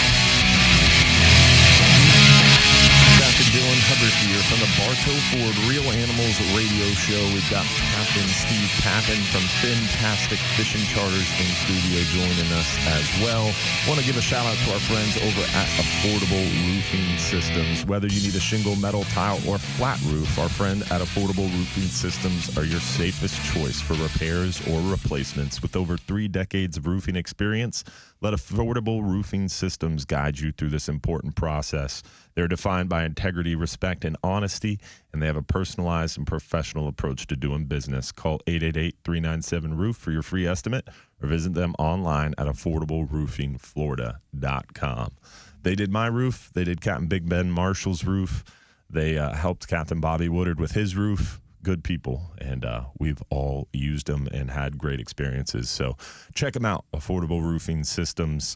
[SPEAKER 1] Captain Dylan Hubbard here from the Bartow Ford Real Animals Radio Show. We've got Captain Steve Papen from Fintastic Fishing Charters in studio joining us as well. Want to give a shout out to our friends over at Affordable Roofing Systems. Whether you need a shingle, metal, tile, or flat roof, our friend at Affordable Roofing Systems are your safest choice for repairs or replacements. With over 3 decades of roofing experience, let Affordable Roofing Systems guide you through this important process. They're defined by integrity, respect, and honesty, and they have a personalized and professional approach to doing business. Call 888-397-ROOF for your free estimate or visit them online at affordableroofingflorida.com. They did my roof. They did Captain Big Ben Marshall's roof. They helped Captain Bobby Woodard with his roof. Good people, and we've all used them and had great experiences. So check them out, Affordable Roofing Systems.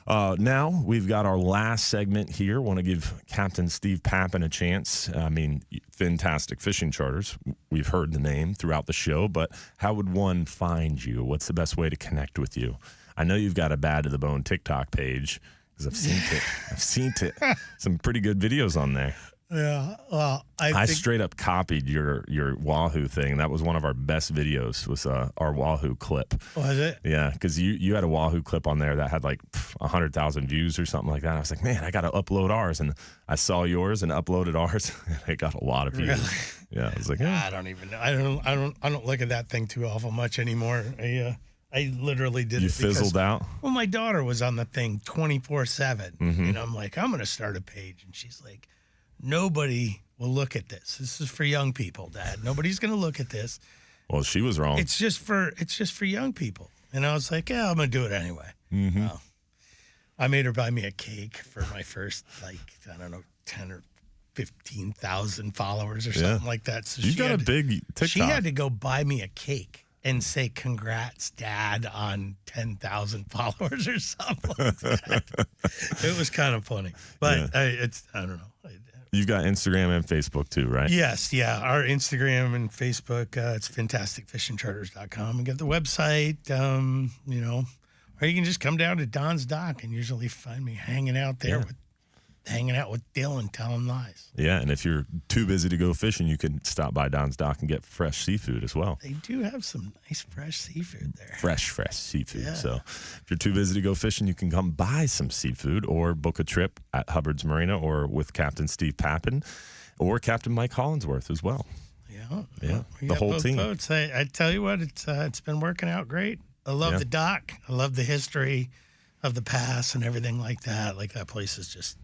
[SPEAKER 1] Now we've got our last segment here. Want to give Captain Steve Papen a chance. I mean, Fintastic Fishing Charters. We've heard the name throughout the show, but how would one find you? What's the best way to connect with you? I know you've got a Bad to the Bone TikTok page because I've seen it. I've seen it. Some pretty good videos on there.
[SPEAKER 2] Yeah, well,
[SPEAKER 1] I straight up copied your Wahoo thing. That was one of our best videos. Was our Wahoo clip.
[SPEAKER 2] Was it?
[SPEAKER 1] Yeah, because you had a Wahoo clip on there that had like 100,000 views or something like that. I was like, man, I got to upload ours, and I saw yours and uploaded ours, and it got a lot of views.
[SPEAKER 2] Really?
[SPEAKER 1] Yeah, I was like,
[SPEAKER 2] I don't even know. I don't look at that thing too awful much anymore. I literally did.
[SPEAKER 1] You
[SPEAKER 2] it
[SPEAKER 1] fizzled out.
[SPEAKER 2] Well, my daughter was on the thing 24/7, and I'm like, I'm gonna start a page, and she's like, nobody will look at this. This is for young people, Dad. Nobody's going to look at this.
[SPEAKER 1] Well, she was wrong.
[SPEAKER 2] It's just for young people. And I was like, yeah, I'm going to do it anyway.
[SPEAKER 1] Mm-hmm.
[SPEAKER 2] Well, I made her buy me a cake for my first, 10 or 15,000 followers or something like that. So
[SPEAKER 1] you got a big TikTok.
[SPEAKER 2] She had to go buy me a cake and say, congrats, Dad, on 10,000 followers or something like that. It was kind of funny. But I don't know.
[SPEAKER 1] You've got Instagram and Facebook too, right?
[SPEAKER 2] Yes, yeah. Our Instagram and Facebook, it's fantasticfishingcharters.com. And get the website, or you can just come down to Don's Dock and usually find me hanging out there hanging out with Dylan, telling lies.
[SPEAKER 1] Yeah, and if you're too busy to go fishing, you can stop by Don's Dock and get fresh seafood as well.
[SPEAKER 2] They do have some nice fresh seafood there.
[SPEAKER 1] Fresh seafood.
[SPEAKER 2] Yeah.
[SPEAKER 1] So if you're too busy to go fishing, you can come buy some seafood or book a trip at Hubbard's Marina or with Captain Steve Papen or Captain Mike Hollinsworth as well.
[SPEAKER 2] Yeah.
[SPEAKER 1] The whole team.
[SPEAKER 2] Boats. I tell you what, it's been working out great. I love the dock. I love the history of the pass and everything like that. Like that place is just...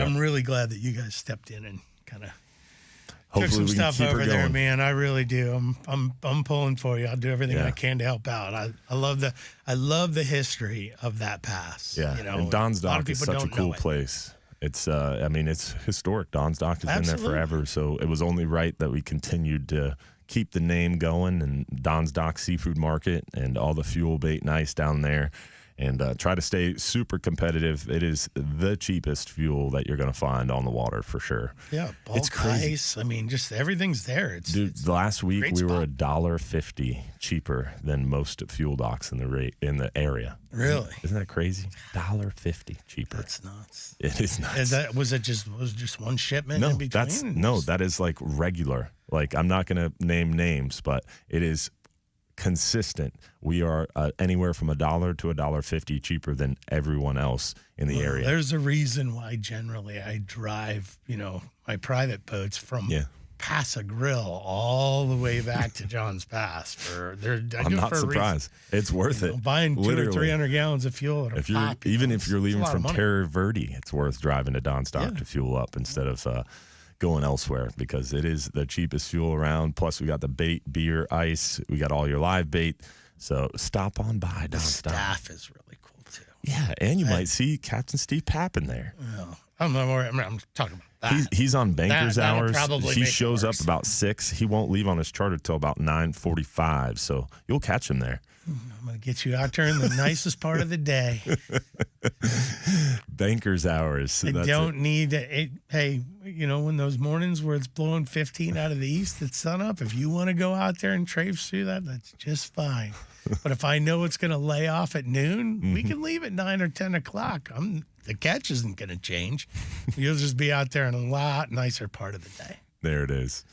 [SPEAKER 2] I'm really glad that you guys stepped in and kind of took
[SPEAKER 1] Hopefully
[SPEAKER 2] some
[SPEAKER 1] we can
[SPEAKER 2] stuff
[SPEAKER 1] keep her
[SPEAKER 2] over there,
[SPEAKER 1] going.
[SPEAKER 2] man. I really do. I'm pulling for you. I'll do everything I can to help out. I love the history of that pass.
[SPEAKER 1] Yeah,
[SPEAKER 2] you know,
[SPEAKER 1] and Don's
[SPEAKER 2] a lot of
[SPEAKER 1] Dock is
[SPEAKER 2] people
[SPEAKER 1] such a
[SPEAKER 2] don't know
[SPEAKER 1] cool
[SPEAKER 2] it.
[SPEAKER 1] place. It's, I mean, it's historic. Don's Dock has been there
[SPEAKER 2] Absolutely.
[SPEAKER 1] forever, so it was only right that we continued to keep the name going, and Don's Dock Seafood Market and all the fuel bait and ice down there, and try to stay super competitive. It is the cheapest fuel that you're going to find on the water for sure.
[SPEAKER 2] Yeah, bulk
[SPEAKER 1] It's crazy.
[SPEAKER 2] ice. I mean, just everything's there.
[SPEAKER 1] Dude, last week
[SPEAKER 2] great
[SPEAKER 1] we were
[SPEAKER 2] spot.
[SPEAKER 1] $1.50 cheaper than most fuel docks in the area.
[SPEAKER 2] Really?
[SPEAKER 1] Isn't that crazy? $1.50 cheaper.
[SPEAKER 2] That's nuts.
[SPEAKER 1] It is nuts.
[SPEAKER 2] Was it just one shipment
[SPEAKER 1] No,
[SPEAKER 2] in between?
[SPEAKER 1] that is like regular. Like, I'm not going to name names, but it is consistent. We are anywhere from $1 to $1.50 cheaper than everyone else in the area.
[SPEAKER 2] There's a reason why generally I drive, my private boats from Pass a Grill all the way back to John's Pass.
[SPEAKER 1] I'm not surprised. It's worth it.
[SPEAKER 2] Buying 200 or
[SPEAKER 1] Literally.
[SPEAKER 2] 300 gallons of fuel at a pop.
[SPEAKER 1] If you're leaving
[SPEAKER 2] a lot of
[SPEAKER 1] from
[SPEAKER 2] money.
[SPEAKER 1] Terra Verde, it's worth driving to Don's Dock to fuel up instead of going elsewhere, because it is the cheapest fuel around. Plus, we got the bait, beer, ice. We got all your live bait. So stop on by
[SPEAKER 2] The
[SPEAKER 1] Don's Dock.
[SPEAKER 2] staff is really cool too.
[SPEAKER 1] Yeah, and you might see Captain Steve Papen there.
[SPEAKER 2] I'm talking about that.
[SPEAKER 1] He's on banker's
[SPEAKER 2] That'll
[SPEAKER 1] hours.
[SPEAKER 2] probably
[SPEAKER 1] He
[SPEAKER 2] make it
[SPEAKER 1] shows up
[SPEAKER 2] worse.
[SPEAKER 1] about 6. He won't leave on his charter till about 9:45. So you'll catch him there.
[SPEAKER 2] I'm going to get you out there in the nicest part of the day.
[SPEAKER 1] Banker's hours. So
[SPEAKER 2] I
[SPEAKER 1] that's
[SPEAKER 2] don't
[SPEAKER 1] it.
[SPEAKER 2] need to. Hey, when those mornings where it's blowing 15 out of the east at sunup, if you want to go out there and traipse through that, that's just fine. But if I know it's going to lay off at noon, we can leave at 9 or 10 o'clock. The catch isn't going to change. You'll just be out there in a lot nicer part of the day.
[SPEAKER 1] There it is.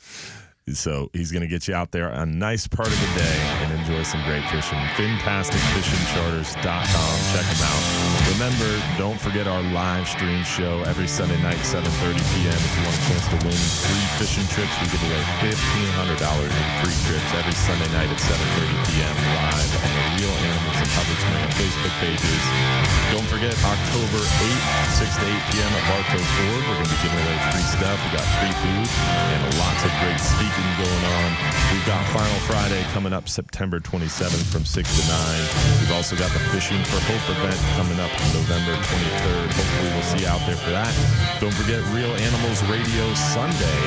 [SPEAKER 1] So he's going to get you out there a nice part of the day and enjoy some great fishing. FintasticFishingCharters.com. Check them out. Remember, don't forget our live stream show every Sunday night, 7:30 p.m. If you want a chance to win free fishing trips, we give away $1,500 in free trips every Sunday night at 7:30 p.m. live on the Real Animals and Hubbard Marina Facebook pages. Don't forget, October 8th, 6 to 8 p.m. at Bartow Ford. We're going to be giving away free stuff. We got free food and lots of great speaking going on. We've got Final Friday coming up September 27th from 6 to 9. We've also got the Fishing for Hope event coming up November 23rd. Hopefully we'll see you out there for that. Don't forget Real Animals Radio Sunday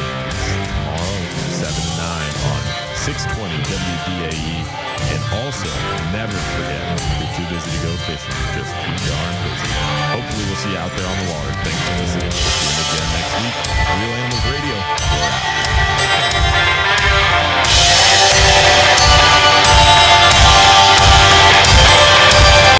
[SPEAKER 1] tomorrow, 7 to 9 on 620 WFLA. And also, never forget, if you're too busy to go fishing, just too darn busy. Hopefully we'll see you out there on the water. Thanks for listening. We'll see you again next week. Real Animals Radio. We're out.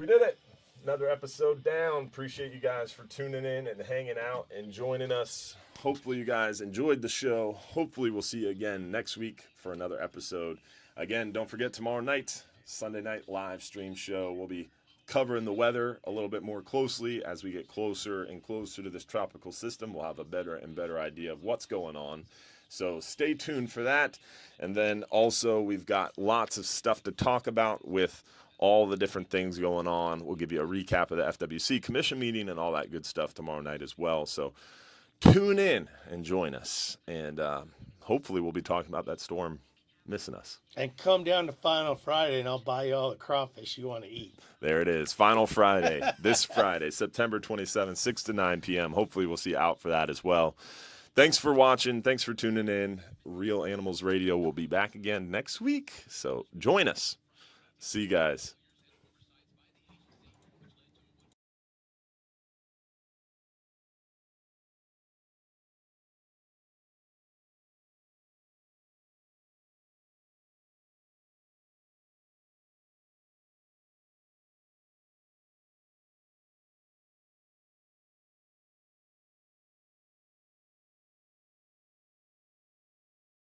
[SPEAKER 5] We did it. Another episode down. Appreciate you guys for tuning in and hanging out and joining us. Hopefully you guys enjoyed the show. Hopefully we'll see you again next week for another episode. Again, don't forget tomorrow night, Sunday night live stream show. We'll be covering the weather a little bit more closely as we get closer and closer to this tropical system. We'll have a better and better idea of what's going on. So stay tuned for that. And then also we've got lots of stuff to talk about with all the different things going on. We'll give you a recap of the FWC commission meeting and all that good stuff tomorrow night as well. So tune in and join us. And hopefully we'll be talking about that storm missing us.
[SPEAKER 8] And come down to Final Friday, and I'll buy you all the crawfish you want to eat.
[SPEAKER 5] There it is. Final Friday, this Friday, September 27th, 6 to 9 p.m. Hopefully we'll see you out for that as well. Thanks for watching. Thanks for tuning in. Real Animals Radio will be back again next week. So join us. See you guys.